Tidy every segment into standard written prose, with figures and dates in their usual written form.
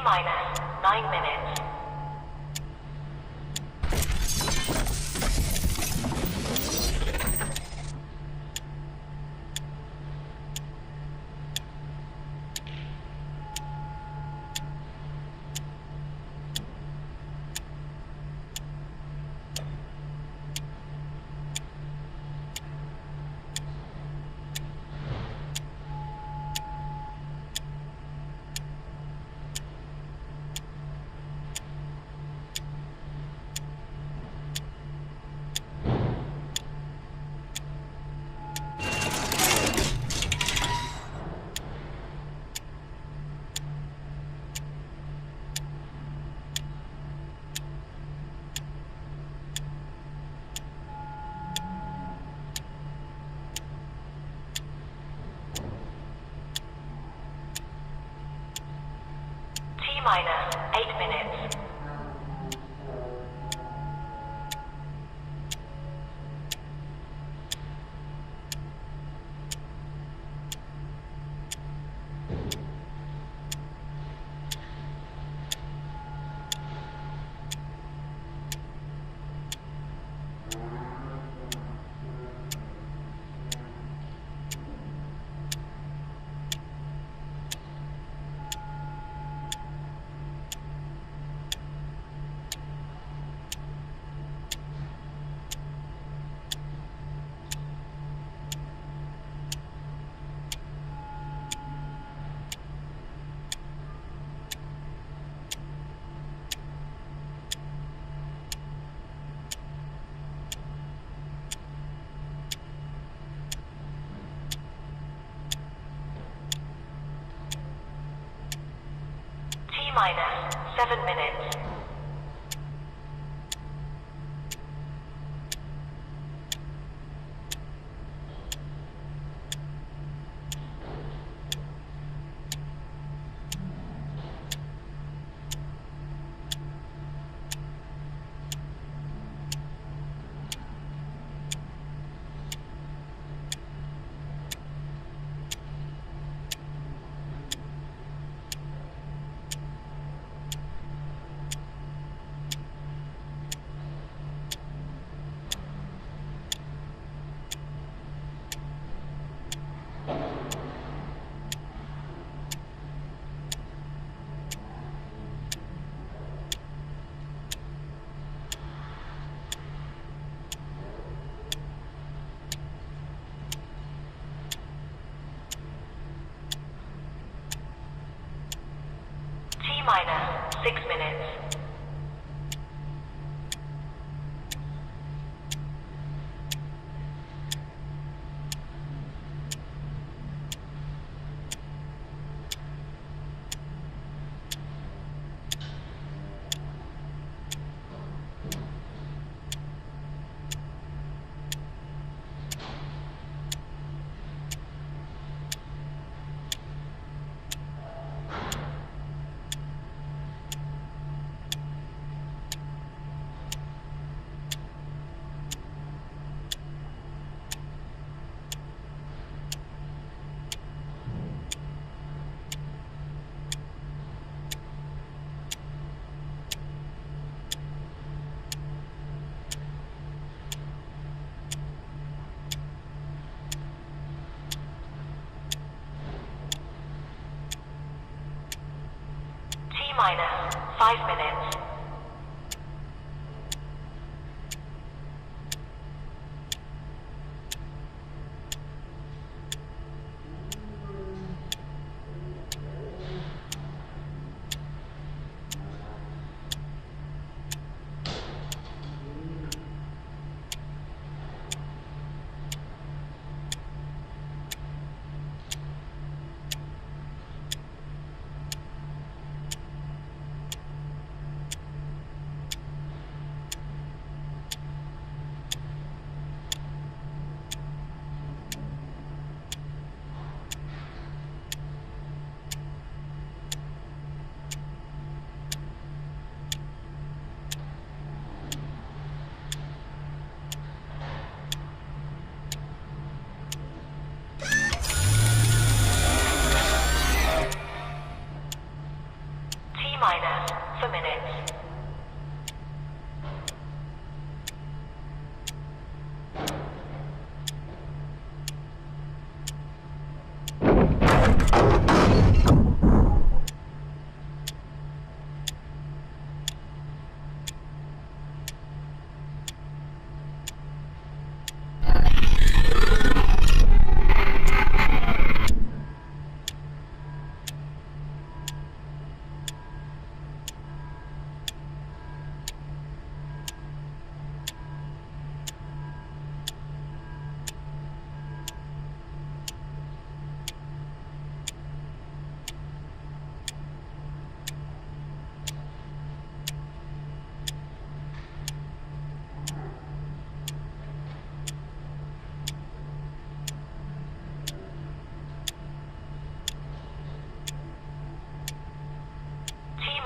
minus 9 minutes. Minus 8 minutes. Minus 7 minutes. Minus 6 minutes.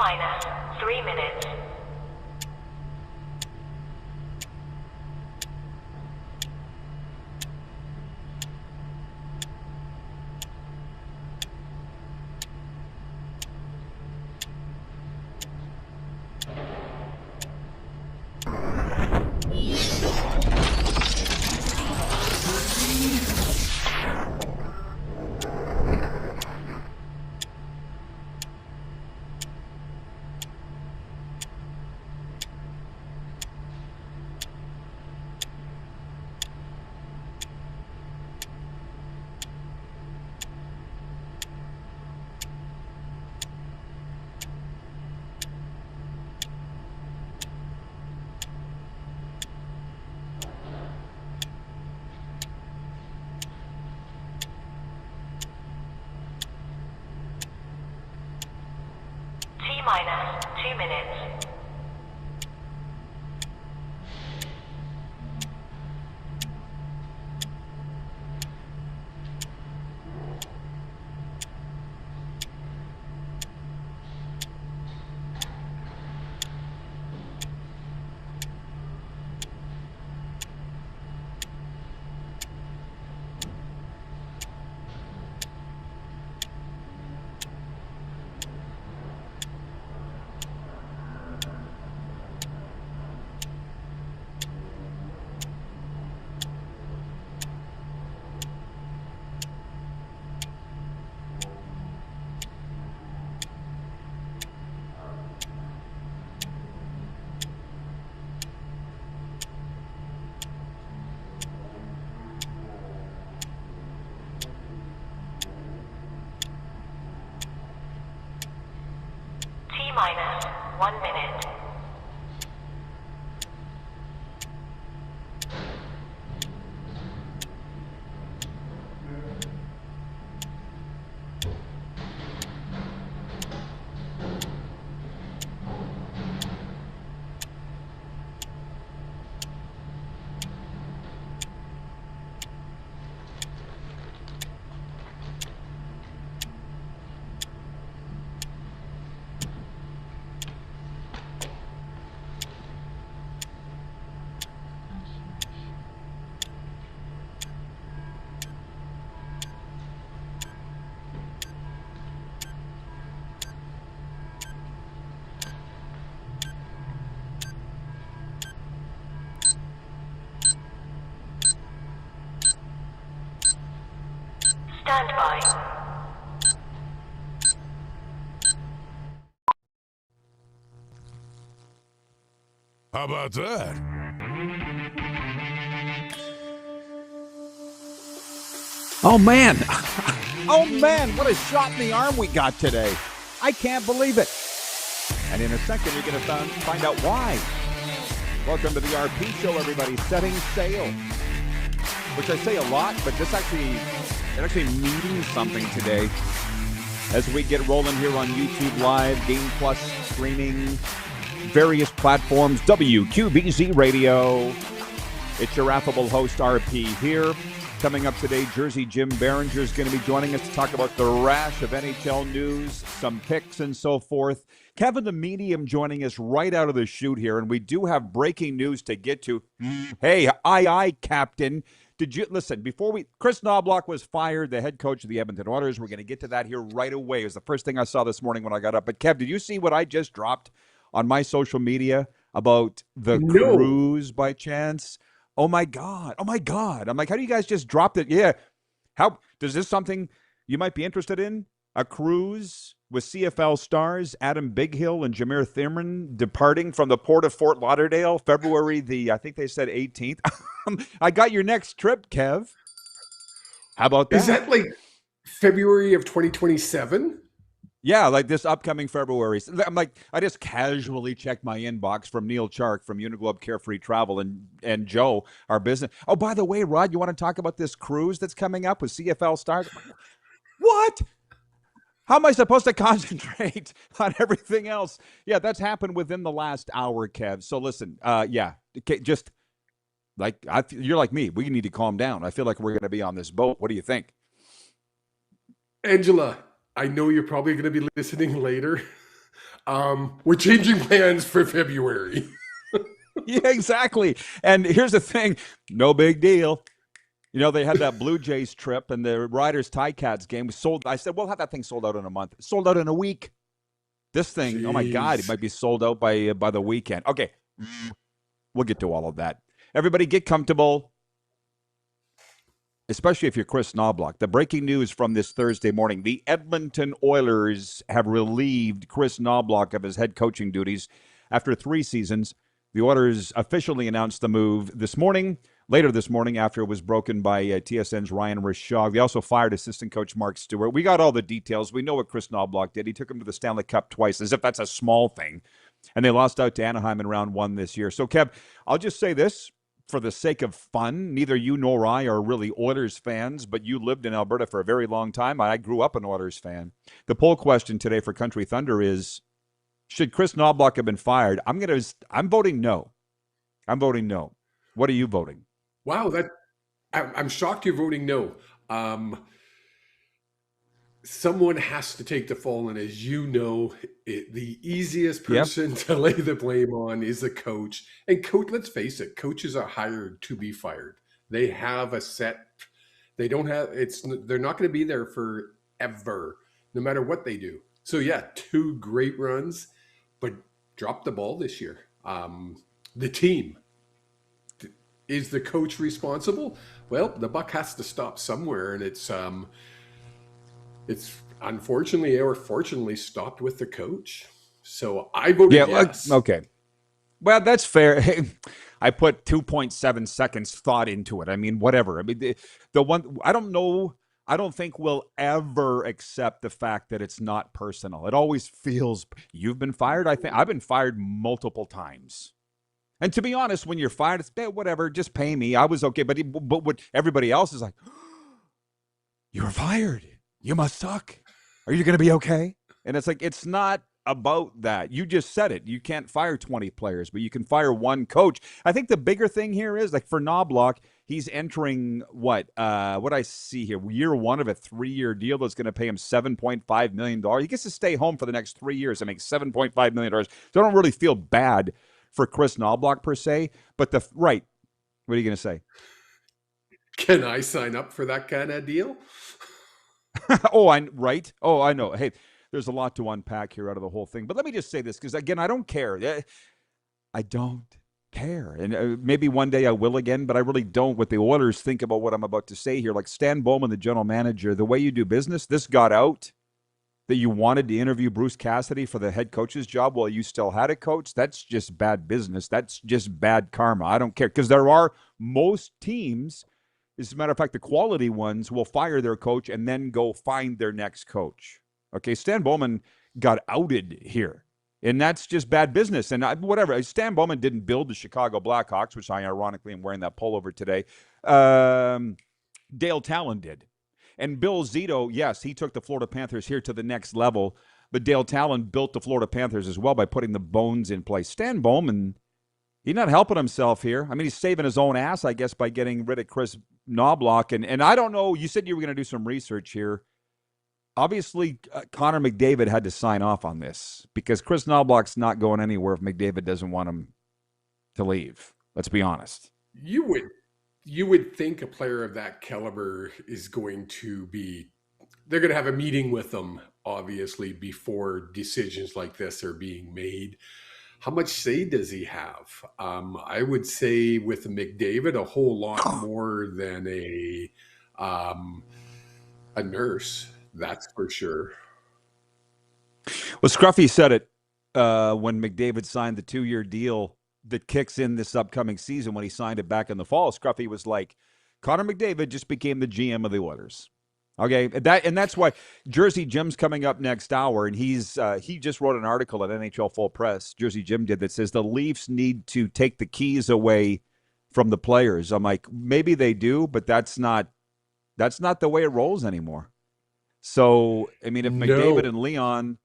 minus 3 minutes. T minus 2 minutes. T minus 1 minute. Stand by. How about that? Oh, man. Oh, man, what a shot in the arm we got today. I can't believe it. And in a second, you're going to find out why. Welcome to the RP Show, everybody. Setting sail. Which I say a lot, but it actually means something today as we get rolling here on YouTube Live, Game Plus streaming, various platforms, WQBZ Radio. It's your affable host, RP, here. Coming up today, Jersey Jim Biringer is going to be joining us to talk about the rash of NHL news, some picks and so forth. Kevin the Medium joining us right out of the chute here, and we do have breaking news to get to. Hey, aye, Captain. Did you listen before Chris Knobloch was fired, the head coach of the Edmonton Oilers? We're going to get to that here right away. It was the first thing I saw this morning when I got up. But Kev, did you see what I just dropped on my social media about the cruise by chance? Oh my God. I'm like, how do you guys just drop it? Yeah. How does this something you might be interested in? A cruise with CFL stars Adam Bighill and Jameer Thurman departing from the port of Fort Lauderdale, February I think they said 18th. I got your next trip, Kev. How about that? Is that like February of 2027? Yeah, like this upcoming February. I'm like, I just casually checked my inbox from Neil Chark from Uniglobe Carefree Travel and Joe, our business. Oh, by the way, Rod, you want to talk about this cruise that's coming up with CFL stars? What? How am I supposed to concentrate on everything else? Yeah, that's happened within the last hour, Kev. So listen, just like you're like me. We need to calm down. I feel like we're going to be on this boat. What do you think? Angela, I know you're probably going to be listening later. We're changing plans for February. Yeah, exactly. And here's the thing, no big deal. You know, they had that Blue Jays trip and the Riders Ticats game was sold. I said, we'll have that thing sold out in a month. Sold out in a week. This thing, oh my God, it Jeez. might be sold out by the weekend. Okay, we'll get to all of that. Everybody get comfortable, especially if you're Chris Knobloch. The breaking news from this Thursday morning, the Edmonton Oilers have relieved Chris Knobloch of his head coaching duties after 3 seasons. The Oilers officially announced the move later this morning after it was broken by TSN's Ryan Rishaug. They also fired assistant coach Mark Stewart. We got all the details. We know what Chris Knobloch did. He took him to the Stanley Cup twice, as if that's a small thing. And they lost out to Anaheim in round 1 this year. So, Kev, I'll just say this for the sake of fun. Neither you nor I are really Oilers fans, but you lived in Alberta for a very long time. I grew up an Oilers fan. The poll question today for Country Thunder is, should Chris Knobloch have been fired? I'm voting no. I'm voting no. What are you voting? Wow, I'm shocked you're voting no. Someone has to take the fall, and as you know, the easiest person to lay the blame on is the coach. And coach, let's face it, coaches are hired to be fired. They have a set. They don't have. They're not going to be there forever, no matter what they do. So yeah, 2 great runs, but dropped the ball this year. The team. Is the coach responsible? Well, the buck has to stop somewhere, and it's unfortunately or fortunately stopped with the coach. So I voted yes. Okay. Well, that's fair. I put 2.7 seconds thought into it. I mean, whatever. I mean, the one, I don't know. I don't think we'll ever accept the fact that it's not personal. It always feels, you've been fired. I think I've been fired multiple times. And to be honest, when you're fired, it's whatever, just pay me. I was okay. But what everybody else is like, you were fired. You must suck. Are you going to be okay? And it's like, it's not about that. You just said it. You can't fire 20 players, but you can fire one coach. I think the bigger thing here is, like, for Knobloch, he's entering what I see here, year 1 of a 3-year deal that's going to pay him $7.5 million. He gets to stay home for the next 3 years and make $7.5 million. So I don't really feel bad for Chris Knobloch per se, but what are you going to say? Can I sign up for that kind of deal? Right. Oh, I know. Hey, there's a lot to unpack here out of the whole thing, but let me just say this, because again, I don't care. I don't care. And maybe one day I will again, but I really don't. What the Oilers think about what I'm about to say here, like Stan Bowman, the general manager, the way you do business, this got out that you wanted to interview Bruce Cassidy for the head coach's job while you still had a coach. That's just bad business. That's just bad karma. I don't care, because there are most teams, as a matter of fact, the quality ones will fire their coach and then go find their next coach. Okay, Stan Bowman got outed here, and that's just bad business. And whatever, Stan Bowman didn't build the Chicago Blackhawks, which I ironically am wearing that pullover today. Dale Talon did. And Bill Zito, yes, he took the Florida Panthers here to the next level, but Dale Talon built the Florida Panthers as well by putting the bones in place. Stan Bowman, he's not helping himself here. I mean, he's saving his own ass, I guess, by getting rid of Chris Knobloch. And I don't know, you said you were going to do some research here. Obviously, Connor McDavid had to sign off on this, because Chris Knobloch's not going anywhere if McDavid doesn't want him to leave. Let's be honest. You would think a player of that caliber is going to be, they're going to have a meeting with them, obviously, before decisions like this are being made. How much say does he have? I would say with McDavid, a whole lot more than a nurse. That's for sure. Well, Scruffy said it when McDavid signed the 2-year deal that kicks in this upcoming season. When he signed it back in the fall, Scruffy was like, Connor McDavid just became the GM of the Oilers. Okay, that's why Jersey Jim's coming up next hour, and he just wrote an article at NHL Full Press, Jersey Jim did, that says the Leafs need to take the keys away from the players. I'm like, maybe they do, but that's not the way it rolls anymore. So, I mean, if McDavid and Leon,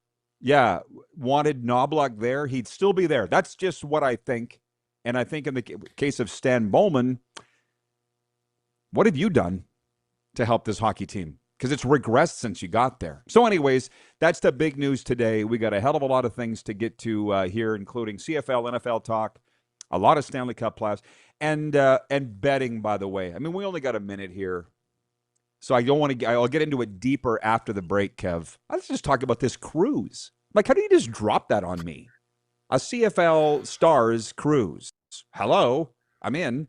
wanted Knobloch there, he'd still be there. That's just what I think. And I think in the case of Stan Bowman, what have you done to help this hockey team? because it's regressed since you got there. So anyways, that's the big news today. We got a hell of a lot of things to get to here, including CFL, NFL talk, a lot of Stanley Cup playoffs, and betting, by the way. I mean, we only got a minute here, so I don't want to. I'll get into it deeper after the break, Kev. Let's just talk about this cruise. Like, how do you just drop that on me? A CFL Stars cruise. Hello, I'm in.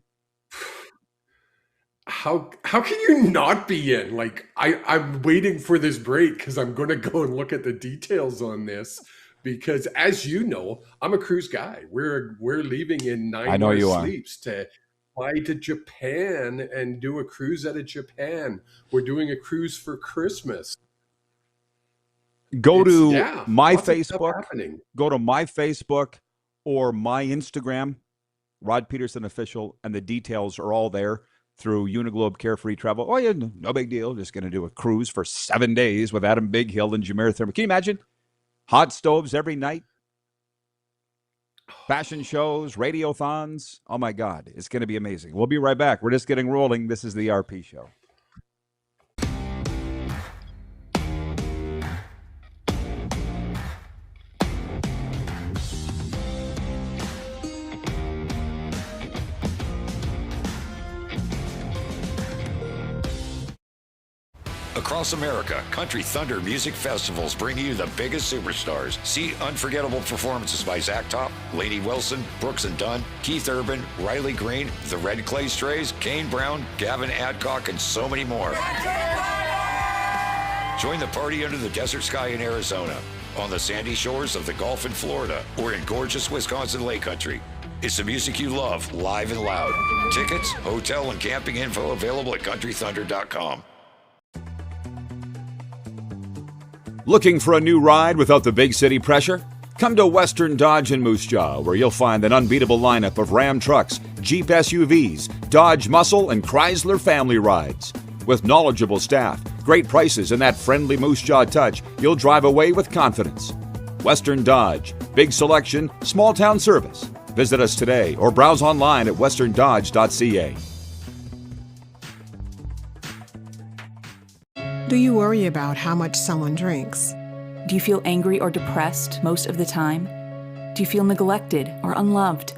How can you not be in? Like, I'm waiting for this break because I'm going to go and look at the details on this. Because as you know, I'm a cruise guy. We're leaving in 9 more sleeps to fly to Japan and do a cruise out of Japan. We're doing a cruise for Christmas. Go to my Facebook. Go to my Facebook or my Instagram, Rod Pedersen Official, and the details are all there through Uniglobe Carefree Travel. Oh, yeah, no big deal. Just going to do a cruise for 7 days with Adam Bighill and Jameer Thurman. Can you imagine? Hot stoves every night. Fashion shows, radiothons. Oh, my God. It's going to be amazing. We'll be right back. We're just getting rolling. This is the RP Show. Across America, Country Thunder Music Festivals bring you the biggest superstars. See unforgettable performances by Zach Top, Lainey Wilson, Brooks and Dunn, Keith Urban, Riley Green, the Red Clay Strays, Kane Brown, Gavin Adcock, and so many more. Join the party under the desert sky in Arizona, on the sandy shores of the Gulf in Florida, or in gorgeous Wisconsin Lake Country. It's the music you love, live and loud. Tickets, hotel, and camping info available at countrythunder.com. Looking for a new ride without the big city pressure? Come to Western Dodge in Moose Jaw, where you'll find an unbeatable lineup of Ram trucks, Jeep SUVs, Dodge Muscle, and Chrysler family rides. With knowledgeable staff, great prices, and that friendly Moose Jaw touch, you'll drive away with confidence. Western Dodge. Big selection, small town service. Visit us today or browse online at westerndodge.ca. Do you worry about how much someone drinks? Do you feel angry or depressed most of the time? Do you feel neglected or unloved?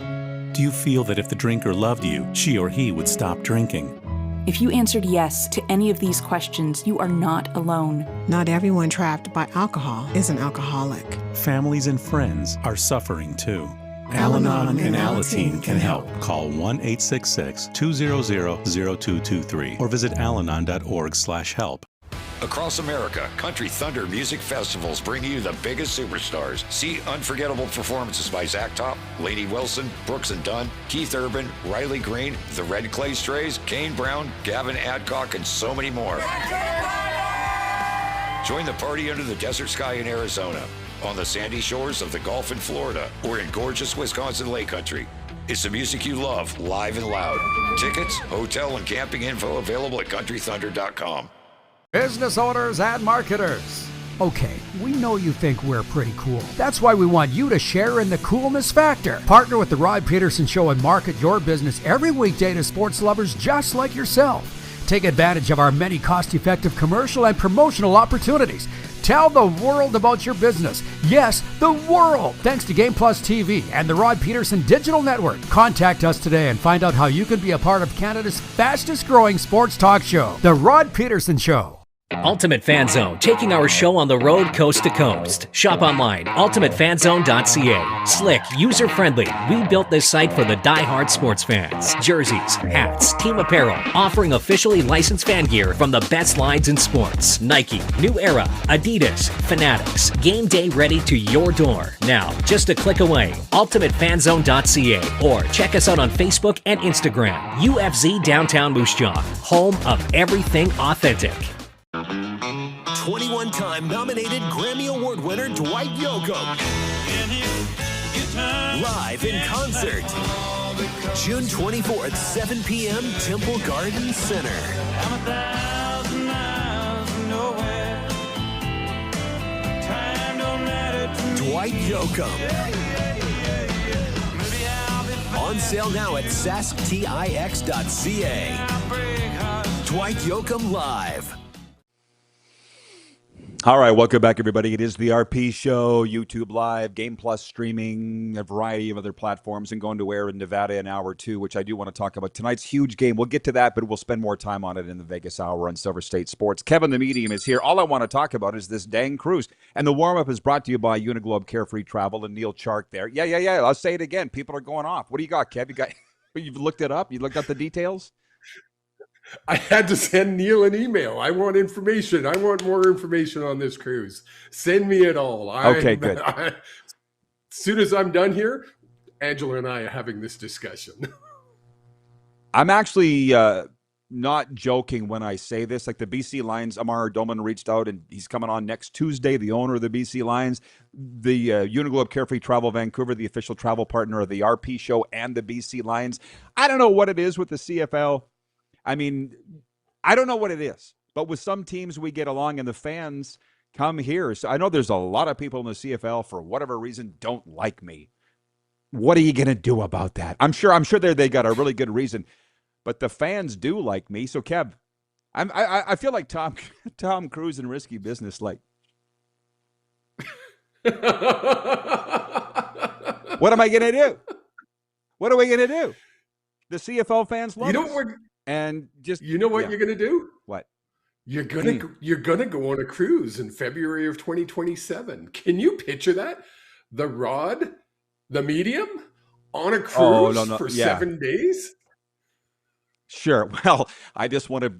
Do you feel that if the drinker loved you, she or he would stop drinking? If you answered yes to any of these questions, you are not alone. Not everyone trapped by alcohol is an alcoholic. Families and friends are suffering too. Al-Anon and Alateen can help. Call 1-866-200-0223 or visit alanon.org/help. Across America, Country Thunder Music Festivals bring you the biggest superstars. See unforgettable performances by Zach Top, Lainey Wilson, Brooks and Dunn, Keith Urban, Riley Green, the Red Clay Strays, Kane Brown, Gavin Adcock, and so many more. Join the party under the desert sky in Arizona, on the sandy shores of the Gulf in Florida, or in gorgeous Wisconsin Lake Country. It's the music you love, live and loud. Tickets, hotel, and camping info available at countrythunder.com. Business owners and marketers. Okay, we know you think we're pretty cool. That's why we want you to share in the coolness factor. Partner with the Rod Pedersen Show and market your business every weekday to sports lovers just like yourself. Take advantage of our many cost-effective commercial and promotional opportunities. Tell the world about your business. Yes, the world. Thanks to Game Plus TV and the Rod Pedersen Digital Network. Contact us today and find out how you can be a part of Canada's fastest growing sports talk show, The Rod Pedersen Show. Ultimate Fan Zone, taking our show on the road coast to coast. Shop online, ultimatefanzone.ca. Slick, user-friendly. We built this site for the die-hard sports fans. Jerseys, hats, team apparel, offering officially licensed fan gear from the best lines in sports. Nike, New Era, Adidas, Fanatics. Game day ready to your door. Now, just a click away, ultimatefanzone.ca, or check us out on Facebook and Instagram. UFZ Downtown Moose Jaw, home of everything authentic. 21-time nominated Grammy Award winner Dwight Yoakam. Live in concert. June 24th, 7 p.m., Temple Garden Center. Dwight Yoakam. On sale now at sasktix.ca. Dwight Yoakam Live. All right, welcome back, everybody. It is the RP Show, YouTube Live, Game Plus streaming, a variety of other platforms, and going to air in Nevada in hour 2, which I do want to talk about. Tonight's huge game. We'll get to that, but we'll spend more time on it in the Vegas Hour on Silver State Sports. Kevin the Medium is here. All I want to talk about is this dang cruise. And the warm-up is brought to you by Uniglobe Carefree Travel and Neil Chark there. Yeah. I'll say it again. People are going off. What do you got, Kev? You've looked it up? You looked up the details? I had to send Neil an email. I want information. I want more information on this cruise. Send me it all. Okay, good. As soon as I'm done here, Angela and I are having this discussion. I'm actually not joking when I say this. Like the BC Lions, Amar Doman reached out, and he's coming on next Tuesday, the owner of the BC Lions. The Uniglobe Carefree Travel Vancouver, the official travel partner of the RP Show and the BC Lions. I don't know what it is with the CFL. I mean, I don't know what it is, but with some teams we get along and the fans come here. So I know there's a lot of people in the CFL for whatever reason don't like me. What are you going to do about that? I'm sure they got a really good reason, but the fans do like me. So Kev, I feel like Tom Cruise in Risky Business. Like, what am I going to do? What are we going to do? The CFL fans love us. And just you're going to do? What? You're gonna go on a cruise in February of 2027. Can you picture that? The Rod, the Medium, on a cruise for 7 days? Sure. Well, I just want to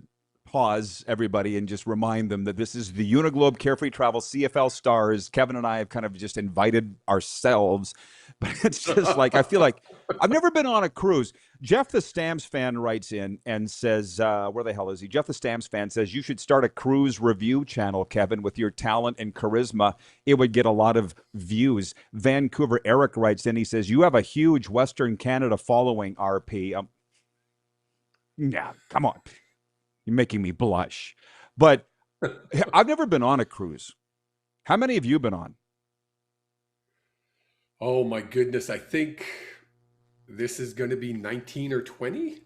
pause everybody and just remind them that this is the Uniglobe Carefree Travel CFL Stars. Kevin and I have kind of just invited ourselves, but it's just like, I feel like I've never been on a cruise. Jeff the Stamps fan writes in and says, where the hell is he? Jeff the Stamps fan says, you should start a cruise review channel, Kevin, with your talent and charisma. It would get a lot of views. Vancouver Eric writes in, he says, you have a huge Western Canada following, RP. Yeah, come on. You're making me blush. But I've never been on a cruise. How many have you been on? Oh, my goodness. I think this is going to be 19 or 20.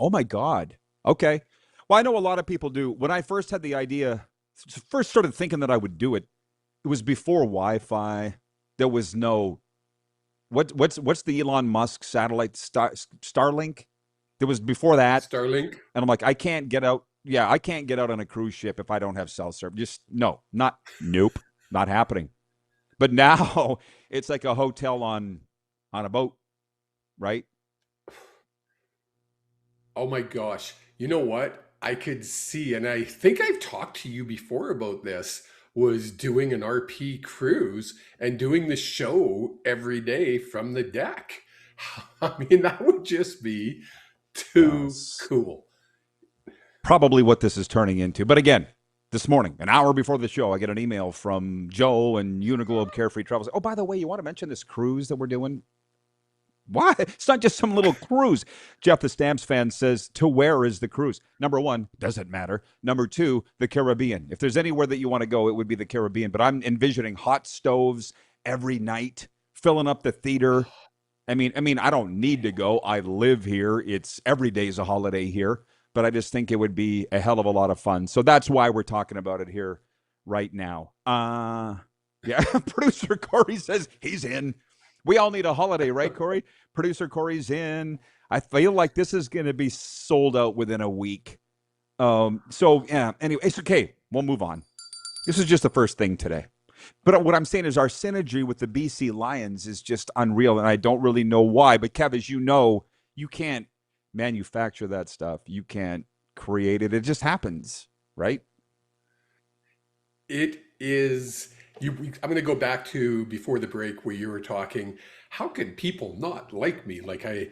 Oh, my God. Okay. Well, I know a lot of people do. When I first had the idea, first started thinking that I would do it, it was before Wi-Fi. There was no, what's the Elon Musk satellite, Starlink? It was before that. Starlink. And I'm like, I can't get out. Yeah, I can't get out on a cruise ship if I don't have cell service. Just, nope, not happening. But now it's like a hotel on a boat, right? Oh my gosh. You know what? I could see, and I think I've talked to you before about this, was doing an RP cruise and doing the show every day from the deck. I mean, that would just be too cool. Probably what this is turning into. But again, this morning, an hour before the show, I get an email from Joe and Uniglobe Carefree Travel. Oh, by the way, you want to mention this cruise that we're doing? Why? It's not just some little cruise. Jeff the Stamps fan says, to where is the cruise? Number one, doesn't matter. Number two, the Caribbean. If there's anywhere that you want to go, it would be the Caribbean. But I'm envisioning hot stoves every night, filling up the theater. I mean, I don't need to go. I live here. It's every day is a holiday here. But I just think it would be a hell of a lot of fun. So that's why we're talking about it here right now. Yeah, producer Corey says he's in. We all need a holiday, right, Corey? Producer Corey's in. I feel like this is going to be sold out within a week. So, yeah, anyway, it's okay. We'll move on. This is just the first thing today. But what I'm saying is our synergy with the BC Lions is just unreal, and I don't really know why. But, Kev, as you know, you can't manufacture that stuff. You can't create it. It just happens, right? It is. I'm going to go back to before the break where you were talking. How can people not like me? Like I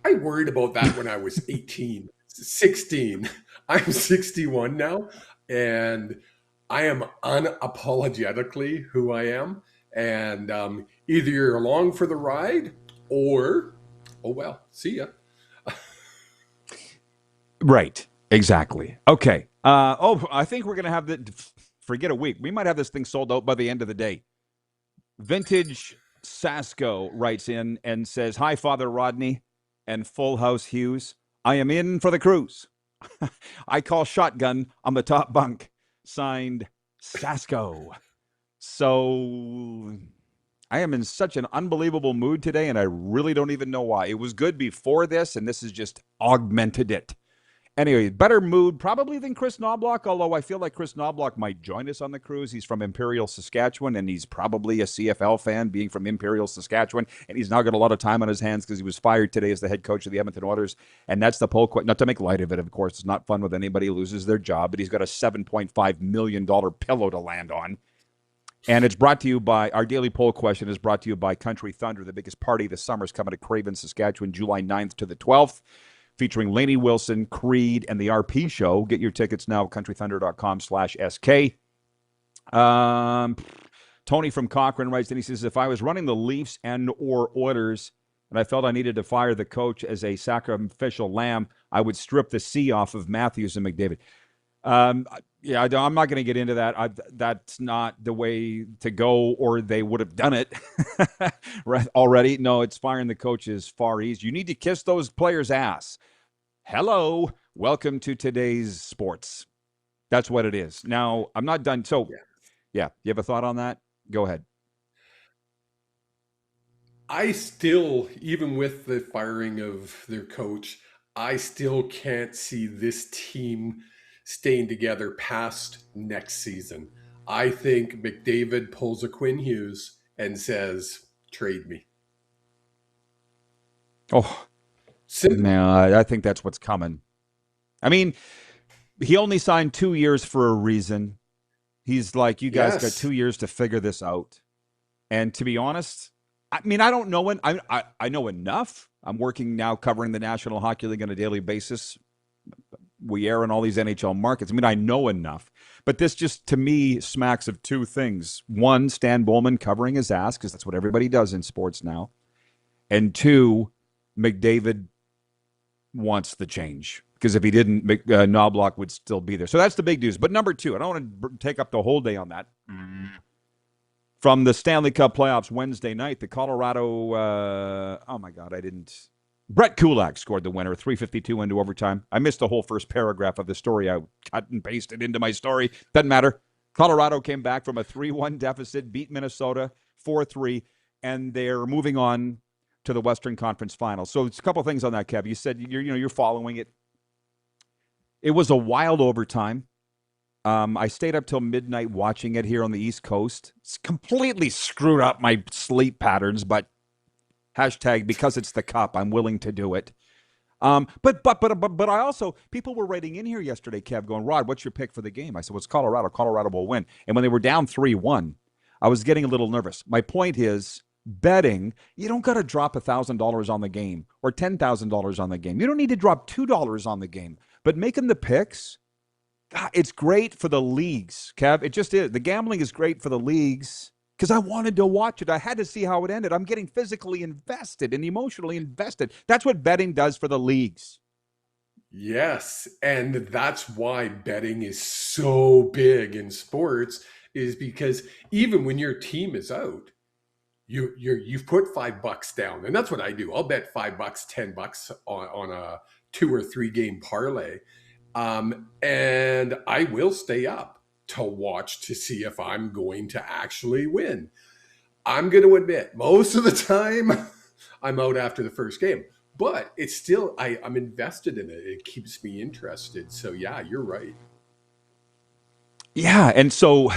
worried about that when I was 18, 16. I'm 61 now, and I am unapologetically who I am. And either you're along for the ride or, oh, well, see ya. Right. Exactly. Okay. I think we're going to have forget a week. We might have this thing sold out by the end of the day. Vintage Sasko writes in and says, hi, Father Rodney and Full House Hughes. I am in for the cruise. I call shotgun on the top bunk. Signed, Sasko. So I am in such an unbelievable mood today, and I really don't even know why. It was good before this, and this has just augmented it. Anyway, better mood probably than Chris Knobloch, although I feel like Chris Knobloch might join us on the cruise. He's from Imperial, Saskatchewan, and he's probably a CFL fan, being from Imperial, Saskatchewan, and he's now got a lot of time on his hands because he was fired today as the head coach of the Edmonton Oilers, and that's the poll. Not to make light of it, of course. It's not fun when anybody loses their job, but he's got a $7.5 million pillow to land on. And it's brought to you by, our daily poll question is brought to you by Country Thunder. The biggest party this summer is coming to Craven, Saskatchewan, July 9th to the 12th. Featuring Lainey Wilson, Creed, and the RP Show. Get your tickets now at countrythunder.com/SK. Tony from Cochrane writes, and he says, if I was running the Leafs and or Oilers and I felt I needed to fire the coach as a sacrificial lamb, I would strip the C off of Matthews and McDavid. I'm not going to get into that. That's not the way to go, or they would have done it right already. No, it's firing the coach is far easier. You need to kiss those players' ass. Hello, welcome to today's sports. That's what it is. Now, I'm not done. So, yeah, you have a thought on that? Go ahead. I still, even with the firing of their coach, I still can't see this team staying together past next season. I think McDavid pulls a Quinn Hughes and says, trade me. Oh, no, I think that's what's coming. I mean, he only signed 2 years for a reason. He's like, you guys got 2 years to figure this out. And to be honest, I mean, I don't know when. I know enough. I'm working now covering the National Hockey League on a daily basis. We air in all these NHL markets. I mean, I know enough. But this just, to me, smacks of two things. One, Stan Bowman covering his ass, because that's what everybody does in sports now. And two, McDavid wants the change. Because if he didn't, Knobloch would still be there. So that's the big news. But number two, I don't want to take up the whole day on that. From the Stanley Cup Playoffs Wednesday night, the Colorado, Brett Kulak scored the winner, 3:52 into overtime. I missed the whole first paragraph of the story. I cut and pasted into my story. Doesn't matter. Colorado came back from a 3-1 deficit, beat Minnesota 4-3, and they're moving on to the Western Conference Finals. So it's a couple of things on that, Kev. You said you're following it. It was a wild overtime. I stayed up till midnight watching it here on the East Coast. It's completely screwed up my sleep patterns, but hashtag because it's the Cup, I'm willing to do it. But I also, people were writing in here yesterday, Kev, going, Rod, what's your pick for the game? I said, well, it's Colorado. Colorado will win. And when they were down 3-1, I was getting a little nervous. My point is, betting, you don't got to drop $1,000 on the game or $10,000 on the game. You don't need to drop $2 on the game. But making the picks, God, it's great for the leagues, Kev. It just is. The gambling is great for the leagues because I wanted to watch it. I had to see how it ended. I'm getting physically invested and emotionally invested. That's what betting does for the leagues. Yes, and that's why betting is so big in sports, is because even when your team is out, you've put $5 down, and that's what I do. I'll bet $5, $10 on a 2 or 3 game parlay. And I will stay up to watch to see if I'm going to actually win. I'm going to admit, most of the time, I'm out after the first game. But it's still, I'm invested in it. It keeps me interested. So, yeah, you're right. Yeah, and so,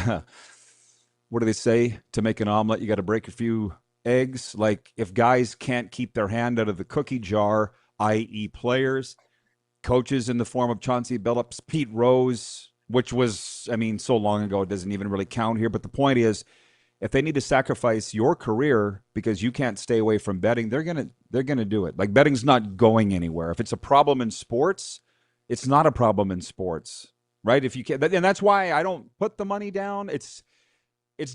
what do they say? To make an omelet, you got to break a few eggs. Like, if guys can't keep their hand out of the cookie jar, i.e. players, coaches in the form of Chauncey Billups, Pete Rose, which was, so long ago, it doesn't even really count here. But the point is, if they need to sacrifice your career because you can't stay away from betting, they're gonna do it. Like, betting's not going anywhere. If it's a problem in sports, it's not a problem in sports, right? If you can't, and that's why I don't put the money down. It's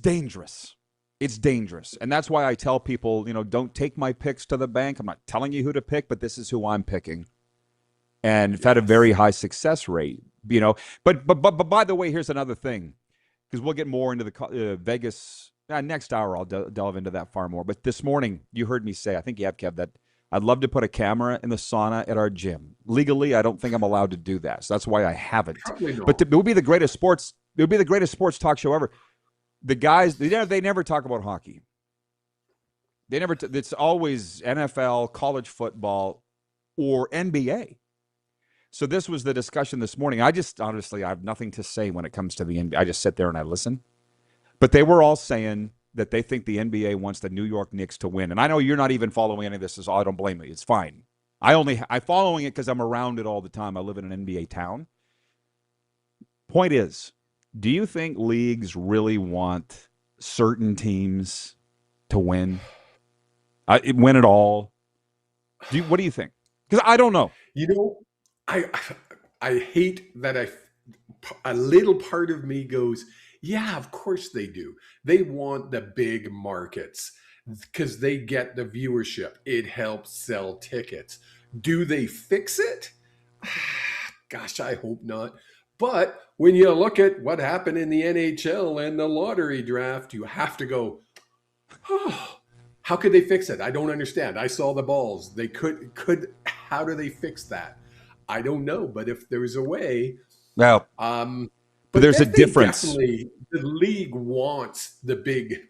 dangerous. It's dangerous, and that's why I tell people, don't take my picks to the bank. I'm not telling you who to pick, but this is who I'm picking. And it's had a very high success rate, But by the way, here's another thing, because we'll get more into the Vegas next hour. I'll delve into that far more. But this morning, you heard me say, I think you have, Kev, that I'd love to put a camera in the sauna at our gym. Legally, I don't think I'm allowed to do that, so that's why I haven't. But it would be the greatest sports It would be the greatest sports talk show ever. The guys, they never talk about hockey. They never. It's always NFL, college football, or NBA. So this was the discussion this morning. I have nothing to say when it comes to the NBA. I just sit there and I listen. But they were all saying that they think the NBA wants the New York Knicks to win. And I know you're not even following any of this. I don't blame you. It's fine. I'm following it because I'm around it all the time. I live in an NBA town. Point is, do you think leagues really want certain teams to win? Win it all? What do you think? Because I don't know. I hate that a little part of me goes, yeah, of course they do. They want the big markets because they get the viewership. It helps sell tickets. Do they fix it? Gosh, I hope not. But when you look at what happened in the NHL and the lottery draft, you have to go, oh, how could they fix it? I don't understand. I saw the balls. They could. How do they fix that? I don't know. But if there's a way, well, but there's a difference. Definitely, the league wants the big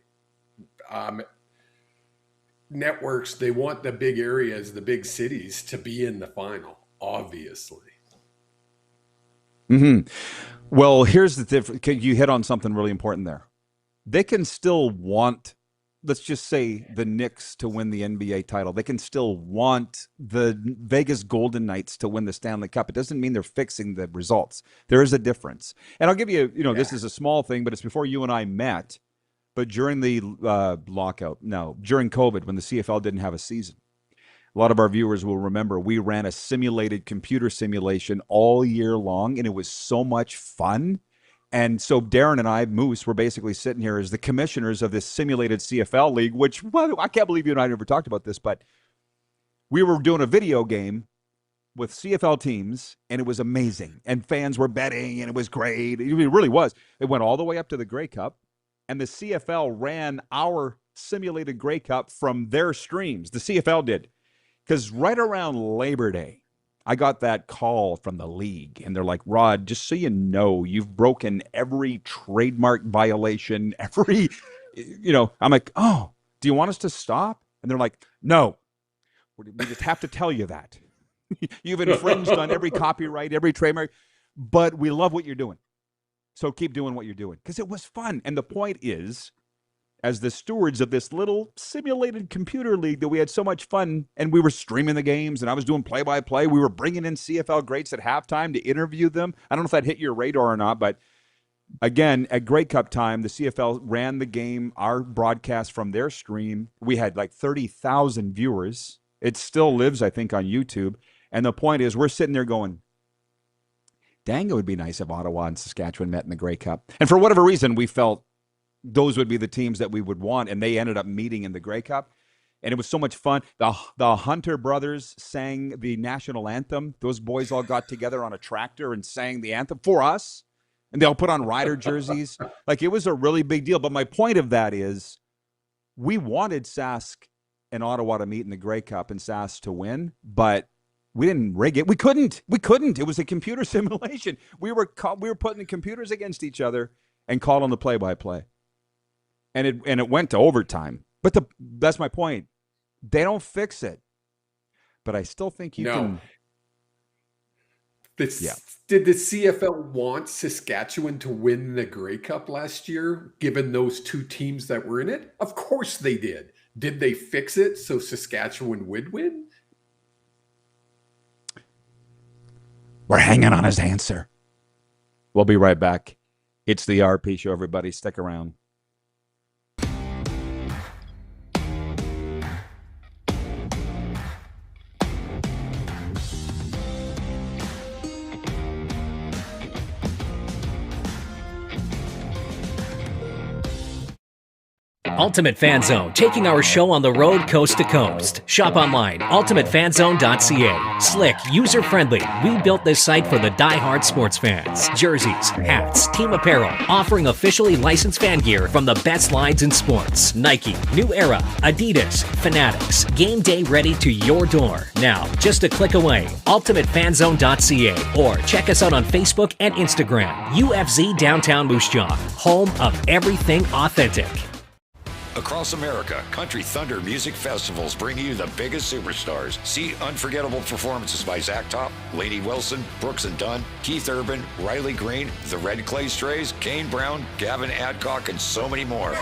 networks. They want the big areas, the big cities, to be in the final. Obviously. Mm-hmm. Well, here's the difference. You hit on something really important there. They can still want, let's just say, the Knicks to win the NBA title. They can still want the Vegas Golden Knights to win the Stanley Cup. It doesn't mean they're fixing the results. There is a difference. And I'll give you, this is a small thing, but it's before you and I met. But during the during COVID, when the CFL didn't have a season, a lot of our viewers will remember we ran a simulated computer simulation all year long, and it was so much fun. And so Darren and I, Moose, were basically sitting here as the commissioners of this simulated CFL league, which, well, I can't believe you and I never talked about this, but we were doing a video game with CFL teams, and it was amazing. And fans were betting, and it was great. It really was. It went all the way up to the Grey Cup, and the CFL ran our simulated Grey Cup from their streams. The CFL did. Because right around Labor Day, I got that call from the league, and they're like, Rod, just so you know, you've broken every trademark violation, I'm like, oh, do you want us to stop? And they're like, no, we just have to tell you that. You've infringed on every copyright, every trademark, but we love what you're doing. So keep doing what you're doing. Because it was fun. And the point is, as the stewards of this little simulated computer league that we had so much fun, and we were streaming the games, and I was doing play-by-play. We were bringing in CFL greats at halftime to interview them. I don't know if that hit your radar or not, but again, at Grey Cup time, the CFL ran the game, our broadcast from their stream. We had like 30,000 viewers. It still lives, I think, on YouTube. And the point is, we're sitting there going, dang, it would be nice if Ottawa and Saskatchewan met in the Grey Cup. And for whatever reason, we felt those would be the teams that we would want, and they ended up meeting in the Grey Cup, and it was so much fun. The Hunter brothers sang the national anthem. Those boys all got together on a tractor and sang the anthem for us, and they all put on Rider jerseys. Like, it was a really big deal. But my point of that is, we wanted Sask and Ottawa to meet in the Grey Cup and Sask to win, but we didn't rig it. We couldn't. It was a computer simulation. We were putting the computers against each other and calling the play-by-play. And it went to overtime. But that's my point. They don't fix it. But I still think you can. Did the CFL want Saskatchewan to win the Grey Cup last year, given those two teams that were in it? Of course they did. Did they fix it so Saskatchewan would win? We're hanging on his answer. We'll be right back. It's the RP Show, everybody. Stick around. Ultimate Fan Zone, taking our show on the road coast to coast. Shop online, ultimatefanzone.ca. Slick, user-friendly. We built this site for the die-hard sports fans. Jerseys, hats, team apparel, offering officially licensed fan gear from the best lines in sports. Nike, New Era, Adidas, Fanatics. Game day ready to your door. Now, just a click away. ultimatefanzone.ca or check us out on Facebook and Instagram. UFZ Downtown Moose Jaw, home of everything authentic. Across America, Country Thunder Music Festivals bring you the biggest superstars. See unforgettable performances by Zach Top, Lainey Wilson, Brooks and Dunn, Keith Urban, Riley Green, the Red Clay Strays, Kane Brown, Gavin Adcock, and so many more.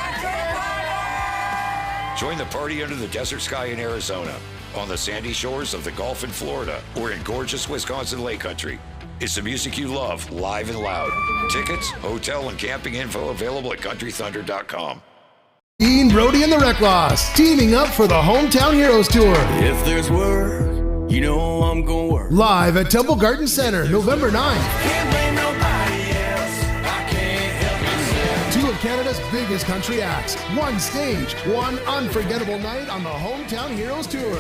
Join the party under the desert sky in Arizona, on the sandy shores of the Gulf in Florida, or in gorgeous Wisconsin Lake Country. It's the music you love, live and loud. Tickets, hotel, and camping info available at countrythunder.com. Ian Brody and the Wreck Loss, teaming up for the Hometown Heroes Tour. If there's work, you know I'm gonna work. Live at Temple Garden Center, November 9th. Can't blame nobody else. I can't help myself. 2 of Canada's biggest country acts. 1 stage, 1 unforgettable night on the Hometown Heroes Tour.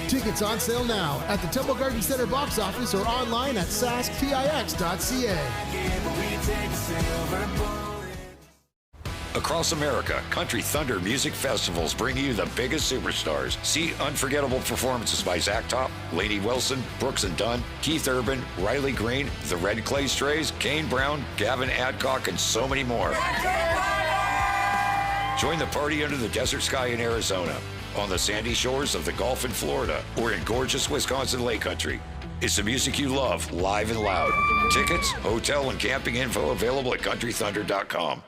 Tickets on sale now at the Temple Garden Center box office or online at saskpix.ca. Across America, Country Thunder Music Festivals bring you the biggest superstars. See unforgettable performances by Zach Top, Lainey Wilson, Brooks and Dunn, Keith Urban, Riley Green, the Red Clay Strays, Kane Brown, Gavin Adcock, and so many more. Join the party under the desert sky in Arizona, on the sandy shores of the Gulf in Florida, or in gorgeous Wisconsin Lake Country. It's the music you love, live and loud. Tickets, hotel, and camping info available at countrythunder.com.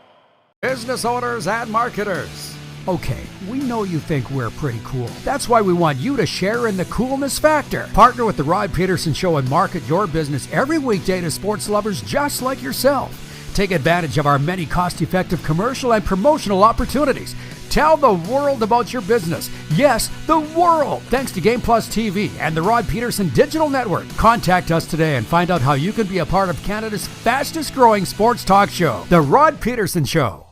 Business owners and marketers. Okay, we know you think we're pretty cool. That's why we want you to share in the coolness factor. Partner with the Rod Pedersen Show and market your business every weekday to sports lovers just like yourself. Take advantage of our many cost-effective commercial and promotional opportunities. Tell the world about your business. Yes, the world. Thanks to Game Plus TV and the Rod Pedersen Digital Network. Contact us today and find out how you can be a part of Canada's fastest growing sports talk show, The Rod Pedersen Show.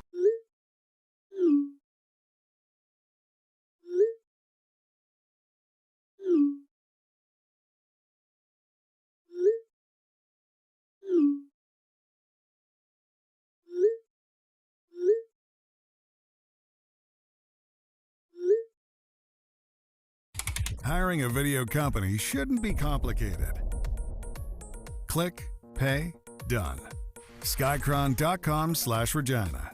Hiring a video company shouldn't be complicated. Click, pay, done. Skycron.com/Regina.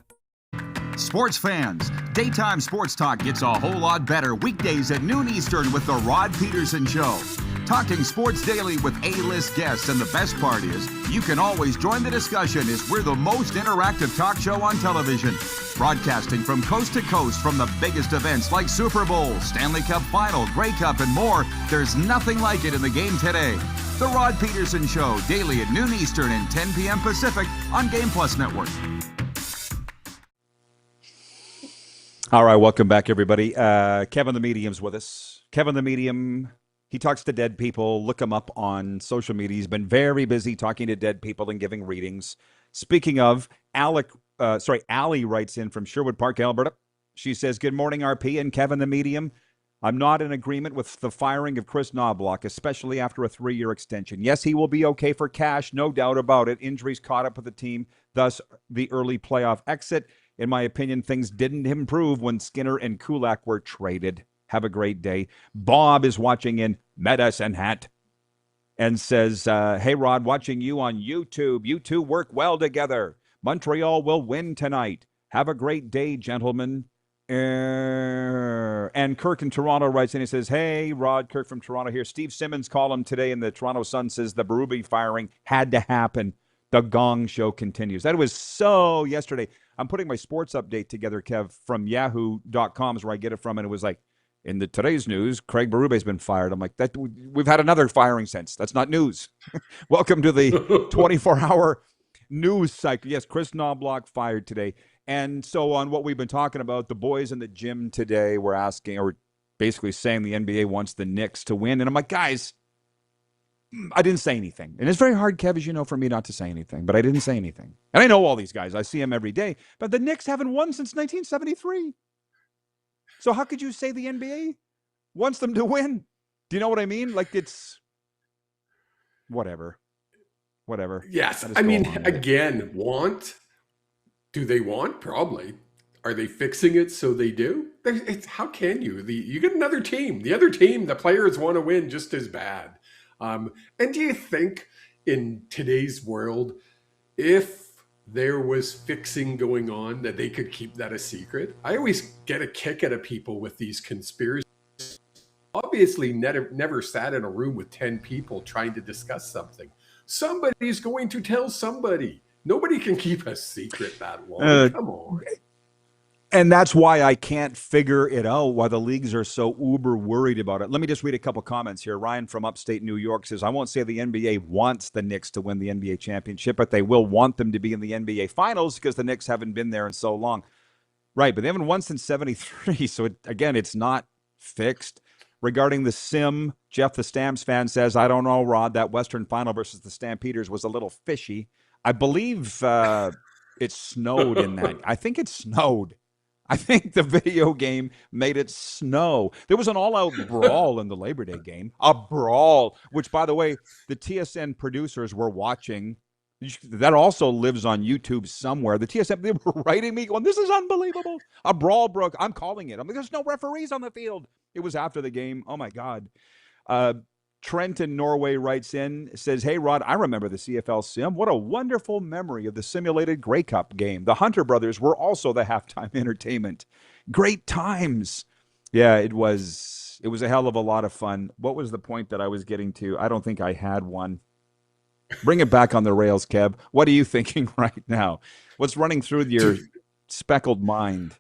Sports fans, daytime sports talk gets a whole lot better weekdays at noon Eastern with the Rod Pedersen Show. Talking sports daily with A-list guests, and the best part is, you can always join the discussion as we're the most interactive talk show on television. Broadcasting from coast to coast from the biggest events like Super Bowl, Stanley Cup Final, Grey Cup, and more. There's nothing like it in the game today. The Rod Pedersen Show, daily at noon Eastern and 10 p.m. Pacific on Game Plus Network. All right, welcome back, everybody. Kevin the Medium's with us. Kevin the Medium, he talks to dead people. Look him up on social media. He's been very busy talking to dead people and giving readings. Speaking of, Allie writes in from Sherwood Park, Alberta. She says, good morning, RP and Kevin the Medium. I'm not in agreement with the firing of Chris Knobloch, especially after a 3-year extension. Yes, he will be okay for cash, no doubt about it. Injuries caught up with the team, thus the early playoff exit. In my opinion, things didn't improve when Skinner and Kulak were traded. Have a great day. Bob is watching in Medicine Hat and says, hey, Rod, watching you on YouTube. You two work well together. Montreal will win tonight. Have a great day, gentlemen. And Kirk in Toronto writes in, he says, hey, Rod, Kirk from Toronto here. Steve Simmons' column today in the Toronto Sun says the Berube firing had to happen. The Gong Show continues. That was so yesterday. I'm putting my sports update together, Kev, from yahoo.com is where I get it from, and it was like, in the today's news, Craig Berube's been fired. I'm like, that we've had another firing since. That's not news. Welcome to the 24-hour news cycle. Yes, Chris Knobloch fired today. And so on what we've been talking about, the boys in the gym today were asking, or basically saying the NBA wants the Knicks to win. And I'm like, guys, I didn't say anything. And it's very hard, Kev, as you know, for me not to say anything. But I didn't say anything. And I know all these guys. I see them every day. But the Knicks haven't won since 1973. So how could you say the NBA wants them to win? Do you know what I mean? Like, it's whatever. Yes. I mean, again, do they want? Probably. Are they fixing it so they do? How can you? You get another team. The other team, the players want to win just as bad. And do you think in today's world, if there was fixing going on, that they could keep that a secret? I always get a kick out of people with these conspiracies. Obviously, never sat in a room with 10 people trying to discuss something. Somebody's going to tell somebody. Nobody can keep a secret that long. Come on. And that's why I can't figure it out, why the leagues are so uber worried about it. Let me just read a couple comments here. Ryan from upstate New York says, I won't say the NBA wants the Knicks to win the NBA championship, but they will want them to be in the NBA finals because the Knicks haven't been there in so long. Right, but they haven't won since 73, so it's not fixed. Regarding the sim, Jeff the Stamps fan says, I don't know, Rod, that Western final versus the Stampeders was a little fishy. I believe it snowed in that. I think it snowed. I think the video game made it snow. There was an all-out brawl in the Labor Day game. A brawl, which, by the way, the TSN producers were watching. That also lives on YouTube somewhere. The TSN, they were writing me going, this is unbelievable. A brawl broke. I'm calling it. I'm like, there's no referees on the field. It was after the game. Oh, my God. Trent in Norway writes in, says, hey, Rod, I remember the CFL sim. What a wonderful memory of the simulated Grey Cup game. The Hunter brothers were also the halftime entertainment. Great times. Yeah, it was a hell of a lot of fun. What was the point that I was getting to? I don't think I had one. Bring it back on the rails, Kev. What are you thinking right now? What's running through your speckled mind?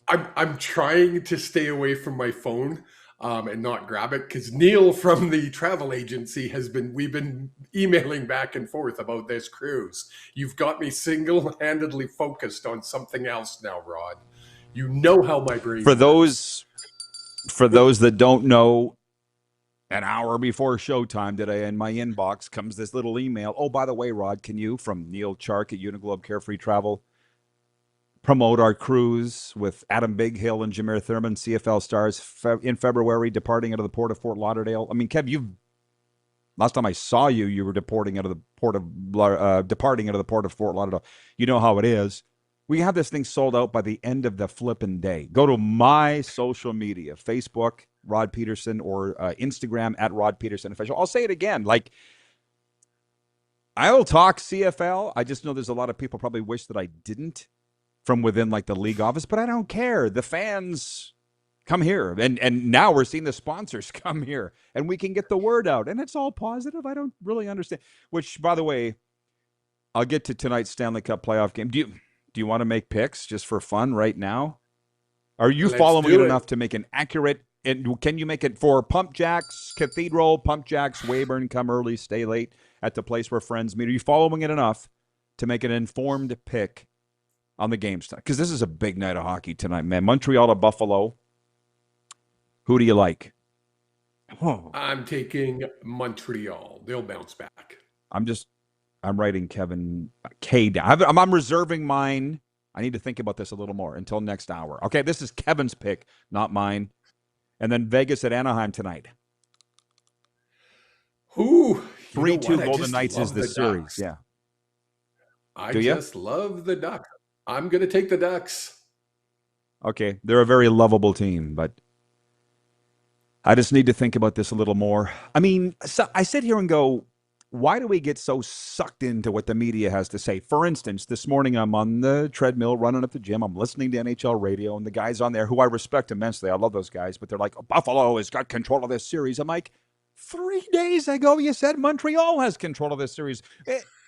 I'm trying to stay away from my phone. And not grab it, because Neil from the travel agency we've been emailing back and forth about this cruise. You've got me single-handedly focused on something else now, Rod. You know how my brain works. For those that don't know, an hour before showtime today in my inbox comes this little email. Oh, by the way, Rod, can you, from Neil Chark at Uniglobe Carefree Travel, promote our cruise with Adam Bighill and Jameer Thurman, CFL stars, in February, departing out of the port of Fort Lauderdale. I mean, Kev, last time I saw you, you were departing out of the port of Fort Lauderdale. You know how it is. We have this thing sold out by the end of the flipping day. Go to my social media, Facebook, Rod Pedersen, or Instagram at Rod Pedersen Official. I'll say it again. Like, I will talk CFL. I just know there's a lot of people probably wish that I didn't, from within like the league office, but I don't care. The fans come here, and now we're seeing the sponsors come here, and we can get the word out, and it's all positive. I don't really understand. Which, by the way, I'll get to tonight's Stanley Cup playoff game. Do you want to make picks just for fun right now? Are you following it enough to make an accurate? And can you make it for Pump Jacks Cathedral, Pump Jacks Weyburn? Come early, stay late at the place where friends meet. Are you following it enough to make an informed pick on the games tonight? Because this is a big night of hockey tonight, man. Montreal to Buffalo. Who do you like? Oh. I'm taking Montreal. They'll bounce back. I'm writing Kevin K down. I'm reserving mine. I need to think about this a little more until next hour. Okay, this is Kevin's pick, not mine. And then Vegas at Anaheim tonight. Ooh, 3-2 Golden Knights is the series. Yeah. I just love the Ducks. I'm going to take the Ducks. Okay, they're a very lovable team, but I just need to think about this a little more. I mean, so I sit here and go, why do we get so sucked into what the media has to say? For instance, this morning I'm on the treadmill running at the gym. I'm listening to NHL radio, and the guys on there, who I respect immensely, I love those guys, but they're like, Buffalo has got control of this series. I'm like, 3 days ago you said Montreal has control of this series,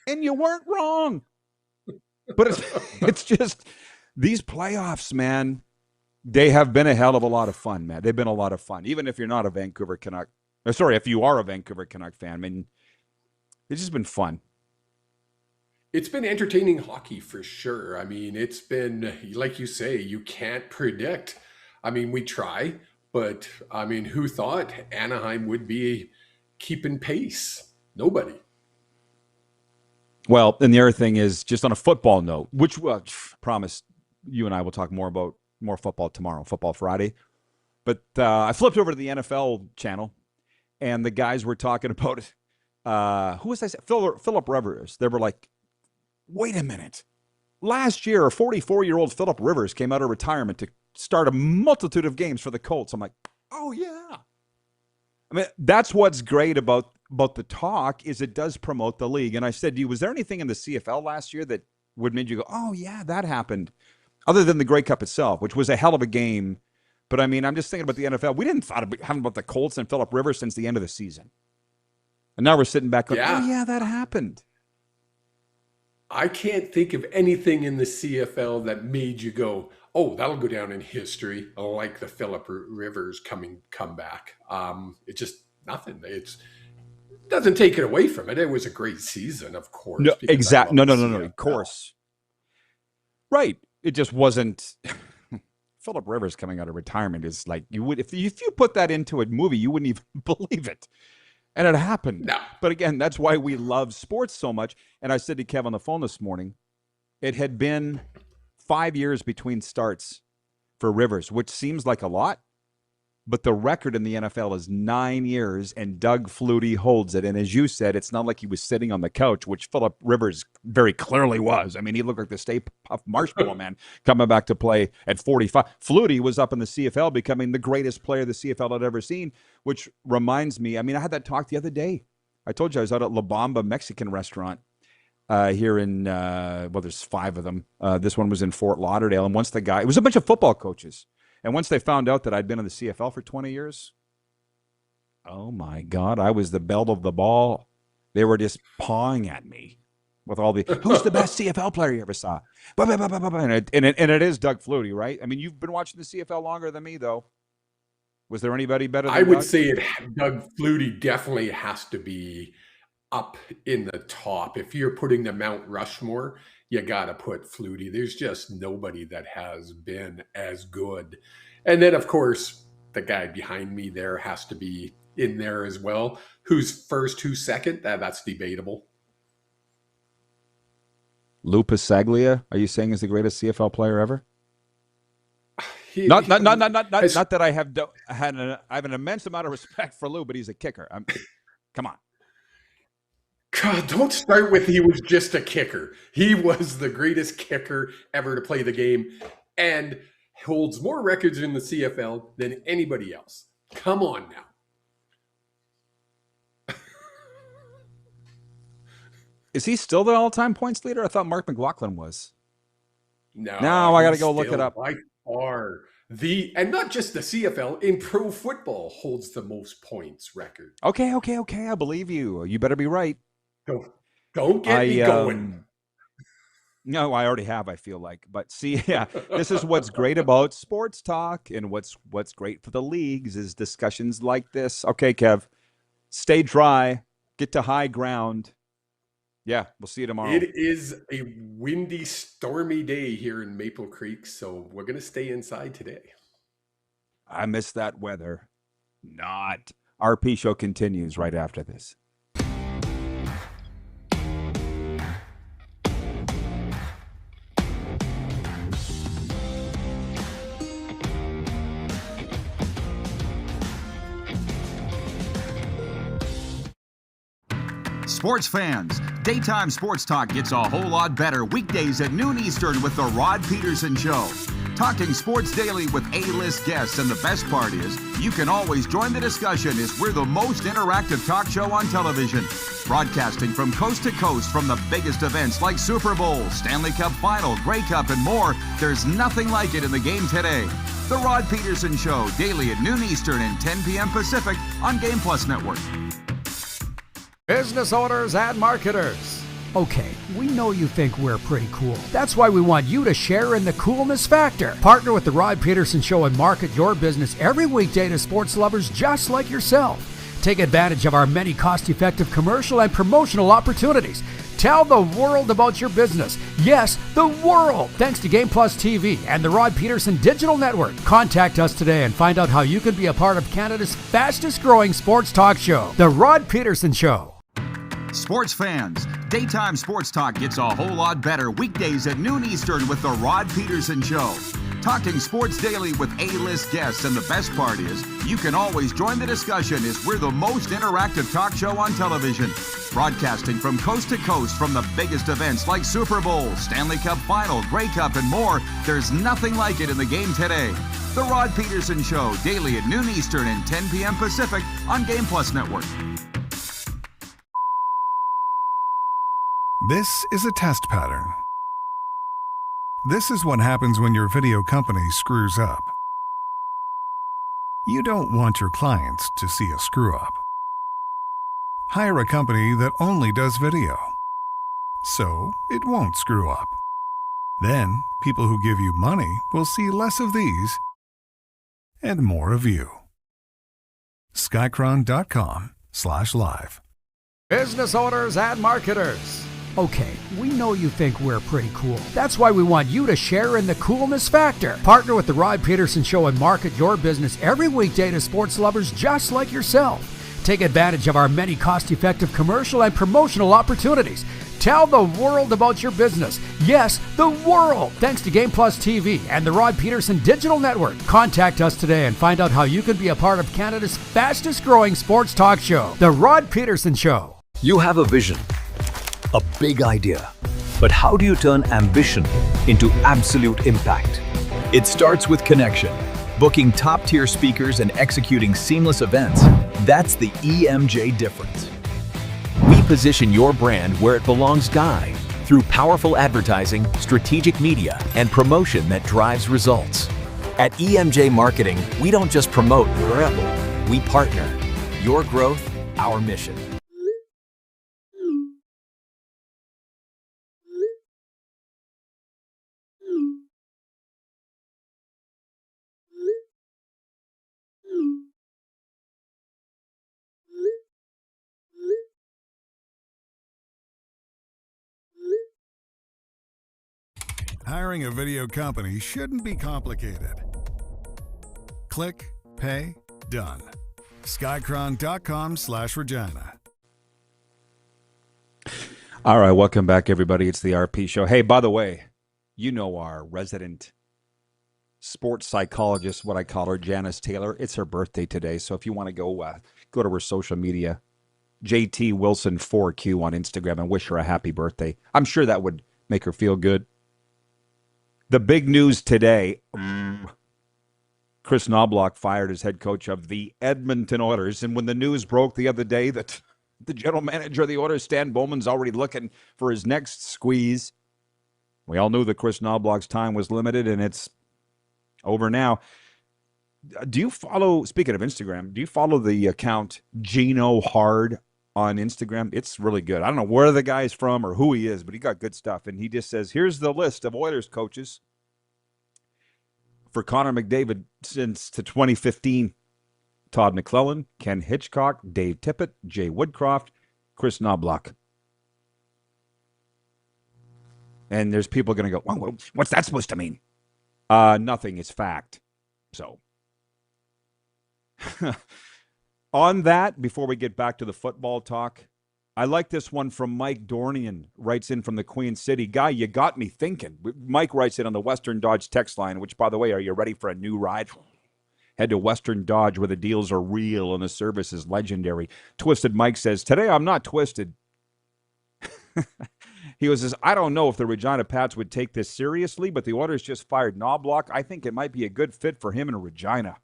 and you weren't wrong. But it's just these playoffs, man, they have been a hell of a lot of fun, man. They've been a lot of fun. Even if you're not a Vancouver Canuck, if you are a Vancouver Canuck fan, I mean, it's just been fun. It's been entertaining hockey for sure. I mean, it's been, like you say, you can't predict. I mean, we try, but I mean, who thought Anaheim would be keeping pace. Nobody. Well, and the other thing is, just on a football note, which promise you and I will talk more about more football tomorrow, Football Friday. But I flipped over to the NFL channel, and the guys were talking about who was I saying? Philip Rivers. They were like, wait a minute. Last year, a 44-year-old Philip Rivers came out of retirement to start a multitude of games for the Colts. I'm like, oh, yeah. I mean, that's what's great about the talk is it does promote the league. And I said to you, was there anything in the CFL last year that would make you go, oh, yeah, that happened, other than the Grey Cup itself, which was a hell of a game. But, I mean, I'm just thinking about the NFL. We didn't thought about the Colts and Philip Rivers since the end of the season. And now we're sitting back going, oh, yeah, that happened. I can't think of anything in the CFL that made you go, oh, that'll go down in history, like the Philip Rivers comeback. It's just nothing. It doesn't take it away from it. It was a great season, of course. No, exactly. No, of course. Right. It just wasn't. Philip Rivers coming out of retirement is like, you would if you put that into a movie, you wouldn't even believe it. And it happened. No. But again, that's why we love sports so much. And I said to Kev on the phone this morning, it had been 5 years between starts for Rivers, which seems like a lot. But the record in the NFL is 9 years, and Doug Flutie holds it. And as you said, it's not like he was sitting on the couch, which Philip Rivers very clearly was. I mean, he looked like the Stay Puft Marshmallow Man coming back to play at 45. Flutie was up in the CFL becoming the greatest player the CFL had ever seen, which reminds me, I mean, I had that talk the other day. I told you I was out at La Bamba Mexican restaurant here in, there's 5 of them. This one was in Fort Lauderdale. And once it was a bunch of football coaches. And once they found out that I'd been in the CFL for 20 years, oh, my God, I was the belle of the ball. They were just pawing at me with all the, who's the best CFL player you ever saw? And it is Doug Flutie, right? I mean, you've been watching the CFL longer than me, though. Was there anybody better than I would Doug? say Doug Flutie definitely has to be up in the top. If you're putting the Mount Rushmore, you got to put Flutie. There's just nobody that has been as good. And then, of course, the guy behind me there has to be in there as well. Who's first, who's second? That's debatable. Lou Pasaglia, are you saying is the greatest CFL player ever? Not that I have an immense amount of respect for Lou, but he's a kicker. Come on. God, don't start with he was just a kicker. He was the greatest kicker ever to play the game and holds more records in the CFL than anybody else. Come on now. Is he still the all-time points leader? I thought Mark McLaughlin was. No, I got to go look it up. By far, and not just the CFL, in pro football holds the most points record. Okay. I believe you. You better be right. Don't get me going. No, I already have, I feel like. But see, yeah, this is what's great about sports talk, and what's great for the leagues is discussions like this. Okay, Kev, stay dry, get to high ground. Yeah, we'll see you tomorrow. It is a windy, stormy day here in Maple Creek, so we're going to stay inside today. I miss that weather. Not. RP Show continues right after this. Sports fans, daytime sports talk gets a whole lot better weekdays at noon Eastern with the Rod Pedersen Show. Talking sports daily with A-list guests, and the best part is you can always join the discussion as we're the most interactive talk show on television. Broadcasting from coast to coast from the biggest events like Super Bowl, Stanley Cup Final, Grey Cup, and more. There's nothing like it in the game today. The Rod Pedersen Show, daily at noon Eastern and 10 p.m. Pacific on Game Plus Network. Business owners and marketers. Okay, we know you think we're pretty cool. That's why we want you to share in the coolness factor. Partner with the Rod Pedersen Show and market your business every weekday to sports lovers just like yourself. Take advantage of our many cost-effective commercial and promotional opportunities. Tell the world about your business. Yes, the world. Thanks to Game Plus TV and the Rod Pedersen Digital Network. Contact us today and find out how you can be a part of Canada's fastest growing sports talk show, The Rod Pedersen Show. Sports fans, daytime sports talk gets a whole lot better weekdays at noon Eastern with the Rod Pedersen Show. Talking sports daily with A-list guests, and the best part is you can always join the discussion as we're the most interactive talk show on television. Broadcasting from coast to coast from the biggest events like Super Bowl, Stanley Cup Final, Grey Cup, and more. There's nothing like it in the game today. The Rod Pedersen Show, daily at noon Eastern and 10 p.m. Pacific on Game Plus Network. This is a test pattern. This is what happens when your video company screws up. You don't want your clients to see a screw-up. Hire a company that only does video, so it won't screw up. Then, people who give you money will see less of these and more of you. Skycron.com/live. Business owners and marketers. Okay, we know you think we're pretty cool. That's why we want you to share in the coolness factor. Partner with the Rod Pedersen Show and market your business every weekday to sports lovers just like yourself. Take advantage of our many cost-effective commercial and promotional opportunities. Tell the world about your business. Yes, the world. Thanks to Game Plus TV and the Rod Pedersen Digital Network. Contact us today and find out how you can be a part of Canada's fastest growing sports talk show, The Rod Pedersen Show. You have a vision, a big idea. But how do you turn ambition into absolute impact? It starts with connection. Booking top-tier speakers and executing seamless events. That's the EMJ difference. We position your brand where it belongs, Guy, through powerful advertising, strategic media, and promotion that drives results. At EMJ Marketing, we don't just promote, we partner. Your growth, our mission. Hiring a video company shouldn't be complicated. Click, pay, done. Skycron.com/Regina. All right, welcome back, everybody. It's the RP Show. Hey, by the way, you know our resident sports psychologist, what I call her, Janice Taylor. It's her birthday today, so if you want to go to her social media, JT Wilson 4Q on Instagram, and wish her a happy birthday. I'm sure that would make her feel good. The big news today, Chris Knobloch fired as head coach of the Edmonton Oilers. And when the news broke the other day that the general manager of the Oilers, Stan Bowman's already looking for his next squeeze, we all knew that Chris Knobloch's time was limited, and it's over now. Do you follow, speaking of Instagram, do you follow the account Gino Hard on Instagram? It's really good. I don't know where the guy's from or who he is, but he got good stuff. And he just says, here's the list of Oilers coaches for Connor McDavid since to 2015. Todd McClellan, Ken Hitchcock, Dave Tippett, Jay Woodcroft, Chris Knobloch. And there's people going to go, well, what's that supposed to mean? Nothing. It's fact. So on that, before we get back to the football talk, I like this one from Mike Dornian, writes in from the Queen City. Guy, you got me thinking. Mike writes in on the Western Dodge text line, which, by the way, are you ready for a new ride? Head to Western Dodge where the deals are real and the service is legendary. Twisted Mike says, today I'm not twisted. He says, I don't know if the Regina Pats would take this seriously, but the Oilers just fired Knobloch. I think it might be a good fit for him in Regina.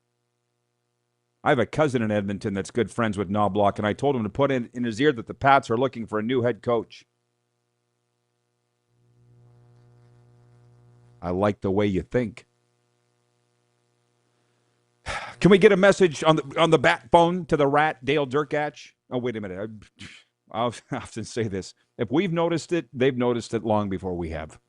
I have a cousin in Edmonton that's good friends with Knobloch, and I told him to put in his ear that the Pats are looking for a new head coach. I like the way you think. Can we get a message on the bat phone to the rat, Dale Durkach? Oh, wait a minute. I often say this. If we've noticed it, they've noticed it long before we have.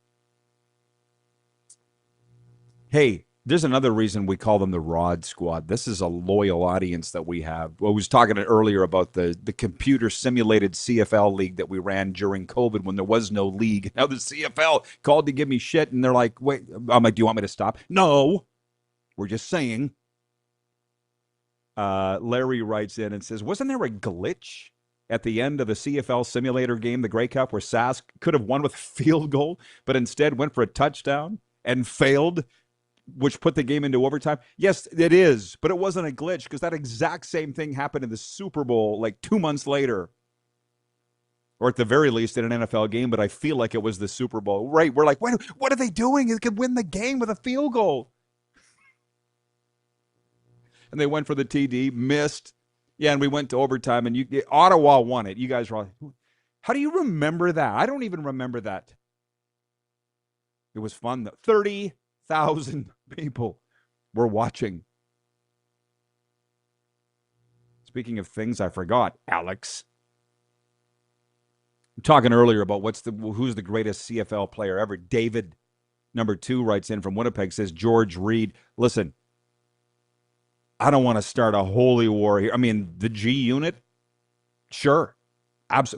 Hey, There's another reason we call them the Rod Squad. This is a loyal audience that we have. I was talking earlier about the computer-simulated CFL league that we ran during COVID when there was no league. Now the CFL called to give me shit, and they're like, wait, I'm like, do you want me to stop? No, we're just saying. Larry writes in and says, wasn't there a glitch at the end of the CFL simulator game, the Grey Cup, where Sask could have won with a field goal, but instead went for a touchdown and failed, which put the game into overtime? Yes, it is, but it wasn't a glitch because that exact same thing happened in the Super Bowl like 2 months later, or at the very least in an NFL game, but I feel like it was the Super Bowl. Right, we're like, what are they doing? It could win the game with a field goal. And they went for the TD, missed. Yeah, and we went to overtime, and Ottawa won it. You guys were like, how do you remember that? I don't even remember that. It was fun, though. 30,000 people were watching. Speaking of things I forgot, Alex. I'm talking earlier about who's the greatest CFL player ever. David, number 2, writes in from Winnipeg, says George Reed. Listen, I don't want to start a holy war here. I mean, the G unit, sure.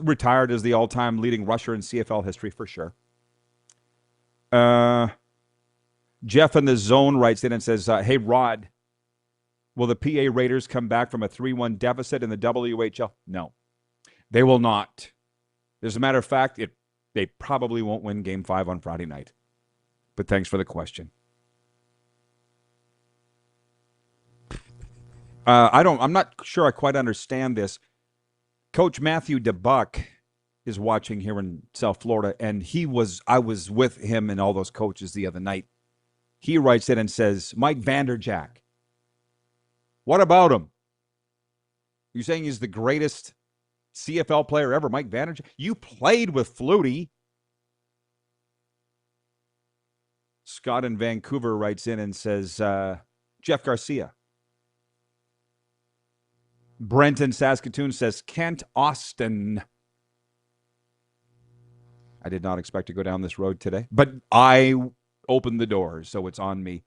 Retired as the all-time leading rusher in CFL history for sure. Jeff in the Zone writes in and says, hey, Rod, will the PA Raiders come back from a 3-1 deficit in the WHL? No, they will not. As a matter of fact, they probably won't win Game 5 on Friday night. But thanks for the question. I'm not sure I quite understand this. Coach Matthew DeBuck is watching here in South Florida, and I was with him and all those coaches the other night. He writes in and says, Mike Vanderjack, what about him? You're saying he's the greatest CFL player ever, Mike Vanderjack? You played with Flutie. Scott in Vancouver writes in and says, Jeff Garcia. Brent in Saskatoon says, Kent Austin. I did not expect to go down this road today, but I opened the door, so it's on me.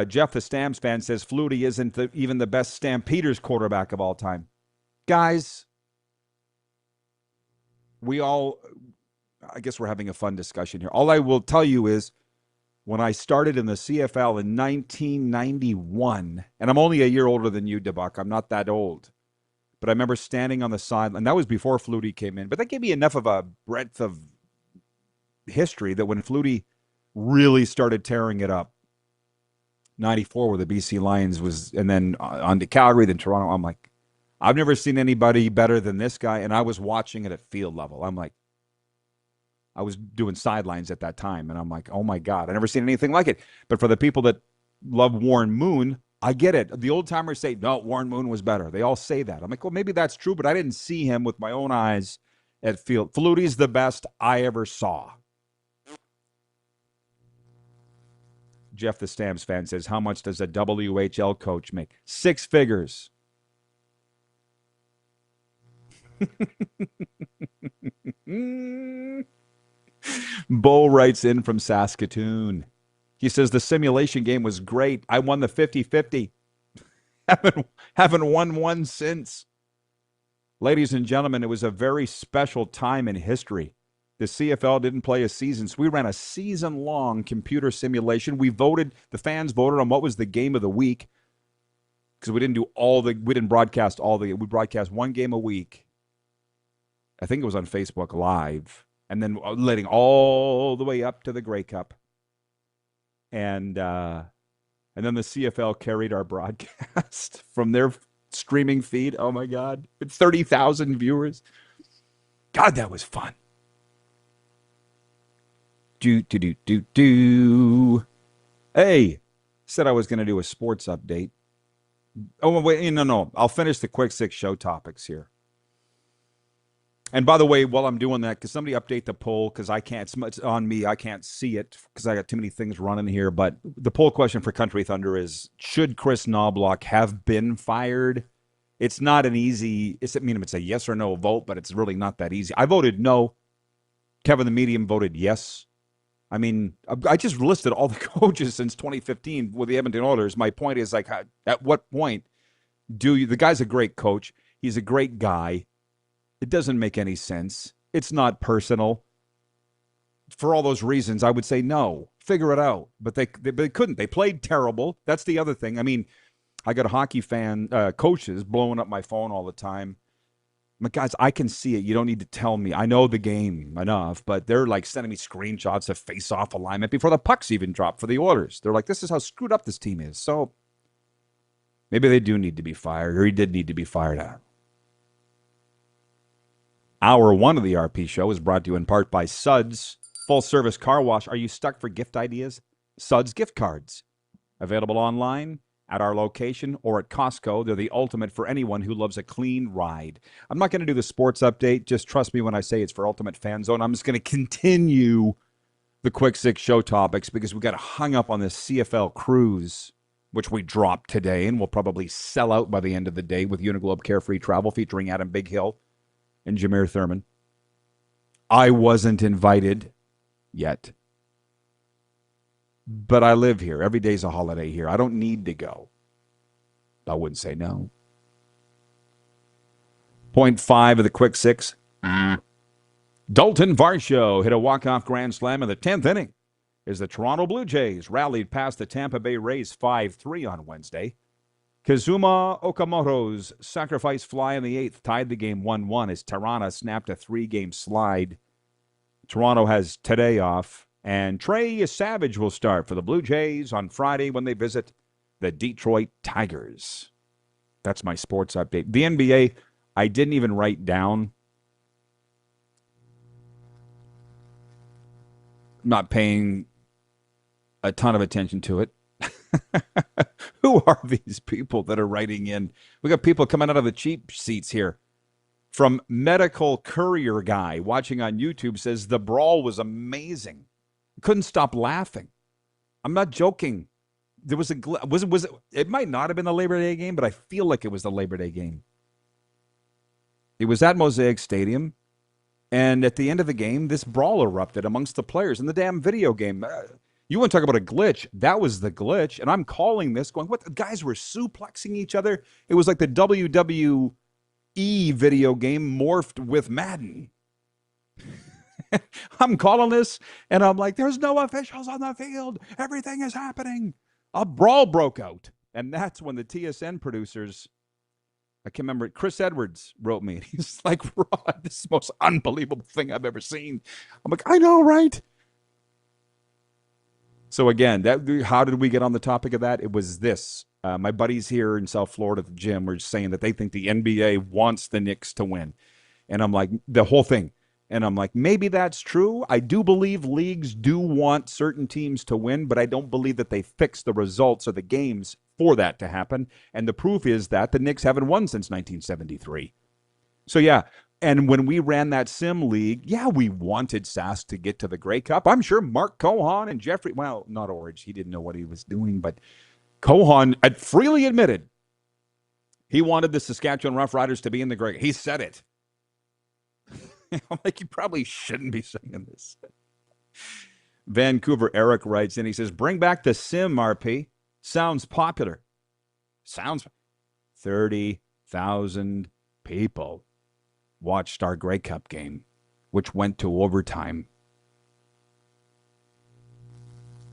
Jeff, the Stamps fan, says Flutie isn't even the best Stampeders quarterback of all time. Guys, I guess we're having a fun discussion here. All I will tell you is when I started in the CFL in 1991, and I'm only a year older than you, DeBuck. I'm not that old. But I remember standing on the sideline. That was before Flutie came in. But that gave me enough of a breadth of history that when Flutie really started tearing it up, 94 where the BC Lions was, and then on to Calgary, then Toronto, I'm like, I've never seen anybody better than this guy. And I was watching it at field level. I'm like, I was doing sidelines at that time, and I'm like, oh, my God, I've never seen anything like it. But for the people that love Warren Moon, I get it. The old-timers say, no, Warren Moon was better. They all say that. I'm like, well, maybe that's true, but I didn't see him with my own eyes at field. Flutie's the best I ever saw. Jeff, the Stamps fan, says, how much does a WHL coach make? 6 figures. Bo writes in from Saskatoon. He says, the simulation game was great. I won the 50-50. Haven't won one since. Ladies and gentlemen, it was a very special time in history. The CFL didn't play a season, so we ran a season-long computer simulation. The fans voted on what was the game of the week, because we didn't broadcast we broadcast one game a week. I think it was on Facebook Live. And then leading all the way up to the Grey Cup. And then the CFL carried our broadcast from their streaming feed. Oh, my God. It's 30,000 viewers. God, that was fun. Hey, said I was going to do a sports update. Oh, wait, no. I'll finish the quick 6 show topics here. And by the way, while I'm doing that, because somebody update the poll, because it's on me, I can't see it because I got too many things running here. But the poll question for Country Thunder is, should Chris Knobloch have been fired? It's not an easy, it's a yes or no vote, but it's really not that easy. I voted no. Kevin the Medium voted yes. I mean, I just listed all the coaches since 2015 with the Edmonton Oilers. My point is, like, at what point do you? The guy's a great coach. He's a great guy. It doesn't make any sense. It's not personal. For all those reasons, I would say no. Figure it out. But they couldn't. They played terrible. That's the other thing. I mean, I got a hockey fan coaches blowing up my phone all the time. I'm like, guys, I can see it. You don't need to tell me. I know the game enough, but they're like sending me screenshots of face-off alignment before the pucks even drop for the Oilers. They're like, this is how screwed up this team is. So maybe they do need to be fired, or he did need to be fired out. Hour 1 of the RP show is brought to you in part by Suds Full-Service Car Wash. Are you stuck for gift ideas? Suds gift cards. Available online, at our location, or at Costco. They're the ultimate for anyone who loves a clean ride. I'm not going to do the sports update. Just trust me when I say it's for Ultimate Fan Zone. I'm just going to continue the Quick Six show topics because we got hung up on this CFL cruise, which we dropped today and will probably sell out by the end of the day with Uniglobe Carefree Travel featuring Adam Big Hill and Jameer Thurman. I wasn't invited yet. But I live here. Every day's a holiday here. I don't need to go. I wouldn't say no. Point 5 of the Quick Six. Dalton Varsho hit a walk-off grand slam in the 10th inning as the Toronto Blue Jays rallied past the Tampa Bay Rays 5-3 on Wednesday. Kazuma Okamoto's sacrifice fly in the 8th tied the game 1-1 as Tirana snapped a 3-game slide. Toronto has today off. And Trey Savage will start for the Blue Jays on Friday when they visit the Detroit Tigers. That's my sports update. The NBA, I didn't even write down. I'm not paying a ton of attention to it. Who are these people that are writing in? We got people coming out of the cheap seats here. From Medical Courier Guy watching on YouTube says the brawl was amazing. Couldn't stop laughing. I'm not joking. There was it might not have been the Labor Day game, but I feel like it was the Labor Day game. It was at Mosaic Stadium, and at the end of the game, this brawl erupted amongst the players in the damn video game. You want to talk about a glitch? That was the glitch, and I'm calling this going, what? The guys were suplexing each other. It was like the WWE video game morphed with Madden. I'm calling this, and I'm like, there's no officials on the field. Everything is happening. A brawl broke out. And that's when the TSN producers, I can't remember, Chris Edwards wrote me. He's like, Rod, this is the most unbelievable thing I've ever seen. I'm like, I know, right? So again, how did we get on the topic of that? It was this. My buddies here in South Florida at the gym were saying that they think the NBA wants the Knicks to win. And I'm like, the whole thing. And I'm like, maybe that's true. I do believe leagues do want certain teams to win, but I don't believe that they fix the results of the games for that to happen. And the proof is that the Knicks haven't won since 1973. So, yeah. And when we ran that sim league, yeah, we wanted Sask to get to the Grey Cup. I'm sure Mark Cohan and Jeffrey, well, not Orridge. He didn't know what he was doing, but Cohan had freely admitted he wanted the Saskatchewan Roughriders to be in the Grey Cup. He said it. I'm like, you probably shouldn't be saying this. Vancouver Eric writes in, he says, bring back the sim, RP. Sounds popular. Sounds 30,000 people watched our Grey Cup game, which went to overtime.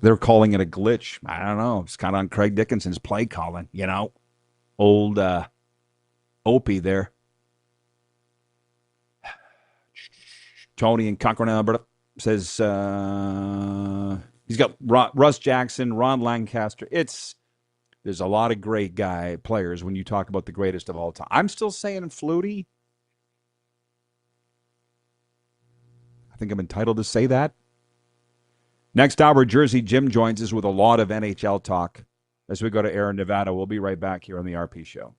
They're calling it a glitch. I don't know. It's kind of on Craig Dickinson's play calling, you know. Old Opie there. Tony in Cochrane, Alberta says he's got Russ Jackson, Ron Lancaster. There's a lot of great players when you talk about the greatest of all time. I'm still saying Flutie. I think I'm entitled to say that. Next hour, Jersey Jim joins us with a lot of NHL talk as we go to air in Nevada. We'll be right back here on the RP Show.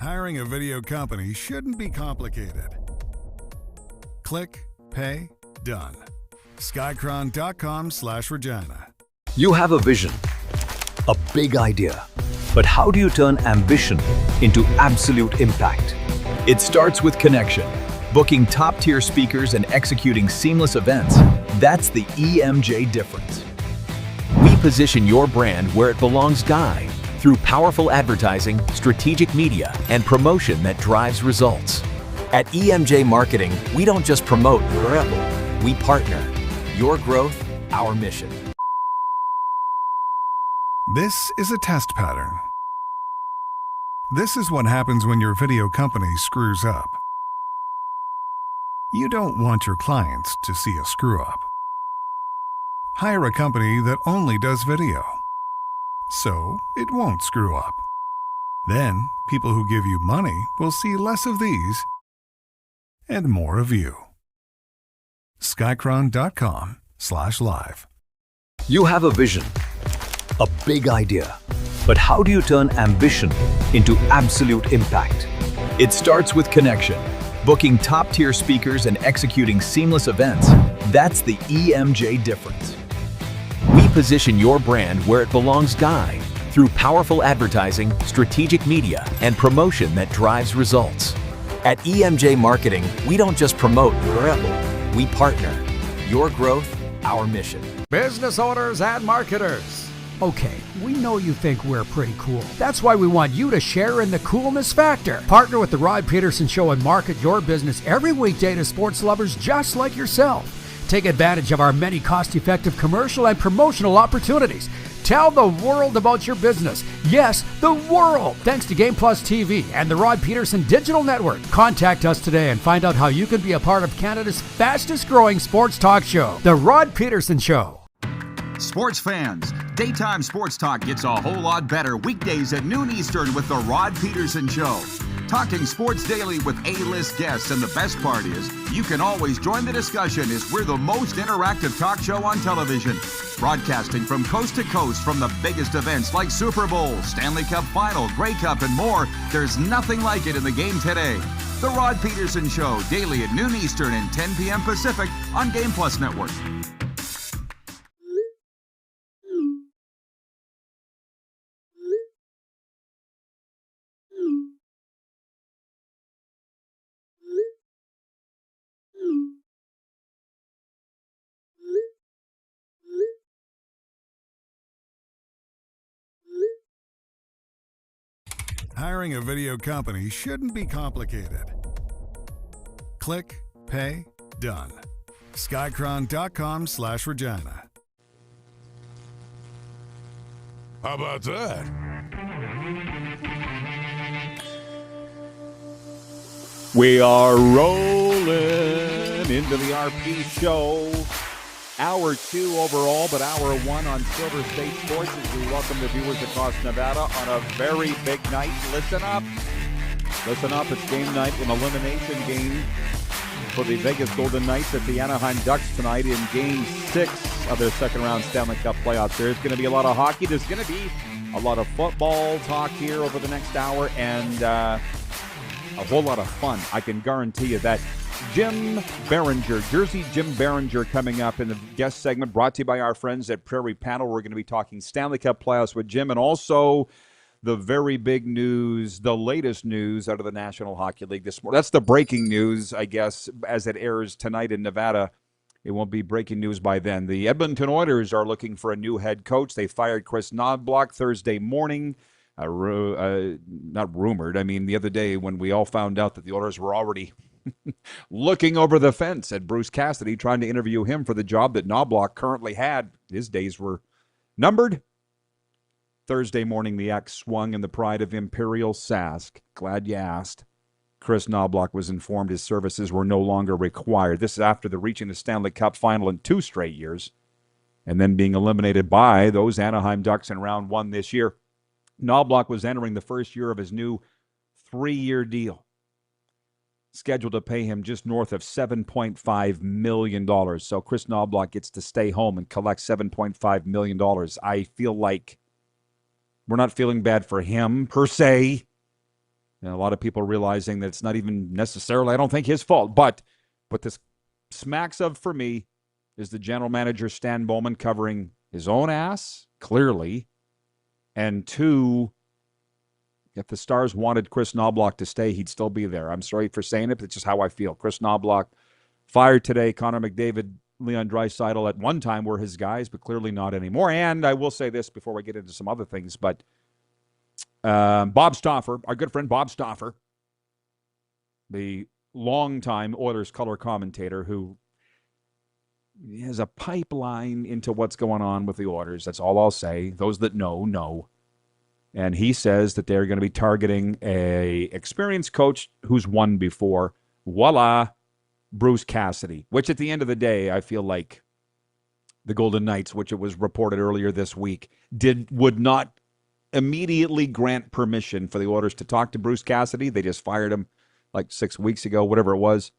Hiring a video company shouldn't be complicated. Click, pay, done. Skycron.com/Regina. You have a vision, a big idea. But how do you turn ambition into absolute impact? It starts with connection. Booking top-tier speakers and executing seamless events. That's the EMJ difference. We position your brand where it belongs, Guy, through powerful advertising, strategic media, and promotion that drives results. At EMJ Marketing, we don't just promote, we partner. Your growth, our mission. This is a test pattern. This is what happens when your video company screws up. You don't want your clients to see a screw-up. Hire a company that only does video, so it won't screw up. Then, people who give you money will see less of these and more of you. Skycron.com/live. You have a vision, a big idea. But how do you turn ambition into absolute impact? It starts with connection. Booking top-tier speakers and executing seamless events. That's the EMJ difference. We position your brand where it belongs, Guy, through powerful advertising, strategic media, and promotion that drives results. At EMJ Marketing, we don't just promote, we partner. Your growth, our mission. Business owners and marketers. Okay, we know you think we're pretty cool. That's why we want you to share in the coolness factor. Partner with the Rod Pedersen Show and market your business every weekday to sports lovers just like yourself. Take advantage of our many cost-effective commercial and promotional opportunities. Tell the world about your business. Yes, the world. Thanks to Game Plus TV and the Rod Pedersen Digital Network. Contact us today and find out how you can be a part of Canada's fastest growing sports talk show, The Rod Pedersen Show. Sports fans, daytime sports talk gets a whole lot better weekdays at noon Eastern with the Rod Pedersen Show. Talking sports daily with A-list guests, and the best part is you can always join the discussion as we're the most interactive talk show on television. Broadcasting from coast to coast from the biggest events like Super Bowl, Stanley Cup Final, Grey Cup, and more. There's nothing like it in the game today. The Rod Pedersen Show, daily at noon Eastern and 10 p.m. Pacific on Game Plus Network. Hiring a video company shouldn't be complicated. Click, pay, done. Skycron.com/Regina. How about that? We are rolling into the RP show. Hour 2 overall, but hour 1 on Silver State Sports as we welcome the viewers across Nevada on a very big night. Listen up. Listen up. It's game night, an elimination game for the Vegas Golden Knights at the Anaheim Ducks tonight in Game 6 of their second-round Stanley Cup playoffs. There's going to be a lot of hockey. There's going to be a lot of football talk here over the next hour, and a whole lot of fun. I can guarantee you that. Jim Biringer, Jersey Jim Biringer, coming up in the guest segment brought to you by our friends at Prairie Panel. We're going to be talking Stanley Cup playoffs with Jim, and also the very big news, the latest news out of the National Hockey League this morning. That's the breaking news, I guess, as it airs tonight in Nevada. It won't be breaking news by then. The Edmonton Oilers are looking for a new head coach. They fired Chris Knobloch Thursday morning. Not rumored. I mean, the other day when we all found out that the Oilers were already looking over the fence at Bruce Cassidy, trying to interview him for the job that Knobloch currently had. His days were numbered. Thursday morning, the axe swung in the pride of Imperial Sask. Glad you asked. Chris Knobloch was informed his services were no longer required. This is after the reaching the Stanley Cup final in 2 straight years and then being eliminated by those Anaheim Ducks in round 1 this year. Knobloch was entering the first year of his new 3-year deal, scheduled to pay him just north of $7.5 million. So Chris Knobloch gets to stay home and collect $7.5 million. I feel like we're not feeling bad for him, per se. And a lot of people realizing that it's not even necessarily, I don't think, his fault. But what this smacks of for me is the general manager, Stan Bowman, covering his own ass, clearly. And two, if the Stars wanted Chris Knobloch to stay, he'd still be there. I'm sorry for saying it, but it's just how I feel. Chris Knobloch fired today. Connor McDavid, Leon Draisaitl at one time were his guys, but clearly not anymore. And I will say this before we get into some other things, but Bob Stauffer, our good friend Bob Stauffer, the longtime Oilers color commentator who has a pipeline into what's going on with the Oilers. That's all I'll say. Those that know. And he says that they're going to be targeting a experienced coach who's won before. Voila, Bruce Cassidy, which at the end of the day, I feel like the Golden Knights, which it was reported earlier this week, would not immediately grant permission for the Oilers to talk to Bruce Cassidy. They just fired him like 6 weeks ago, whatever it was.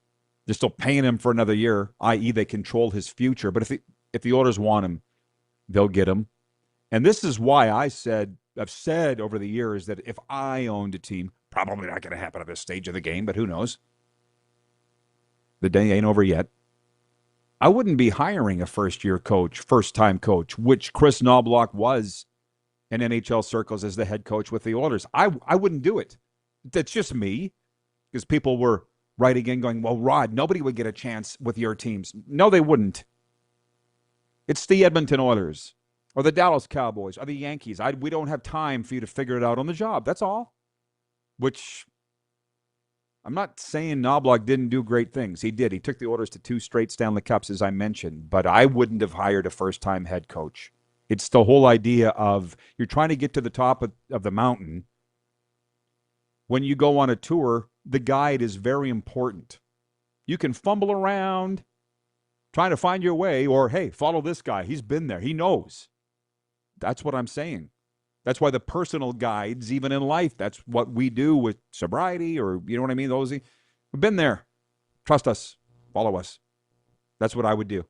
They're still paying him for another year, i.e. they control his future. But if the Oilers want him, they'll get him. And this is why I've said over the years that if I owned a team, probably not going to happen at this stage of the game, but who knows? The day ain't over yet. I wouldn't be hiring a first-time coach, which Chris Knobloch was in NHL circles as the head coach with the Oilers. I wouldn't do it. That's just me, because people were writing in going, well, Rod, nobody would get a chance with your teams. No, they wouldn't. It's the Edmonton Oilers or the Dallas Cowboys or the Yankees. We don't have time for you to figure it out on the job. That's all. Which I'm not saying Knobloch didn't do great things. He did. He took the Oilers to 2 straight Stanley Cups, as I mentioned. But I wouldn't have hired a first-time head coach. It's the whole idea of you're trying to get to the top of the mountain. When you go on a tour, the guide is very important. You can fumble around trying to find your way, or, hey, follow this guy. He's been there. He knows. That's what I'm saying. That's why the personal guides, even in life, that's what we do with sobriety, or, you know what I mean? We've been there. Trust us. Follow us. That's what I would do.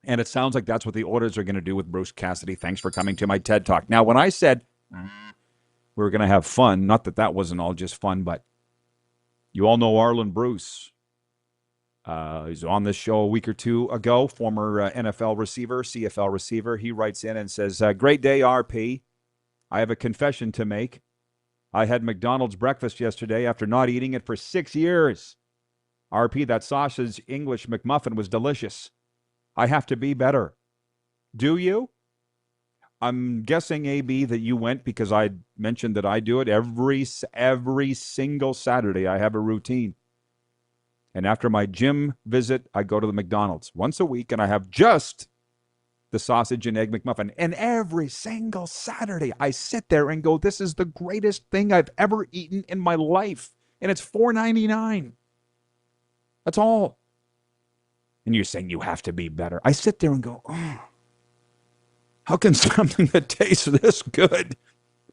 And it sounds like that's what the Oilers are going to do with Bruce Cassidy. Thanks for coming to my TED Talk. Now, when I said we were going to have fun, not that wasn't all just fun, but you all know Arlen Bruce. He's on this show a week or two ago, former NFL receiver, CFL receiver. He writes in and says, great day, RP. I have a confession to make. I had McDonald's breakfast yesterday after not eating it for 6 years. RP, that sausage English McMuffin was delicious. I have to be better. Do you? I'm guessing, AB, that you went because I mentioned that I do it every single Saturday. I have a routine. And after my gym visit, I go to the McDonald's once a week, and I have just the sausage and egg McMuffin. And every single Saturday, I sit there and go, this is the greatest thing I've ever eaten in my life. And it's $4.99. That's all. And you're saying you have to be better. I sit there and go, oh, how can something that tastes this good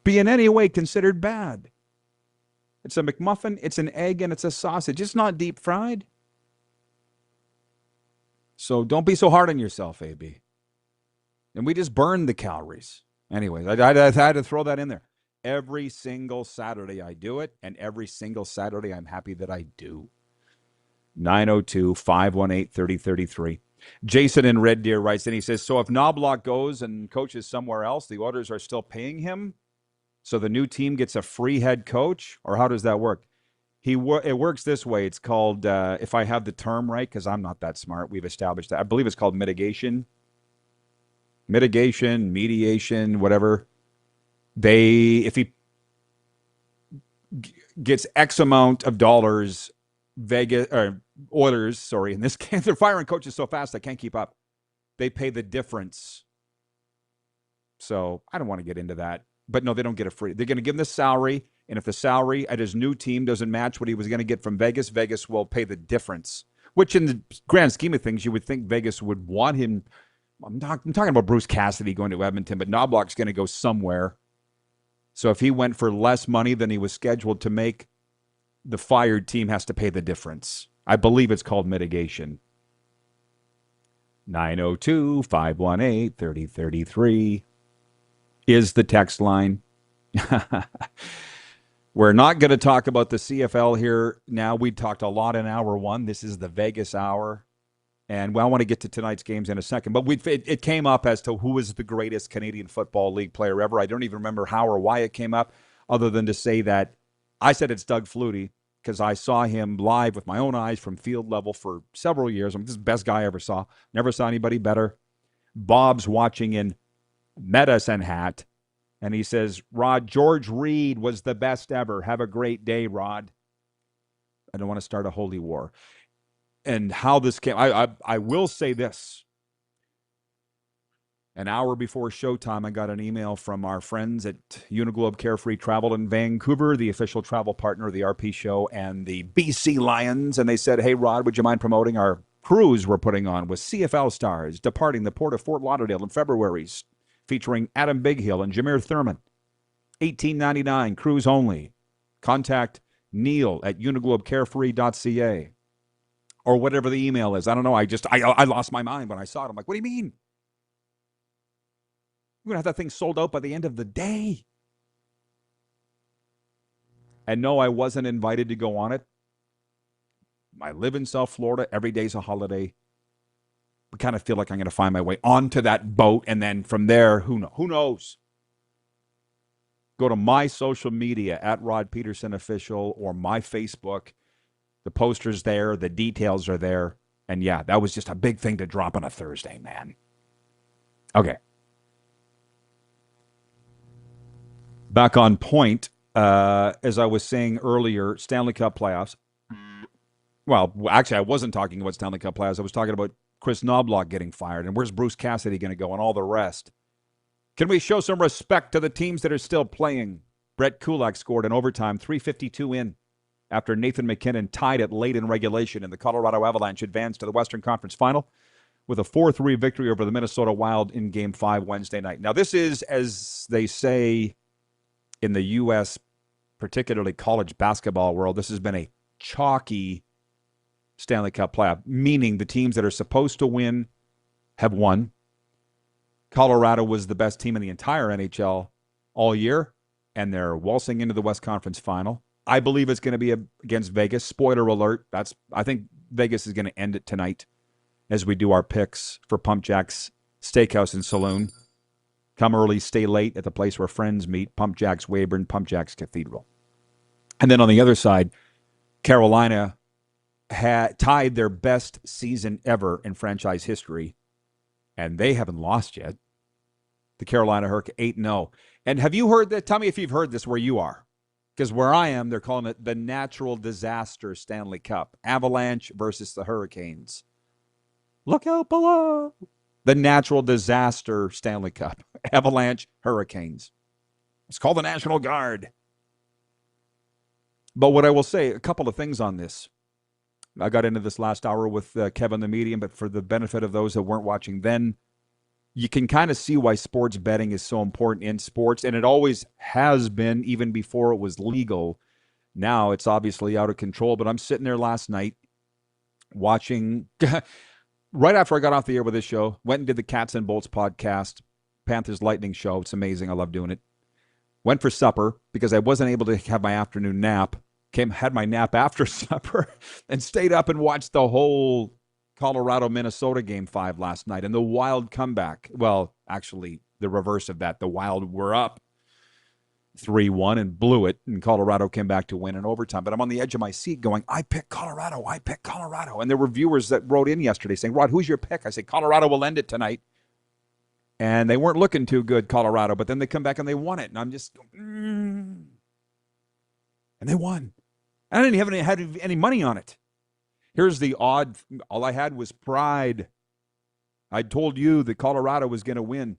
be in any way considered bad? It's a McMuffin, it's an egg, and it's a sausage. It's not deep fried. So don't be so hard on yourself, AB. And we just burned the calories. Anyways, I had to throw that in there. Every single Saturday I do it, and every single Saturday I'm happy that I do. 902-518-3033. Jason in Red Deer writes in, he says, so if Knobloch goes and coaches somewhere else, the Oilers are still paying him? So the new team gets a free head coach? Or how does that work? It works this way. It's called, if I have the term right, because I'm not that smart, we've established that. I believe it's called mitigation. Mediation, whatever. If he gets X amount of dollars, Oilers, in this case, they're firing coaches so fast I can't keep up. They pay the difference. So I don't want to get into that. But no, they don't get a free. They're going to give him the salary, and if the salary at his new team doesn't match what he was going to get from Vegas, Vegas will pay the difference. Which, in the grand scheme of things, you would think Vegas would want him. I'm talking about Bruce Cassidy going to Edmonton, but Knobloch's going to go somewhere. So if he went for less money than he was scheduled to make, the fired team has to pay the difference. I believe it's called mitigation. 902-518-3033 is the text line. We're not going to talk about the CFL here now. We talked a lot in hour one. This is the Vegas hour. And I want to get to tonight's games in a second. But it came up as to who is the greatest Canadian Football League player ever. I don't even remember how or why it came up, other than to say that I said it's Doug Flutie because I saw him live with my own eyes from field level for several years. This is the best guy I ever saw. Never saw anybody better. Bob's watching in Medicine Hat. And he says, Rod, George Reed was the best ever. Have a great day, Rod. I don't want to start a holy war. And how this came, I will say this. An hour before showtime, I got an email from our friends at Uniglobe Carefree Travel in Vancouver, the official travel partner of the RP show and the BC Lions. And they said, hey, Rod, would you mind promoting our cruise we're putting on with CFL stars departing the port of Fort Lauderdale in February, featuring Adam Bighill and Jameer Thurman. $18.99, cruise only. Contact Neil at uniglobecarefree.ca or whatever the email is. I don't know. I lost my mind when I saw it. I'm like, what do you mean? We're going to have that thing sold out by the end of the day. And no, I wasn't invited to go on it. I live in South Florida. Every day's a holiday. I kind of feel like I'm going to find my way onto that boat, and then from there, who knows? Go to my social media, at Rod Pedersen Official, or my Facebook. The poster's there. The details are there. And yeah, that was just a big thing to drop on a Thursday, man. Okay. Back on point, as I was saying earlier, Stanley Cup playoffs. Well, actually, I wasn't talking about Stanley Cup playoffs. I was talking about Chris Knobloch getting fired, and where's Bruce Cassidy going to go, and all the rest. Can we show some respect to the teams that are still playing? Brett Kulak scored in overtime, 3:52 in, after Nathan McKinnon tied it late in regulation, and the Colorado Avalanche advanced to the Western Conference Final with a 4-3 victory over the Minnesota Wild in Game 5 Wednesday night. Now, this is, as they say in the U.S., particularly college basketball world, this has been a chalky Stanley Cup playoff, meaning the teams that are supposed to win have won. Colorado was the best team in the entire NHL all year, and they're waltzing into the West Conference Final. I believe it's going to be against Vegas. Spoiler alert, I think Vegas is going to end it tonight as we do our picks for Pump Jack's Steakhouse and Saloon. Come early, stay late at the place where friends meet, Pump Jack's Weyburn, Pump Jack's Cathedral. And then on the other side, Carolina had tied their best season ever in franchise history, and they haven't lost yet. The Carolina Hurricanes 8-0. And have you heard that? Tell me if you've heard this where you are. Because where I am, they're calling it the natural disaster Stanley Cup. Avalanche versus the Hurricanes. Look out below. The natural disaster Stanley Cup. Avalanche, Hurricanes. It's called the National Guard. But what I will say, a couple of things on this. I got into this last hour with Kevin the Medium, but for the benefit of those that weren't watching then, you can kind of see why sports betting is so important in sports, and it always has been, even before it was legal. Now it's obviously out of control, but I'm sitting there last night watching, right after I got off the air with this show, went and did the Cats and Bolts podcast, Panthers Lightning show. It's amazing. I love doing it. Went for supper because I wasn't able to have my afternoon nap. Had my nap after supper and stayed up and watched the whole Colorado-Minnesota Game 5 last night and the Wild comeback. Well, actually, the reverse of that. The Wild were up 3-1 and blew it, and Colorado came back to win in overtime. But I'm on the edge of my seat going, I picked Colorado. And there were viewers that wrote in yesterday saying, Rod, who's your pick? I said, Colorado will end it tonight. And they weren't looking too good, Colorado, but then they come back and they won it. And I'm just, And they won. I didn't have any money on it. Here's the odd, all I had was pride. I told you that Colorado was going to win.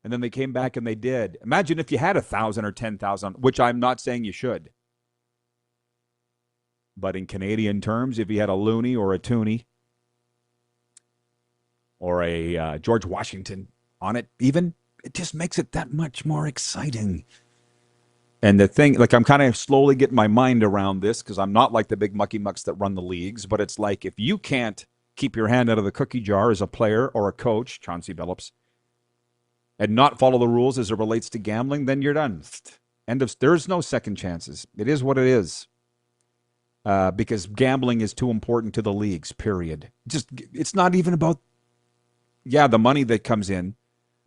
And then they came back and they did. Imagine if you had 1,000 or 10,000, which I'm not saying you should. But in Canadian terms, if you had a Looney or a Toonie or a George Washington on it, even, it just makes it that much more exciting. And the thing, like, I'm kind of slowly getting my mind around this because I'm not like the big mucky mucks that run the leagues, but it's like if you can't keep your hand out of the cookie jar as a player or a coach, Chauncey Billups, and not follow the rules as it relates to gambling, then you're done. There's no second chances. It is what it is. Because gambling is too important to the leagues, period. It's not even about, the money that comes in,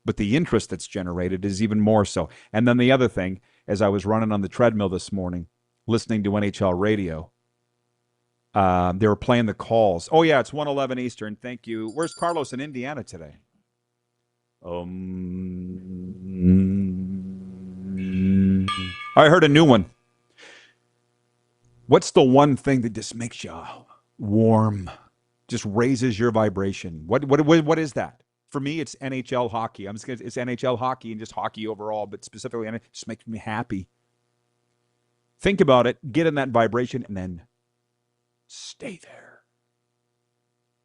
but the interest that's generated is even more so. And then the other thing, as I was running on the treadmill this morning, listening to NHL radio, they were playing the calls. Oh, yeah, it's 1:11 Eastern. Thank you. Where's Carlos in Indiana today? I heard a new one. What's the one thing that just makes you warm, just raises your vibration? What is that? For me, it's NHL hockey. It's NHL hockey and just hockey overall, but specifically, it just makes me happy. Think about it, get in that vibration, and then stay there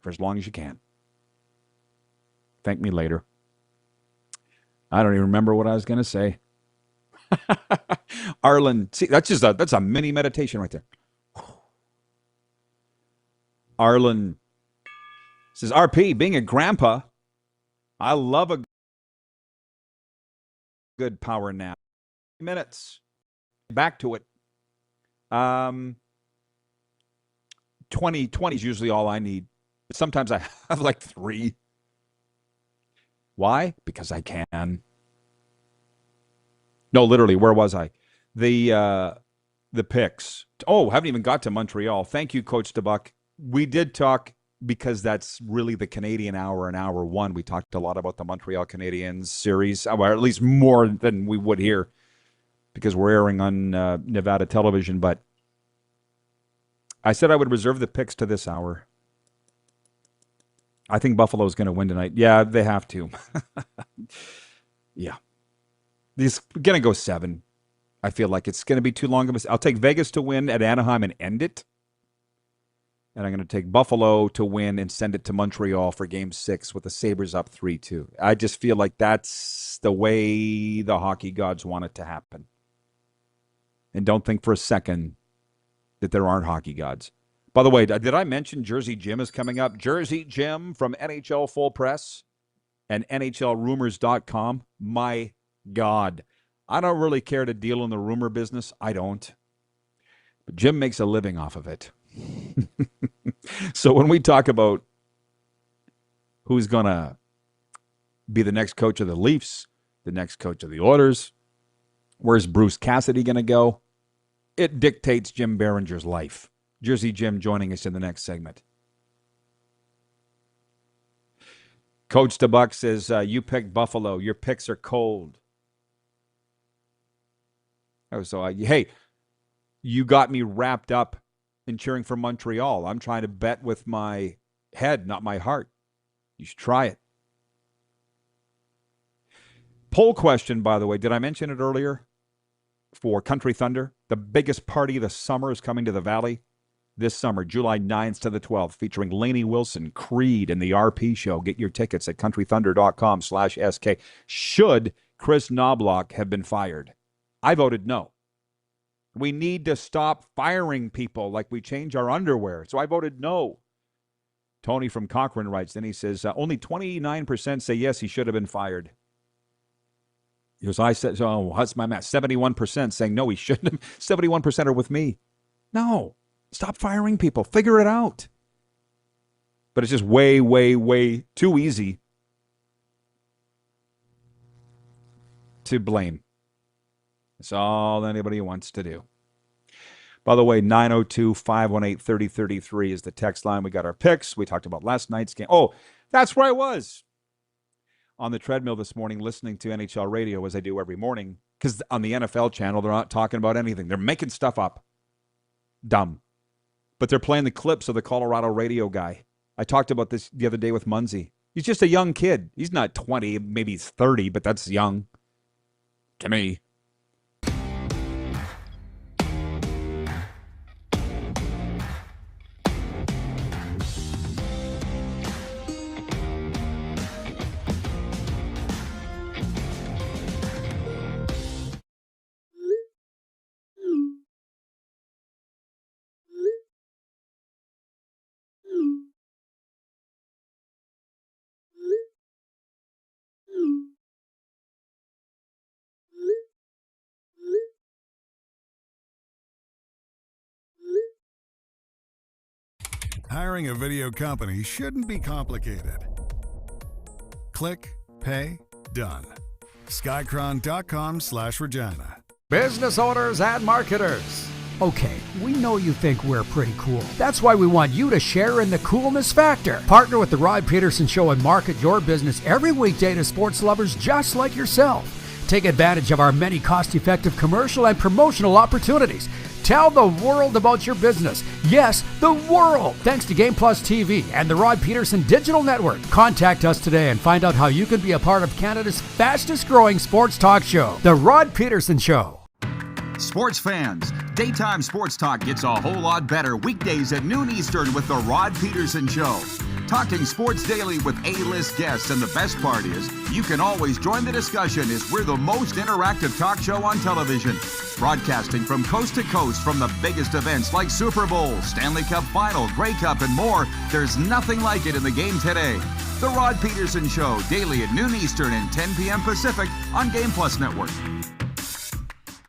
for as long as you can. Thank me later. I don't even remember what I was going to say. Arlen, see, that's a mini meditation right there. Arlen says, RP, being a grandpa, I love a good power nap. Minutes. Back to it. 20 is usually all I need. But sometimes I have like 3. Why? Because I can. No, literally, where was I? The picks. Oh, haven't even got to Montreal. Thank you, Coach DeBuck. We did talk, because that's really the Canadian hour and hour one. We talked a lot about the Montreal Canadiens series, or at least more than we would here, because we're airing on Nevada television. But I said I would reserve the picks to this hour. I think Buffalo's going to win tonight. Yeah, they have to. Yeah. These going to go 7. I feel like it's going to be too long of a... I'll take Vegas to win at Anaheim and end it. And I'm going to take Buffalo to win and send it to Montreal for Game 6 with the Sabres up 3-2. I just feel like that's the way the hockey gods want it to happen. And don't think for a second that there aren't hockey gods. By the way, did I mention Jersey Jim is coming up? Jersey Jim from NHL Full Press and NHLRumors.com. My God. I don't really care to deal in the rumor business. I don't. But Jim makes a living off of it. So when we talk about who's going to be the next coach of the Leafs, the next coach of the Oilers, where's Bruce Cassidy going to go, it dictates Jim Behringer's life. Jersey Jim joining us in the next segment. Coach DeBuck says, you picked Buffalo. Your picks are cold. Hey, you got me wrapped up in cheering for Montreal. I'm trying to bet with my head, not my heart. You should try it. Poll question, by the way. Did I mention it earlier? For Country Thunder, the biggest party of the summer is coming to the Valley this summer, July 9th to the 12th, featuring Lainey Wilson, Creed, and the RP Show. Get your tickets at countrythunder.com/SK. Should Chris Knobloch have been fired? I voted no. We need to stop firing people like we change our underwear. So I voted no. Tony from Cochrane writes, then he says, only 29% say yes, he should have been fired. Because I said, oh, what's my math? 71% saying no, he shouldn't have. 71% are with me. No. Stop firing people. Figure it out. But it's just way, way, way too easy to blame. It's all anybody wants to do. By the way, 902-518-3033 is the text line. We got our picks. We talked about last night's game. Oh, that's where I was. On the treadmill this morning listening to NHL radio, as I do every morning. Because on the NFL channel, they're not talking about anything. They're making stuff up. Dumb. But they're playing the clips of the Colorado radio guy. I talked about this the other day with Munzie. He's just a young kid. He's not 20, maybe he's 30, but that's young to me. Hiring a video company shouldn't be complicated. Click, pay, done. Skycron.com/Regina. Business owners and marketers. Okay, we know you think we're pretty cool. That's why we want you to share in the coolness factor. Partner with the Rod Pedersen Show and market your business every weekday to sports lovers just like yourself. Take advantage of our many cost-effective commercial and promotional opportunities. Tell the world about your business. Yes, the world. Thanks to Game Plus TV and the Rod Pedersen Digital Network. Contact us today and find out how you can be a part of Canada's fastest-growing sports talk show, The Rod Pedersen Show. Sports fans, daytime sports talk gets a whole lot better weekdays at noon Eastern with the Rod Pedersen Show. Talking sports daily with A-list guests, and the best part is you can always join the discussion as we're the most interactive talk show on television. Broadcasting from coast to coast from the biggest events like Super Bowl, Stanley Cup Final, Grey Cup, and more. There's nothing like it in the game today. The Rod Pedersen Show, daily at noon Eastern and 10 p.m. Pacific on Game Plus Network.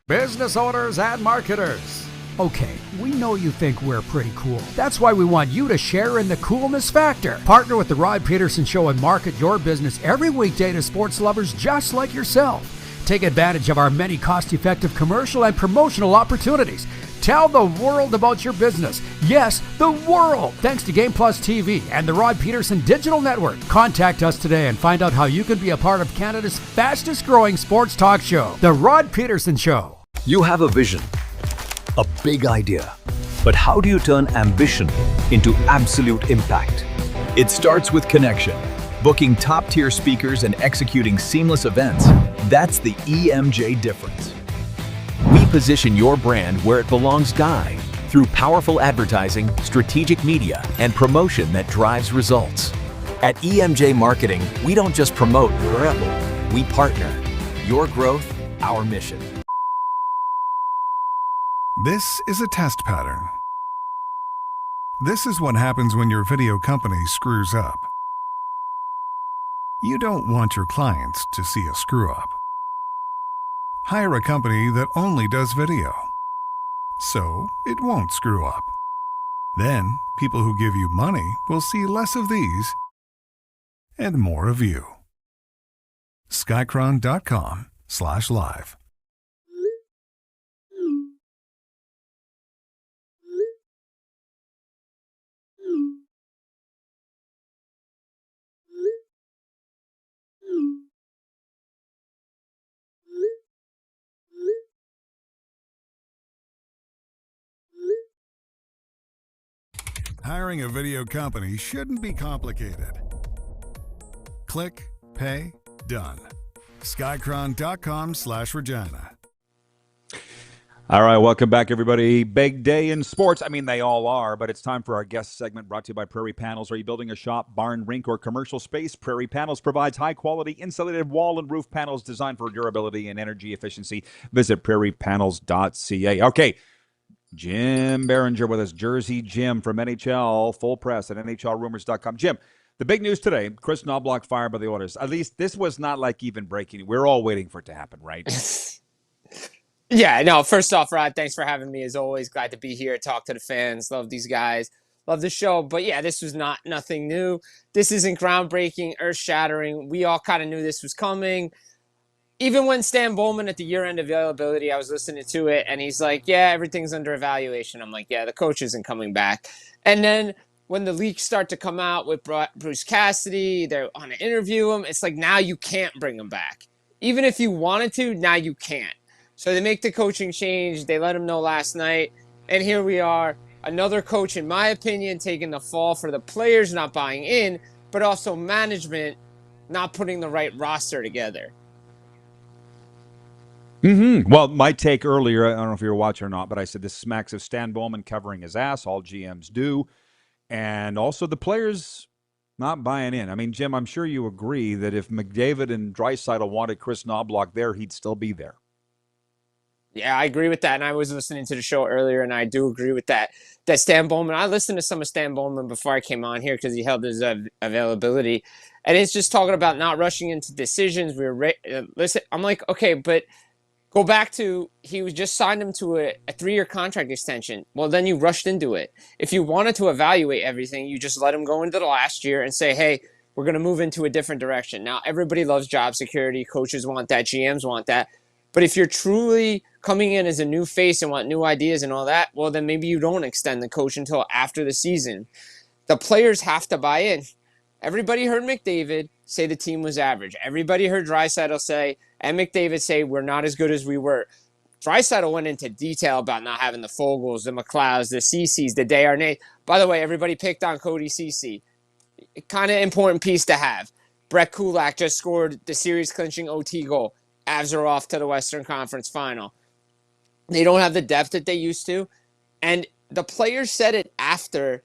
Business owners and marketers. Okay, we know you think we're pretty cool. That's why we want you to share in the coolness factor. Partner with the Rod Pedersen Show and market your business every weekday to sports lovers just like yourself. Take advantage of our many cost-effective commercial and promotional opportunities. Tell the world about your business. Yes, the world. Thanks to Game Plus TV and the Rod Pedersen Digital Network. Contact us today and find out how you can be a part of Canada's fastest-growing sports talk show, The Rod Pedersen Show. You have a vision, a big idea, but how do you turn ambition into absolute impact? It starts with connection, booking top-tier speakers and executing seamless events. That's the EMJ difference. We position your brand where it belongs through powerful advertising, strategic media, and promotion that drives results. At EMJ Marketing, we don't just promote, we partner. Your growth, our mission. This is a test pattern. This is what happens when your video company screws up. You don't want your clients to see a screw-up. Hire a company that only does video, so it won't screw up. Then, people who give you money will see less of these and more of you. Skycron.com/live. Hiring a video company shouldn't be complicated. Click, pay, done. Skycron.com/Regina. All right, welcome back, everybody. Big day in sports. I mean, they all are, but it's time for our guest segment brought to you by Prairie Panels. Are you building a shop, barn, rink, or commercial space? Prairie Panels provides high-quality insulated wall and roof panels designed for durability and energy efficiency. Visit prairiepanels.ca. Okay, Jim Biringer with us, Jersey Jim from NHL Full Press at NHLRumors.com. Jim, the big news today, Chris Knobloch fired by the Oilers. At least this was not like even breaking. We're all waiting for it to happen, right? Yeah, no, first off, Rod, thanks for having me as always. Glad to be here, talk to the fans. Love these guys. Love the show. But yeah, this was nothing new. This isn't groundbreaking, earth-shattering. We all kind of knew this was coming. Even when Stan Bowman at the year-end availability, I was listening to it, and he's like, yeah, everything's under evaluation. I'm like, yeah, the coach isn't coming back. And then when the leaks start to come out with Bruce Cassidy, they're on to interview him, it's like now you can't bring him back. Even if you wanted to, now you can't. So they make the coaching change. They let him know last night. And here we are. Another coach, in my opinion, taking the fall for the players not buying in, but also management not putting the right roster together. Well, my take earlier, I don't know if you were watching or not, but I said this smacks of Stan Bowman covering his ass. All GMs do. And also the players not buying in. I mean, Jim, I'm sure you agree that if McDavid and Draisaitl wanted Chris Knobloch there, he'd still be there. Yeah, I agree with that. And I was listening to the show earlier, and I do agree with that. That Stan Bowman, I listened to some of Stan Bowman before I came on here because he held his availability. And it's just talking about not rushing into decisions. Listen, I'm like, okay, but Go back to he was just signed him to a 3-year contract extension. Well, then you rushed into it. If you wanted to evaluate everything, you just let him go into the last year and say, hey, we're going to move into a different direction. Now, everybody loves job security. Coaches want that. GMs want that. But if you're truly coming in as a new face and want new ideas and all that, well, then maybe you don't extend the coach until after the season. The players have to buy in. Everybody heard McDavid say the team was average. Everybody heard Draisaitl say, and McDavid say, we're not as good as we were. Draisaitl went into detail about not having the Fogels, the McLeods, the Cece's, the Desharnais. By the way, everybody picked on Cody Cece. Kind of important piece to have. Brett Kulak just scored the series-clinching OT goal. Avs are off to the Western Conference Final. They don't have the depth that they used to. And the players said it after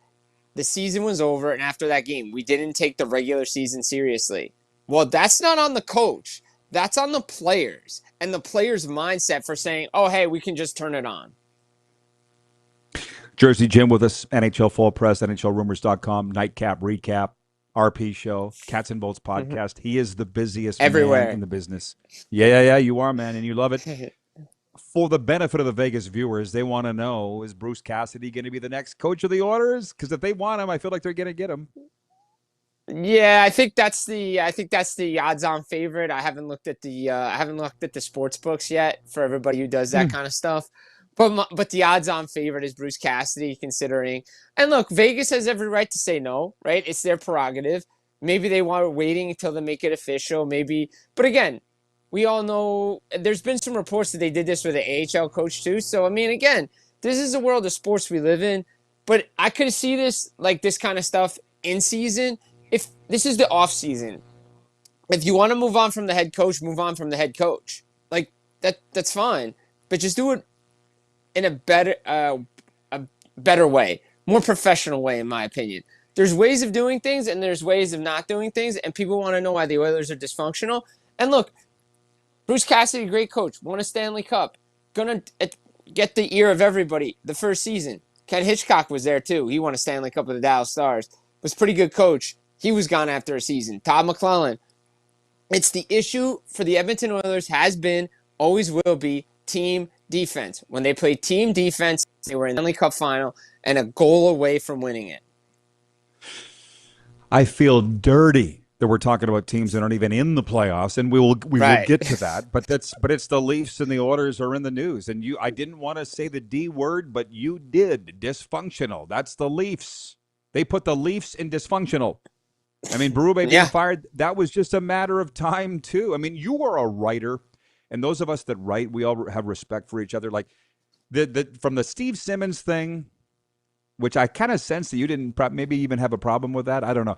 the season was over and after that game. We didn't take the regular season seriously. Well, that's not on the coach. That's on the players and the players' mindset for saying, oh, hey, we can just turn it on. Jersey Jim with us, NHL Full Press, NHLRumors.com, Nightcap Recap, RP Show, Cats and Bolts Podcast. He is the busiest Everywhere man in the business. Yeah, you are, man, and you love it. For the benefit of the Vegas viewers, they want to know, is Bruce Cassidy going to be the next coach of the Oilers? Because if they want him, I feel like they're going to get him. Yeah, I think that's the odds-on favorite. I haven't looked at the sports books yet for everybody who does that kind of stuff. But the odds-on favorite is Bruce Cassidy, considering. And look, Vegas has every right to say no, right? It's their prerogative. Maybe they want waiting until they make it official. Maybe, but again, we all know there's been some reports that they did this with the AHL coach too. So I mean, again, this is the world of sports we live in. But I could see this kind of stuff in season. If this is the off season, if you want to move on from the head coach, move on from the head coach. Like that's fine. But just do it in a better way, more professional way, in my opinion. There's ways of doing things and there's ways of not doing things, and people want to know why the Oilers are dysfunctional. And look, Bruce Cassidy, great coach, won a Stanley Cup, gonna get the ear of everybody the first season. Ken Hitchcock was there too. He won a Stanley Cup with the Dallas Stars. Was a pretty good coach. He was gone after a season. Todd McClellan. It's the issue for the Edmonton Oilers has been, always will be, team defense. When they played team defense, they were in the Stanley Cup final and a goal away from winning it. I feel dirty that we're talking about teams that aren't even in the playoffs, and we will get to that. But it's the Leafs and the Oilers are in the news. And I didn't want to say the D word, but you did. Dysfunctional. That's the Leafs. They put the Leafs in dysfunctional. I mean, Berube being fired, that was just a matter of time too. I mean, you are a writer. And those of us that write, we all have respect for each other. Like from the Steve Simmons thing, which I kind of sense that you didn't maybe even have a problem with that. I don't know.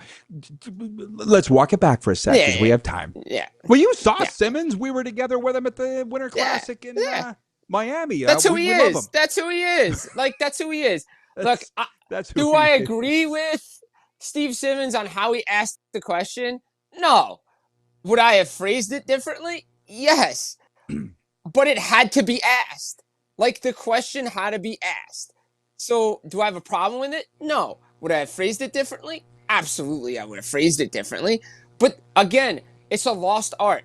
Let's walk it back for a second because we have time. Yeah. Well, you saw Simmons. We were together with him at the Winter Classic in Miami. That's who he is. That's who he is. That's who he is. Look, do I agree with Steve Simmons on how he asked the question? No. Would I have phrased it differently? Yes. But it had to be asked. Like, the question had to be asked. So, do I have a problem with it? No. Would I have phrased it differently? Absolutely, I would have phrased it differently. But, again, it's a lost art.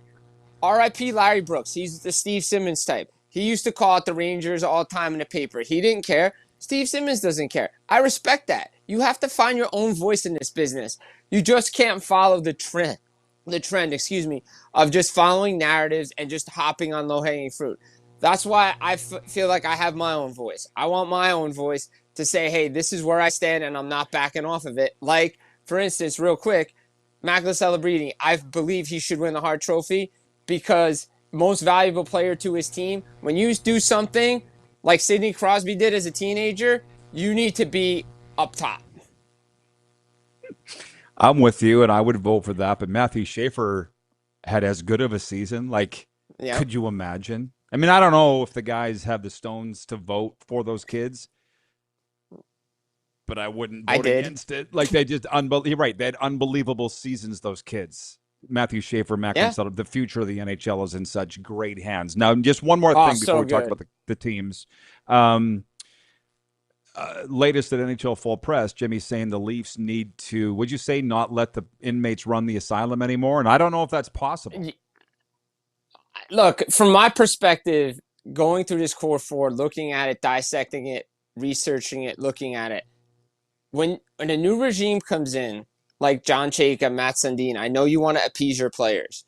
R.I.P. Larry Brooks. He's the Steve Simmons type. He used to call out the Rangers all the time in the paper. He didn't care. Steve Simmons doesn't care. I respect that. You have to find your own voice in this business. You just can't follow the trend, of just following narratives and just hopping on low-hanging fruit. That's why I feel like I have my own voice. I want my own voice to say, hey, this is where I stand and I'm not backing off of it. Like, for instance, real quick, Michael Celebrini, I believe he should win the Hart Trophy because most valuable player to his team, when you do something like Sidney Crosby did as a teenager, you need to be up top. I'm with you, and I would vote for that. But Matthew Schaefer had as good of a season. Like, could you imagine? I mean, I don't know if the guys have the stones to vote for those kids, but I wouldn't vote against it. Like, they just you're right. They had unbelievable seasons, those kids. Matthew Schaefer, the future of the NHL is in such great hands. Now, just one more thing before we talk about the teams. Latest at NHL Full Press, Jimmy's saying the Leafs need to, would you say, not let the inmates run the asylum anymore? And I don't know if that's possible. Look, from my perspective, going through this core four, looking at it, dissecting it, researching it, looking at it, when a new regime comes in, like John Shakeup, Matt Sundin, I know you want to appease your players,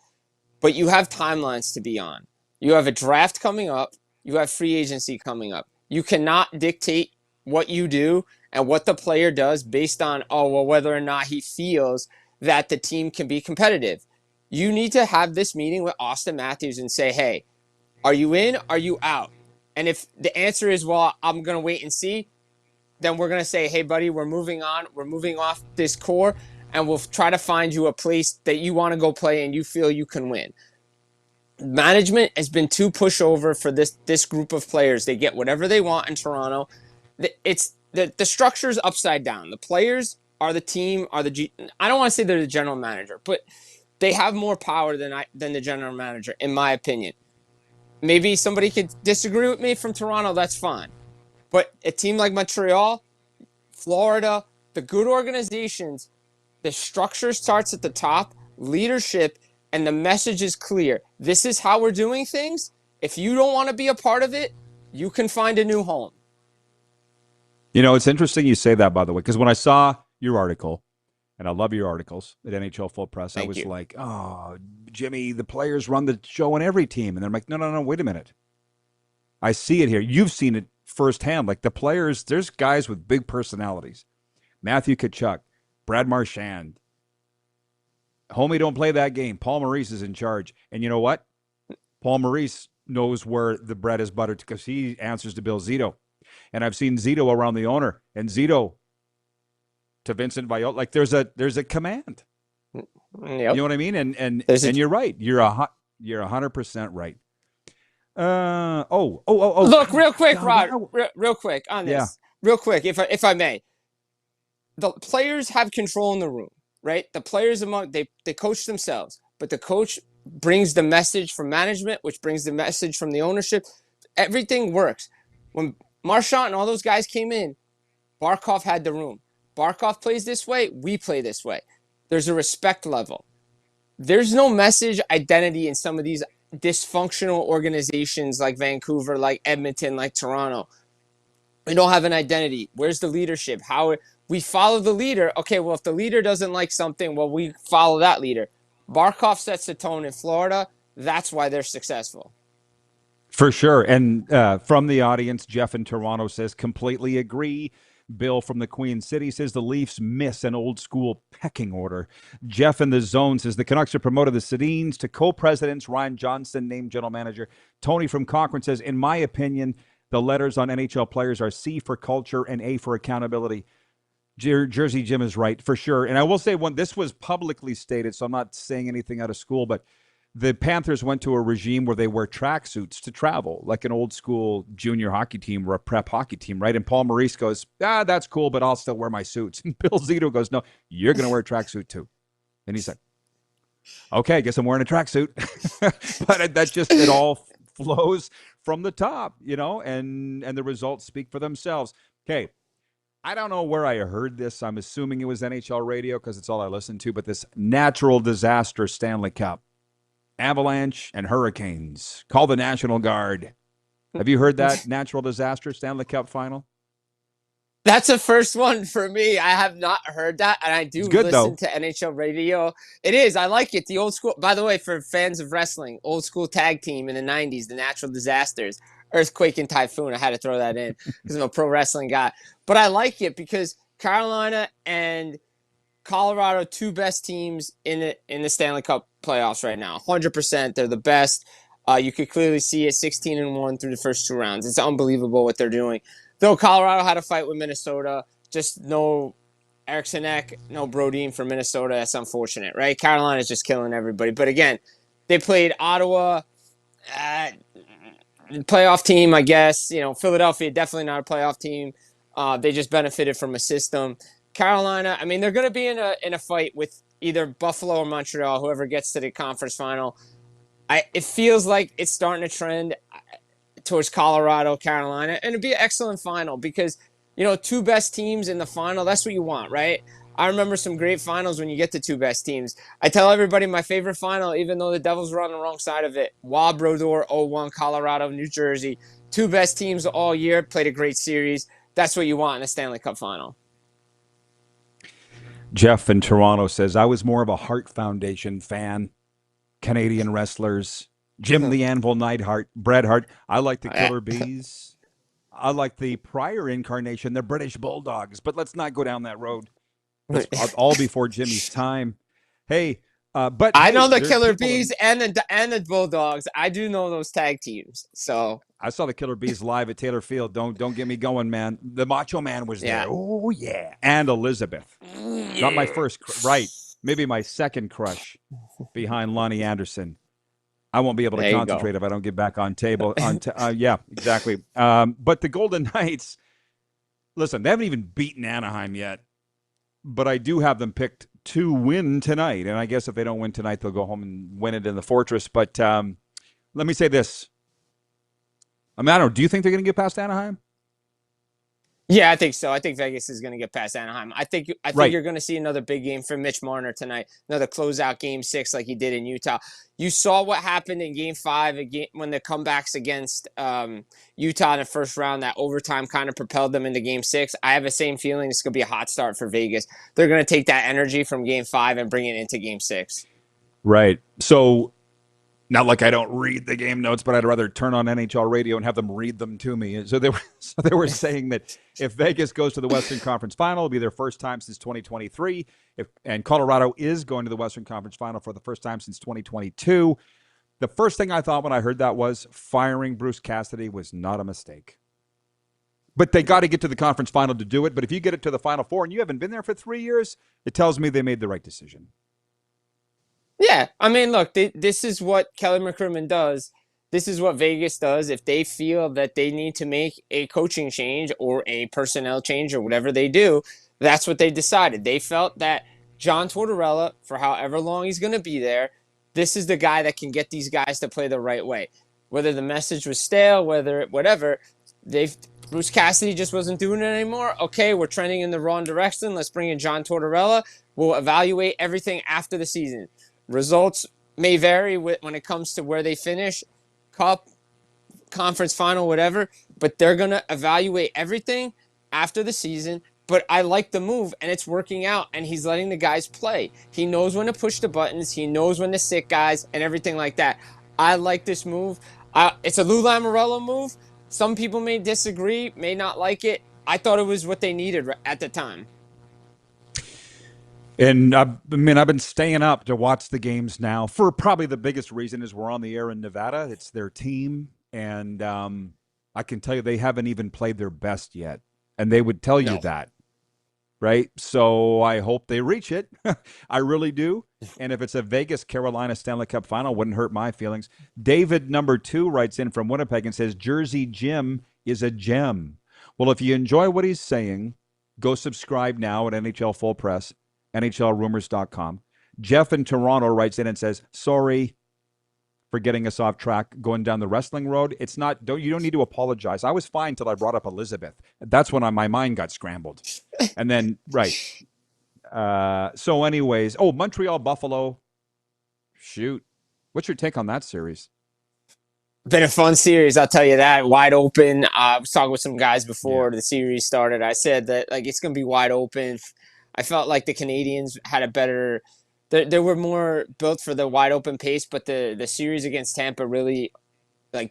but you have timelines to be on. You have a draft coming up. You have free agency coming up. You cannot dictate what you do and what the player does based on, whether or not he feels that the team can be competitive. You need to have this meeting with Austin Matthews and say, hey, are you in? Are you out? And if the answer is, well, I'm going to wait and see, then we're going to say, hey, buddy, we're moving on. We're moving off this core, and we'll try to find you a place that you want to go play and you feel you can win. Management has been too pushover for this group of players. They get whatever they want in Toronto. It's the structure's upside down. The players are the team, I don't want to say they're the general manager, but they have more power than the general manager, in my opinion. Maybe somebody could disagree with me from Toronto, that's fine. But a team like Montreal, Florida, the good organizations, the structure starts at the top, leadership, and the message is clear. This is how we're doing things. If you don't want to be a part of it, you can find a new home. You know, it's interesting you say that, by the way, because when I saw your article, and I love your articles at NHL Full Press, I was like, oh, Jimmy, the players run the show on every team. And they're like, no, wait a minute. I see it here. You've seen it firsthand. Like the players, there's guys with big personalities. Matthew Tkachuk, Brad Marchand. Homie, don't play that game. Paul Maurice is in charge. And you know what? Paul Maurice knows where the bread is buttered because he answers to Bill Zito. And I've seen Zito around the owner. And Zito to Vincent Viola, like there's a command. Yep. You know what I mean? And you're right. You're 100% right. Look, real quick, Rod. Real quick on this. Yeah. Real quick, if I may. The players have control in the room, right? The players they coach themselves, but the coach brings the message from management, which brings the message from the ownership. Everything works. When Marchand and all those guys came in, Barkov had the room. Barkov plays this way, we play this way. There's a respect level. There's no message identity in some of these dysfunctional organizations like Vancouver, like Edmonton, like Toronto. We don't have an identity. Where's the leadership? How we follow the leader. Okay, well, if the leader doesn't like something, well, we follow that leader. Barkov sets the tone in Florida. That's why they're successful. For sure. And from the audience, Jeff in Toronto says, completely agree. Bill from the Queen City says the Leafs miss an old school pecking order. Jeff in the Zone says the Canucks have promoted the Sedins to co-presidents. Ryan Johnson named general manager. Tony from Cochrane says, in my opinion, the letters on NHL players are C for culture and A for accountability. Jersey Jim is right, for sure. And I will say, when this was publicly stated, so I'm not saying anything out of school, but the Panthers went to a regime where they wear tracksuits to travel, like an old school junior hockey team or a prep hockey team, right? And Paul Maurice goes, that's cool, but I'll still wear my suits. And Bill Zito goes, no, you're going to wear a tracksuit too. And he said, okay, I guess I'm wearing a tracksuit. But that's just, it all flows from the top, you know, and the results speak for themselves. Okay. I don't know where I heard this. I'm assuming it was NHL radio because it's all I listen to, but this natural disaster Stanley Cup. Avalanche and hurricanes. Call the National Guard. Have you heard that? Natural disaster Stanley Cup final? That's a first one for me. I have not heard that, and I do listen to NHL radio. It is. I like it. The old school. By the way, for fans of wrestling, old school tag team in the 90s, the Natural Disasters, Earthquake and Typhoon. I had to throw that in because I'm a pro wrestling guy. But I like it because Carolina and Colorado, two best teams in the Stanley Cup playoffs right now. 100%. They're the best. You could clearly see it 16-1 through the first two rounds. It's unbelievable what they're doing. Though Colorado had a fight with Minnesota, just no Eriksson Ek, no Brodin for Minnesota. That's unfortunate, right? Carolina's just killing everybody. But again, they played Ottawa, playoff team, I guess. You know, Philadelphia, definitely not a playoff team. They just benefited from a system. Carolina, I mean, they're going to be in a fight with either Buffalo or Montreal, whoever gets to the conference final. It feels like it's starting to trend towards Colorado, Carolina, and it'd be an excellent final because, you know, two best teams in the final, that's what you want, right? I remember some great finals when you get the two best teams. I tell everybody my favorite final, even though the Devils were on the wrong side of it, Wabrodor 0-1, Colorado, New Jersey. Two best teams all year, played a great series. That's what you want in a Stanley Cup final. Jeff in Toronto says, I was more of a Hart Foundation fan. Canadian wrestlers. Jim the Anvil Neidhart, Bret Hart. I like the Killer Bees. I like the prior incarnation, the British Bulldogs. But let's not go down that road. That's all before Jimmy's time. Hey, but I know the Killer Bees and the Bulldogs. I do know those tag teams. So I saw the Killer Bees live at Taylor Field. Don't get me going, man. The Macho Man was there. Oh yeah, and Elizabeth. Not my first, right? Maybe my second crush behind Lonnie Anderson. I won't be able to concentrate if I don't get back on table. Yeah, exactly. But the Golden Knights, listen, they haven't even beaten Anaheim yet. But I do have them picked to win tonight. And I guess if they don't win tonight, they'll go home and win it in the Fortress. But let me say this. I don't know. Do you think they're going to get past Anaheim? Yeah, I think so. I think Vegas is going to get past Anaheim. I think you're going to see another big game from Mitch Marner tonight, another closeout Game 6 like he did in Utah. You saw what happened in Game 5 when the comebacks against Utah in the first round, that overtime kind of propelled them into Game 6. I have the same feeling it's going to be a hot start for Vegas. They're going to take that energy from Game 5 and bring it into Game 6. Right. So, not like I don't read the game notes, but I'd rather turn on NHL radio and have them read them to me. So they were saying that if Vegas goes to the Western Conference Final, it'll be their first time since 2023. And Colorado is going to the Western Conference Final for the first time since 2022. The first thing I thought when I heard that was firing Bruce Cassidy was not a mistake. But they got to get to the conference final to do it. But if you get it to the Final Four and you haven't been there for 3 years, it tells me they made the right decision. Yeah, I mean, look, this is what Kelly McCrimmon does. This is what Vegas does. If they feel that they need to make a coaching change or a personnel change or whatever they do, that's what they decided. They felt that John Tortorella, for however long he's going to be there, this is the guy that can get these guys to play the right way. Whether the message was stale, whatever, Bruce Cassidy just wasn't doing it anymore. Okay, we're trending in the wrong direction. Let's bring in John Tortorella. We'll evaluate everything after the season. Results may vary when it comes to where they finish, cup, conference final, whatever, but they're going to evaluate everything after the season. But I like the move, and it's working out, and he's letting the guys play. He knows when to push the buttons. He knows when to sit guys and everything like that. I like this move. It's a Lou Lamoriello move. Some people may disagree, may not like it. I thought it was what they needed at the time. And I've been staying up to watch the games now for probably the biggest reason is we're on the air in Nevada. It's their team. And I can tell you they haven't even played their best yet. And they would tell you that. Right? So I hope they reach it. I really do. And if it's a Vegas-Carolina Stanley Cup final, wouldn't hurt my feelings. David, number 2, writes in from Winnipeg and says, Jersey Jim is a gem. Well, if you enjoy what he's saying, go subscribe now at NHL Full Press. NHLRumors.com. Jeff in Toronto writes in and says, sorry for getting us off track going down the wrestling road. It's not, you don't need to apologize. I was fine till I brought up Elizabeth. That's when my mind got scrambled. And then, right. So anyways, Montreal Buffalo. Shoot. What's your take on that series? Been a fun series, I'll tell you that. Wide open. I was talking with some guys before the series started. I said that it's going to be wide open. I felt like the Canadians had a better – they were more built for the wide open pace, but the series against Tampa really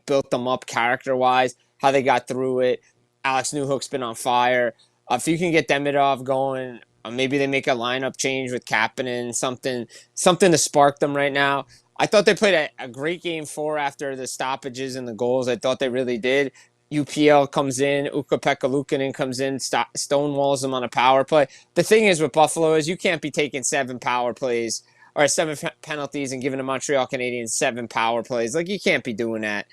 built them up character-wise, how they got through it. Alex Newhook's been on fire. If you can get Demidov going, maybe they make a lineup change with Kapanen, something to spark them right now. I thought they played a great Game 4 after the stoppages and the goals. I thought they really did. UPL comes in, Ukko-Pekka Luukkonen comes in, stonewalls them on a power play. The thing is with Buffalo is you can't be taking 7 power plays or 7 penalties and giving the Montreal Canadiens 7 power plays. You can't be doing that.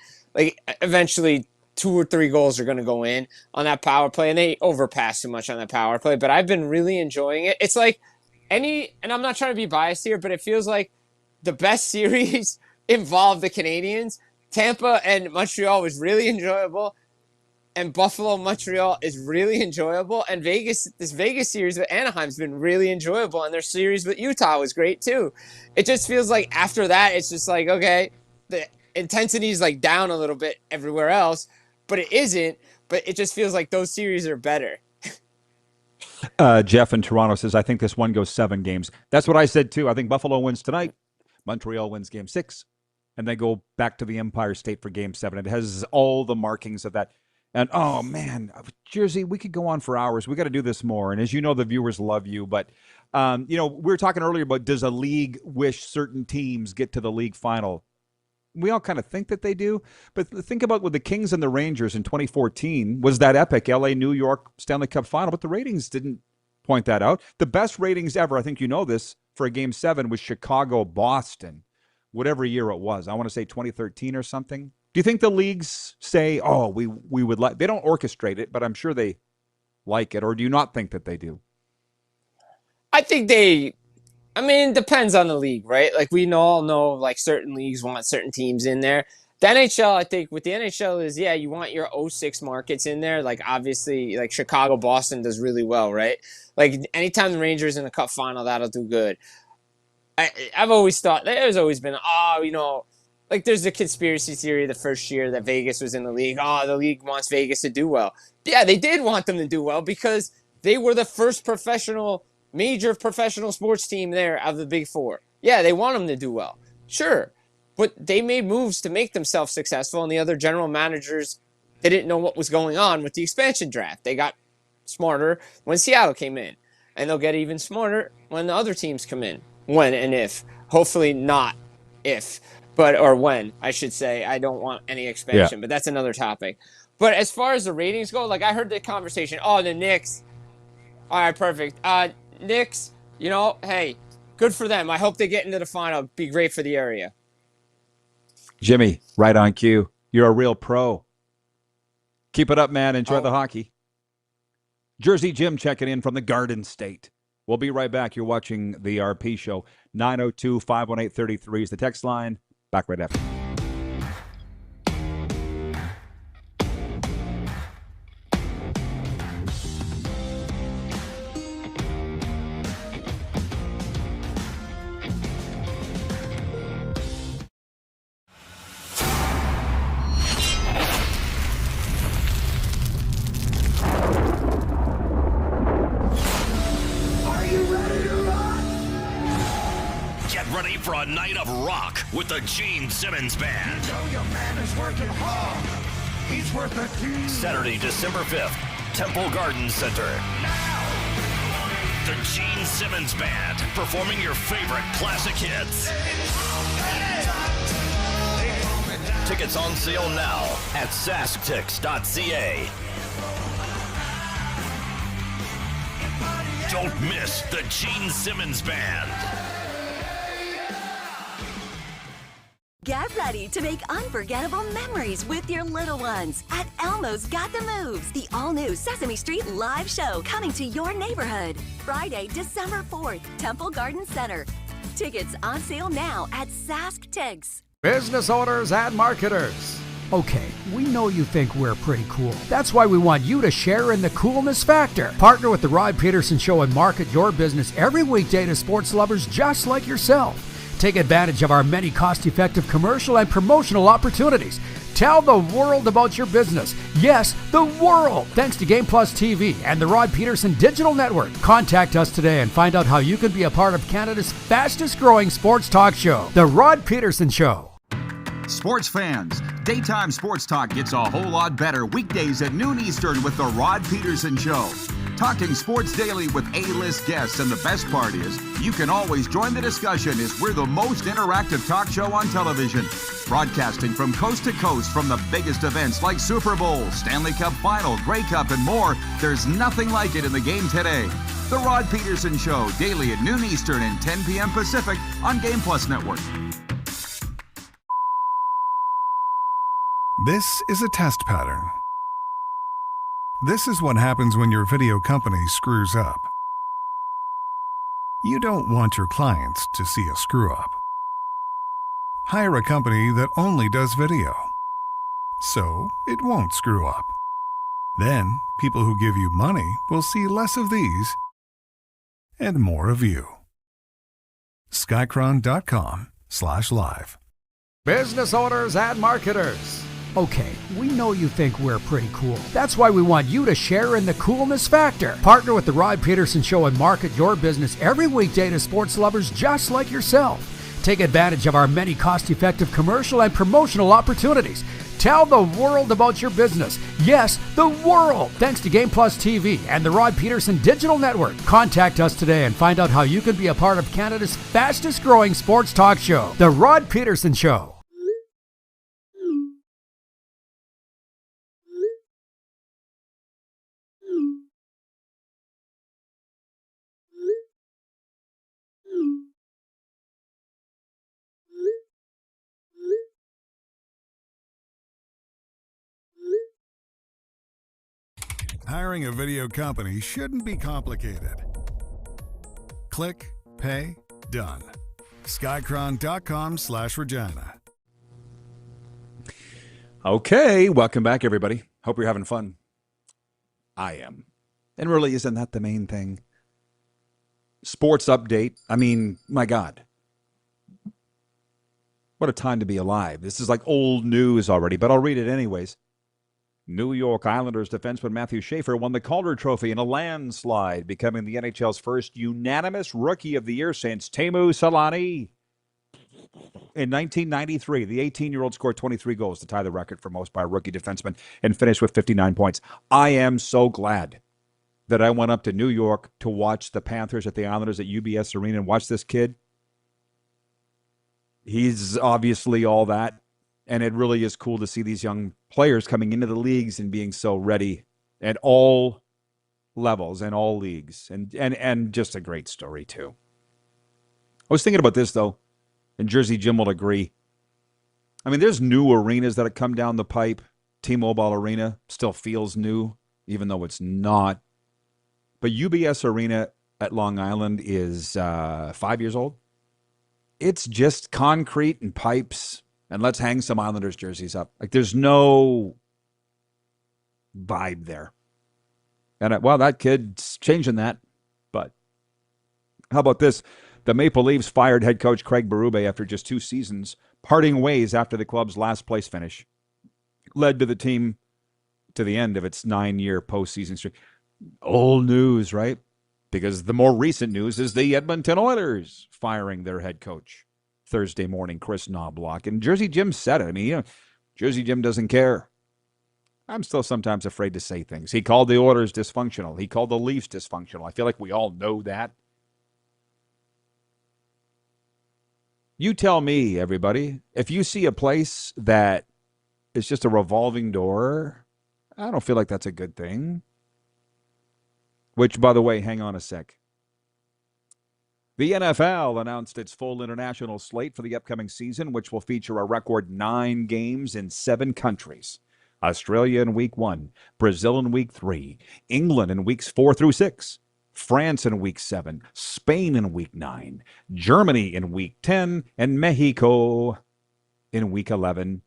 Eventually 2 or 3 goals are going to go in on that power play, and they overpass too much on that power play. But I've been really enjoying it. It's and I'm not trying to be biased here, but it feels like the best series involved the Canadiens. Tampa and Montreal was really enjoyable. and Buffalo Montreal is really enjoyable. And this Vegas series with Anaheim's been really enjoyable, and their series with Utah was great too. It just feels like after that, it's just like, okay, the intensity is like down a little bit everywhere else, but it isn't. But it just feels like those series are better. Jeff in Toronto says, I think this one goes 7 games. That's what I said too. I think Buffalo wins tonight. Montreal wins game 6. And they go back to the Empire State for game 7. It has all the markings of that. And, oh, man, Jersey, we could go on for hours. We got to do this more. And as you know, the viewers love you. But, we were talking earlier about, does a league wish certain teams get to the league final? We all kind of think that they do. But think about with the Kings and the Rangers in 2014 was that epic LA-New York Stanley Cup final. But the ratings didn't point that out. The best ratings ever, I think you know this, for a game 7 was Chicago-Boston, whatever year it was. I want to say 2013 or something. Do you think the leagues say, oh, we would like, they don't orchestrate it, but I'm sure they like it, or do you not think that they do? I think it depends on the league, right? Like we all know, like certain leagues want certain teams in there. The NHL, I think with the NHL is, you want your 06 markets in there. Like obviously, like Chicago, Boston does really well, right? Like anytime the Rangers in a cup final, that'll do good. I've always thought, there's always been, like there's a conspiracy theory the first year that Vegas was in the league. Oh, the league wants Vegas to do well. Yeah, they did want them to do well because they were the first major professional sports team there of the Big Four. Yeah, they want them to do well. Sure. But they made moves to make themselves successful, and the other general managers didn't know what was going on with the expansion draft. They got smarter when Seattle came in, and they'll get even smarter when the other teams come in. When and if. Hopefully not if. Or when, I should say. I don't want any expansion, but that's another topic. But as far as the ratings go, like I heard the conversation, the Knicks. All right, perfect. Knicks, hey, good for them. I hope they get into the final. It'd be great for the area. Jimmy, right on cue. You're a real pro. Keep it up, man. Enjoy the hockey. Jersey Jim checking in from the Garden State. We'll be right back. You're watching the RP Show. 902-518-33 is the text line. Back right after. For a night of rock with the Gene Simmons Band. You know your man is working hard. He's worth the team. Saturday, December 5th, Temple Garden Center. Now. The Gene Simmons Band performing your favorite classic hits. Tickets on sale now at sasktix.ca. Don't miss the Gene Simmons Band. Get ready to make unforgettable memories with your little ones at Elmo's Got the Moves, the all-new Sesame Street live show coming to your neighborhood. Friday, December 4th, Temple Garden Center. Tickets on sale now at SaskTix. Business owners and marketers. Okay, we know you think we're pretty cool. That's why we want you to share in the coolness factor. Partner with the Rod Pedersen Show and market your business every weekday to sports lovers just like yourself. Take advantage of our many cost-effective commercial and promotional opportunities. Tell the world about your business. Yes, the world. Thanks to Game Plus TV and the Rod Pedersen Digital Network. Contact us today and find out how you can be a part of Canada's fastest-growing sports talk show, The Rod Pedersen Show. Sports fans, daytime sports talk gets a whole lot better weekdays at noon Eastern with The Rod Pedersen Show. Talking sports daily with A-list guests, and the best part is, you can always join the discussion as we're the most interactive talk show on television. Broadcasting from coast to coast from the biggest events like Super Bowl, Stanley Cup Final, Grey Cup, and more. There's nothing like it in the game today. The Rod Pedersen Show, daily at noon Eastern and 10 p.m. Pacific on Game Plus Network. This is a test pattern. This is what happens when your video company screws up. You don't want your clients to see a screw up. Hire a company that only does video, so it won't screw up. Then, people who give you money will see less of these and more of you. Skycron.com/live. Business owners and marketers. Okay, we know you think we're pretty cool. That's why we want you to share in the coolness factor. Partner with the Rod Pedersen Show and market your business every weekday to sports lovers just like yourself. Take advantage of our many cost-effective commercial and promotional opportunities. Tell the world about your business. Yes, the world. Thanks to Game Plus TV and the Rod Pedersen Digital Network. Contact us today and find out how you can be a part of Canada's fastest growing sports talk show, The Rod Pedersen Show. Hiring a video company shouldn't be complicated. Click, pay, done. Skycron.com/Regina. Okay, welcome back, everybody. Hope you're having fun. I am. And really, isn't that the main thing? Sports update. I mean, my God. What a time to be alive. This is like old news already, but I'll read it anyways. New York Islanders defenseman Matthew Schaefer won the Calder Trophy in a landslide, becoming the NHL's first unanimous Rookie of the Year since Teemu Selanne. In 1993, the 18-year-old scored 23 goals to tie the record for most by a rookie defenseman and finished with 59 points. I am so glad that I went up to New York to watch the Panthers at the Islanders at UBS Arena and watch this kid. He's obviously all that. And it really is cool to see these young players coming into the leagues and being so ready at all levels and all leagues. And just a great story, too. I was thinking about this, though, and Jersey Jim will agree. I mean, there's new arenas that have come down the pipe. T-Mobile Arena still feels new, even though it's not. But UBS Arena at Long Island is 5 years old. It's just concrete and pipes. And let's hang some Islanders jerseys up. Like, there's no vibe there. And, that kid's changing that. But how about this? The Maple Leafs fired head coach Craig Berube after just 2 seasons, parting ways after the club's last place finish led to the team to the end of its 9-year postseason streak. Old news, right? Because the more recent news is the Edmonton Oilers firing their head coach Thursday morning, Chris Knobloch. And Jersey Jim said it. I mean, Jersey Jim doesn't care. I'm still sometimes afraid to say things. He called the Oilers dysfunctional. He called the Leafs dysfunctional. I feel like we all know that. You tell me, everybody, if you see a place that is just a revolving door, I don't feel like that's a good thing. Which, by the way, hang on a sec. The NFL announced its full international slate for the upcoming season, which will feature a record 9 games in 7 countries. Australia in Week 1, Brazil in Week 3, England in Weeks 4 through 6, France in Week 7, Spain in Week 9, Germany in Week 10, and Mexico in Week 11.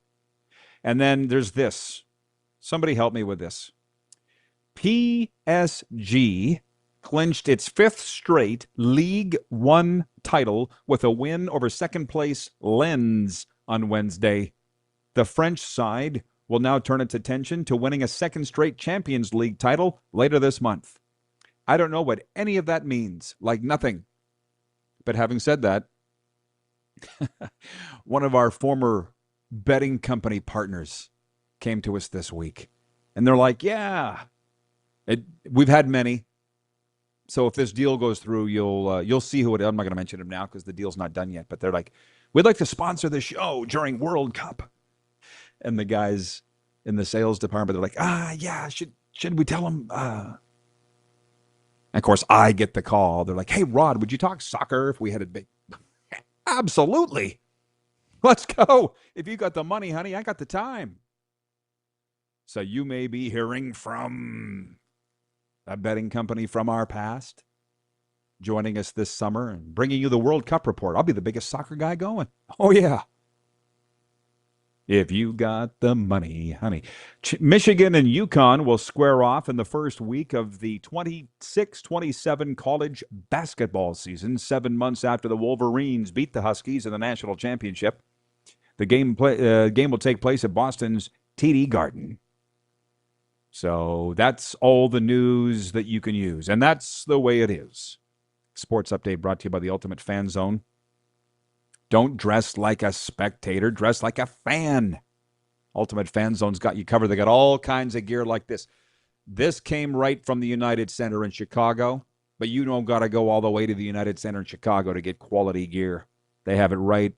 And then there's this. Somebody help me with this. PSG clinched its 5th straight League One title with a win over second-place Lens on Wednesday. The French side will now turn its attention to winning a 2nd straight Champions League title later this month. I don't know what any of that means, like nothing. But having said that, one of our former betting company partners came to us this week, and they're like, yeah, we've had many. So if this deal goes through, you'll see who it is. I'm not going to mention him now because the deal's not done yet. But they're like, we'd like to sponsor the show during World Cup. And the guys in the sales department, they're like, yeah, should we tell them? And of course, I get the call. They're like, hey, Rod, would you talk soccer if we had a big? Absolutely. Let's go. If you got the money, honey, I got the time. So you may be hearing from a betting company from our past joining us this summer and bringing you the World Cup report. I'll be the biggest soccer guy going. Oh, yeah. If you got the money, honey. Michigan and UConn will square off in the first week of the 26-27 college basketball season, 7 months after the Wolverines beat the Huskies in the national championship. The game will take place at Boston's TD Garden. So that's all the news that you can use, and that's the way it is. Sports update brought to you by the Ultimate Fan Zone. Don't dress like a spectator. Dress like a fan. Ultimate Fan Zone's got you covered. They got all kinds of gear like this. This came right from the United Center in Chicago, but you don't got to go all the way to the United Center in Chicago to get quality gear. They have it right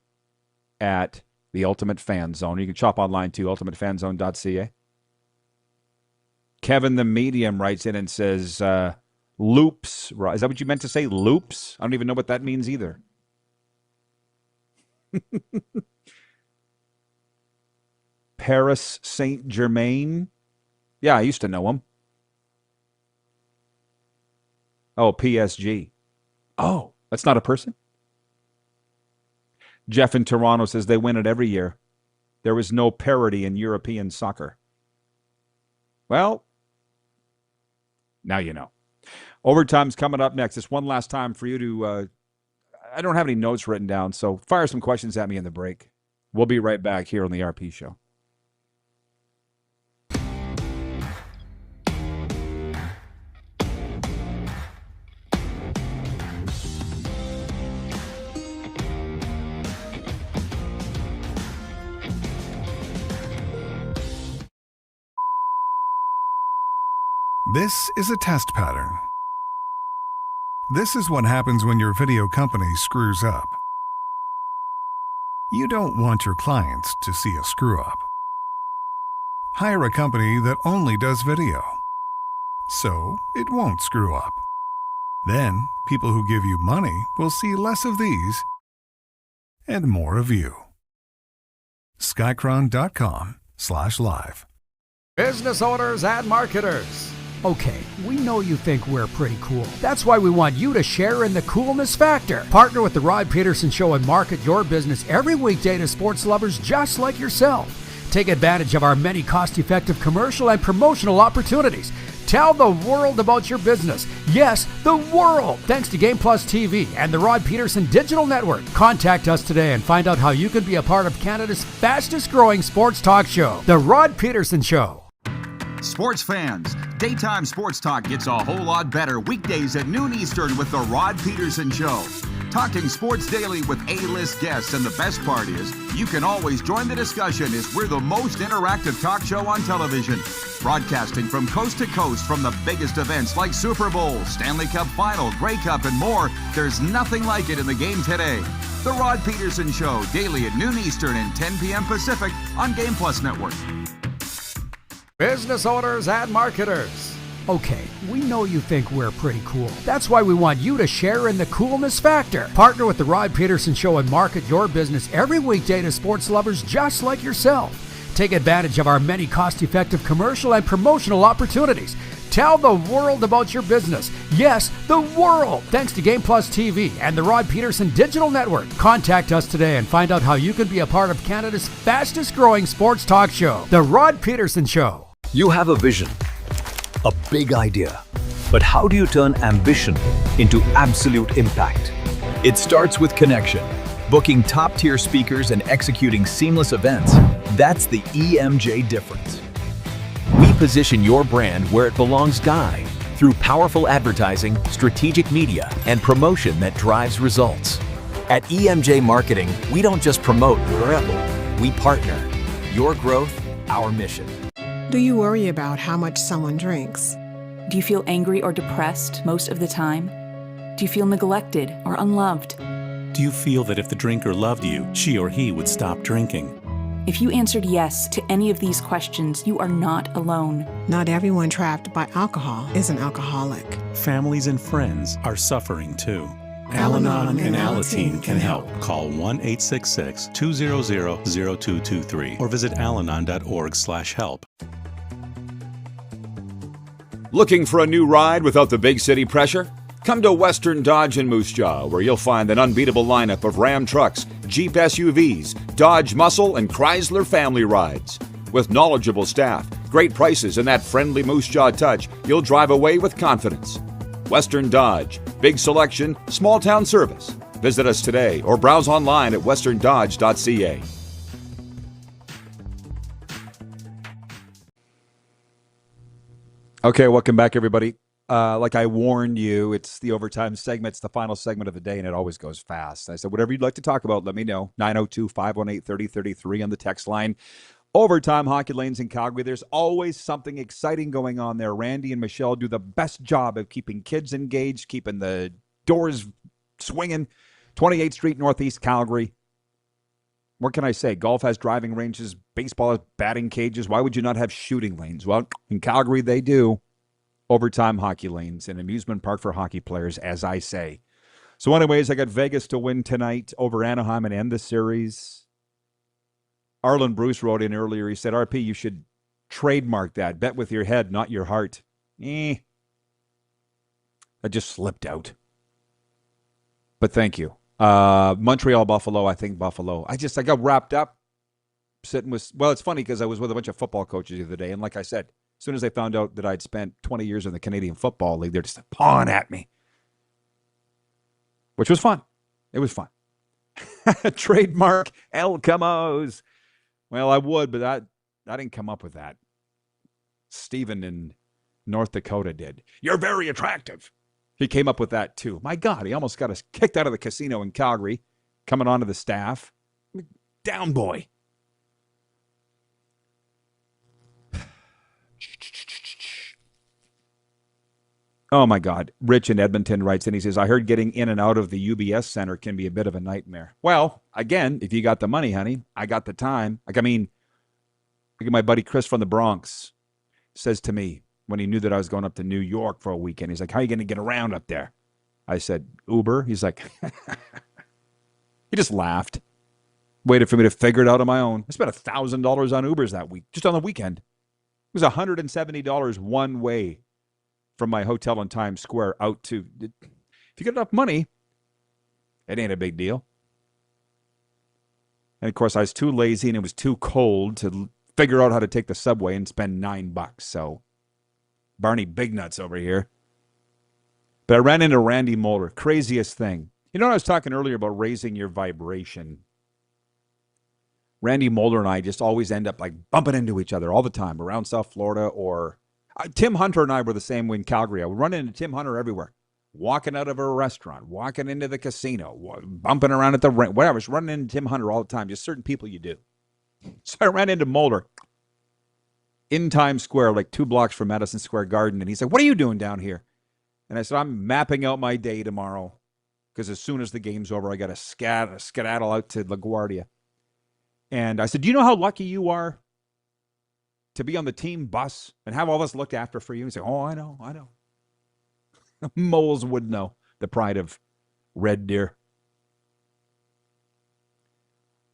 at the Ultimate Fan Zone. You can shop online too, ultimatefanzone.ca. Kevin the Medium writes in and says, loops. Is that what you meant to say? Loops? I don't even know what that means either. Paris Saint-Germain. Yeah, I used to know him. Oh, PSG. Oh, that's not a person? Jeff in Toronto says they win it every year. There was no parity in European soccer. Well, now you know. Overtime's coming up next. It's one last time for you to... I don't have any notes written down, so fire some questions at me in the break. We'll be right back here on the RP Show. This is a test pattern. This is what happens when your video company screws up. You don't want your clients to see a screw-up. Hire a company that only does video, so it won't screw up. Then, people who give you money will see less of these and more of you. Skycron.com/live. Business owners and marketers. Okay, we know you think we're pretty cool. That's why we want you to share in the coolness factor. Partner with the Rod Pedersen Show and market your business every weekday to sports lovers just like yourself. Take advantage of our many cost-effective commercial and promotional opportunities. Tell the world about your business. Yes, the world. Thanks to Game Plus TV and the Rod Pedersen Digital Network. Contact us today and find out how you can be a part of Canada's fastest-growing sports talk show, The Rod Pedersen Show. Sports fans, daytime sports talk gets a whole lot better weekdays at noon Eastern with the Rod Pedersen Show. Talking sports daily with A-list guests, and the best part is you can always join the discussion as we're the most interactive talk show on television. Broadcasting from coast to coast from the biggest events like Super Bowl, Stanley Cup Final, Grey Cup, and more. There's nothing like it in the game today. The Rod Pedersen Show, daily at noon Eastern and 10 p.m. Pacific on Game Plus Network. Business owners and marketers. Okay, we know you think we're pretty cool. That's why we want you to share in the coolness factor. Partner with the Rod Pedersen Show and market your business every weekday to sports lovers just like yourself. Take advantage of our many cost-effective commercial and promotional opportunities. Tell the world about your business. Yes, the world. Thanks to Game Plus TV and the Rod Pedersen Digital Network. Contact us today and find out how you can be a part of Canada's fastest-growing sports talk show, The Rod Pedersen Show. You have a vision, a big idea, but how do you turn ambition into absolute impact? It starts with connection. Booking top-tier speakers and executing seamless events, that's the EMJ difference. We position your brand where it belongs, Guy, through powerful advertising, strategic media, and promotion that drives results. At EMJ Marketing, we don't just promote, we partner. Your growth, our mission. Do you worry about how much someone drinks? Do you feel angry or depressed most of the time? Do you feel neglected or unloved? Do you feel that if the drinker loved you, she or he would stop drinking? If you answered yes to any of these questions, you are not alone. Not everyone trapped by alcohol is an alcoholic. Families and friends are suffering too. Al-Anon and Alateen can help. Call 1-866-200-0223 or visit alanon.org/help. Looking for a new ride without the big city pressure? Come to Western Dodge in Moose Jaw, where you'll find an unbeatable lineup of Ram trucks, Jeep SUVs, Dodge Muscle, and Chrysler family rides. With knowledgeable staff, great prices, and that friendly moose jaw touch, you'll drive away with confidence. Western Dodge. Big selection, small town service. Visit us today or browse online at westerndodge.ca. Okay, welcome back, everybody. Like I warned you, it's the overtime segment. It's the final segment of the day, and it always goes fast. I said, whatever you'd like to talk about, let me know. 902-518-3033 on the text line. Overtime Hockey Lanes in Calgary. There's always something exciting going on there. Randy and Michelle do the best job of keeping kids engaged, keeping the doors swinging. 28th Street, Northeast Calgary. What can I say? Golf has driving ranges. Baseball has batting cages. Why would you not have shooting lanes? Well, in Calgary, they do. Overtime Hockey Lanes, an amusement park for hockey players, as I say. So anyways, I got Vegas to win tonight over Anaheim and end the series. Arlen Bruce wrote in earlier. He said, RP, you should trademark that. Bet with your head, not your heart. That just slipped out. But thank you. Montreal, Buffalo, I think Buffalo. I got wrapped up sitting with, well, it's funny because I was with a bunch of football coaches the other day. And like I said, as soon as they found out that I'd spent 20 years in the Canadian Football League, they're just pawing at me. Which was fun. It was fun. Trademark El Camos. Well, I would, but I didn't come up with that. Stephen in North Dakota did. You're very attractive. He came up with that too. My God, he almost got us kicked out of the casino in Calgary, coming onto the staff. Down boy. Oh, my God. Rich in Edmonton writes in. He says, I heard getting in and out of the UBS Center can be a bit of a nightmare. Well, again, if you got the money, honey, I got the time. Look at my buddy Chris from the Bronx says to me when he knew that I was going up to New York for a weekend, he's like, how are you going to get around up there? I said, Uber. He's like, he just laughed. Waited for me to figure it out on my own. I spent $1,000 on Ubers that week, just on the weekend. It was $170 one way from my hotel in Times Square out to, if you get enough money, it ain't a big deal. And of course, I was too lazy and it was too cold to figure out how to take the subway and spend $9. So, Barney Big Nuts over here. But I ran into Randy Moeller. Craziest thing. You know, I was talking earlier about raising your vibration. Randy Moeller and I just always end up like bumping into each other all the time around South Florida or Tim Hunter and I were the same way in Calgary. I would run into Tim Hunter everywhere. Walking out of a restaurant, walking into the casino, bumping around at the rent, whatever. I was running into Tim Hunter all the time. Just certain people you do. So I ran into Moeller in Times Square, like 2 blocks from Madison Square Garden. And he said, what are you doing down here? And I said, I'm mapping out my day tomorrow. Because as soon as the game's over, I got to skedaddle out to LaGuardia. And I said, do you know how lucky you are to be on the team bus and have all this looked after for you? He said, oh, I know. Moles would know. The pride of Red Deer.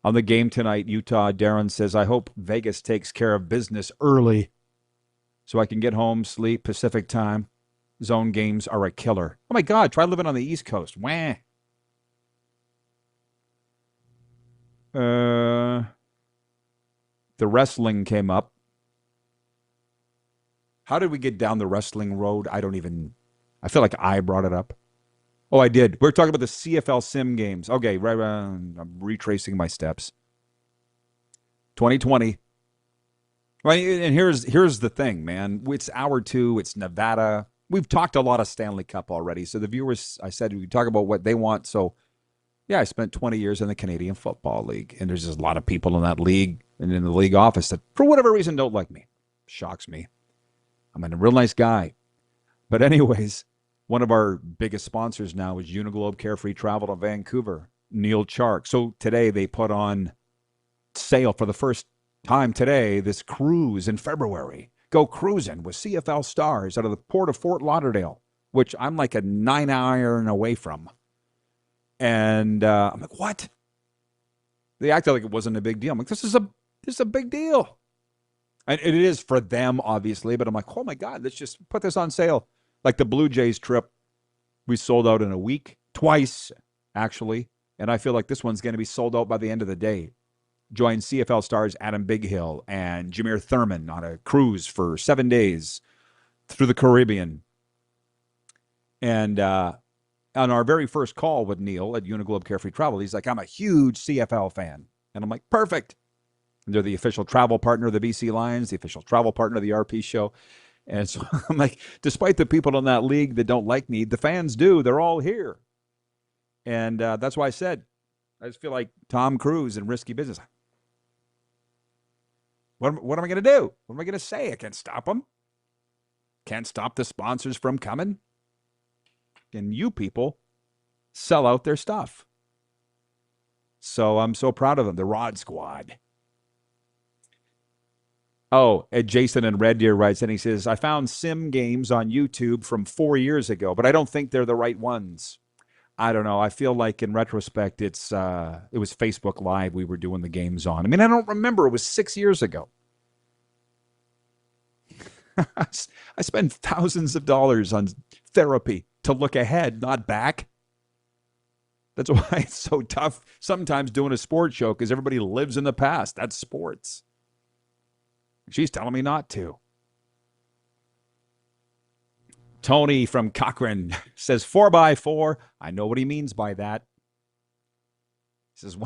On the game tonight, Utah, Darren says, I hope Vegas takes care of business early so I can get home, sleep, Pacific time. Zone games are a killer. Oh, my God, try living on the East Coast. Wah. The wrestling came up. How did we get down the wrestling road? I feel like I brought it up. Oh, I did. We're talking about the CFL Sim games. Okay, right. I'm retracing my steps. 2020. Well, and here's the thing, man. It's hour 2. It's Nevada. We've talked a lot of Stanley Cup already. So the viewers, I said, we talk about what they want. So, yeah, I spent 20 years in the Canadian Football League. And there's just a lot of people in that league and in the league office that, for whatever reason, don't like me. Shocks me. I'm a real nice guy. But anyways, one of our biggest sponsors now is Uniglobe Carefree Travel to Vancouver, Neil Chark. So today they put on sale for the first time today, this cruise in February. Go cruising with CFL Stars out of the port of Fort Lauderdale, which I'm like a 9-iron away from. And I'm like, what? They acted like it wasn't a big deal. I'm like, this is a big deal. And it is for them, obviously, but I'm like, oh my God, let's just put this on sale. Like the Blue Jays trip, we sold out in a week, twice, actually. And I feel like this one's going to be sold out by the end of the day. Join CFL stars Adam Bighill and Jameer Thurman on a cruise for 7 days through the Caribbean. And on our very first call with Neil at Uniglobe Carefree Travel, he's like, I'm a huge CFL fan. And I'm like, perfect. And they're the official travel partner of the BC Lions, the official travel partner of the RP show. And so I'm like, despite the people in that league that don't like me, the fans do. They're all here. And that's why I said, I just feel like Tom Cruise in Risky Business. What am I going to do? What am I going to say? I can't stop them. Can't stop the sponsors from coming. And you people sell out their stuff. So I'm so proud of them, the Rod Squad. Oh, Jason in Red Deer writes, and he says, I found sim games on YouTube from 4 years ago, but I don't think they're the right ones. I don't know. I feel like in retrospect, it was Facebook Live we were doing the games on. I mean, I don't remember. It was 6 years ago. I spend thousands of dollars on therapy to look ahead, not back. That's why it's so tough sometimes doing a sports show, because everybody lives in the past. That's sports. She's telling me not to. Tony from Cochrane says 4x4. I know what he means by that. He says,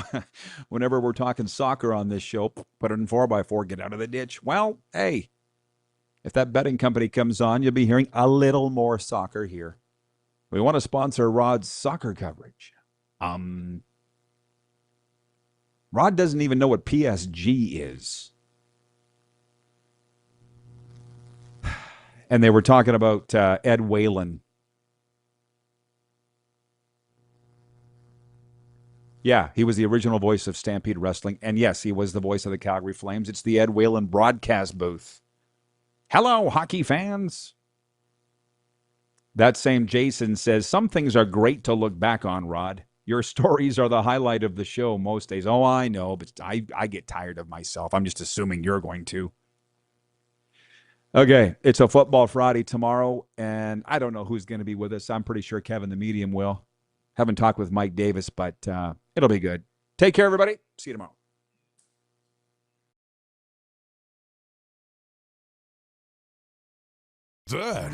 whenever we're talking soccer on this show, put it in 4x4, get out of the ditch. Well, hey, if that betting company comes on, you'll be hearing a little more soccer here. We want to sponsor Rod's soccer coverage. Rod doesn't even know what PSG is. And they were talking about Ed Whalen. Yeah, he was the original voice of Stampede Wrestling. And yes, he was the voice of the Calgary Flames. It's the Ed Whalen broadcast booth. Hello, hockey fans. That same Jason says, some things are great to look back on, Rod. Your stories are the highlight of the show most days. Oh, I know, but I get tired of myself. I'm just assuming you're going to. Okay, it's a Football Friday tomorrow, and I don't know who's going to be with us. I'm pretty sure Kevin the Medium will. Haven't talked with Mike Davis, but it'll be good. Take care, everybody. See you tomorrow. That.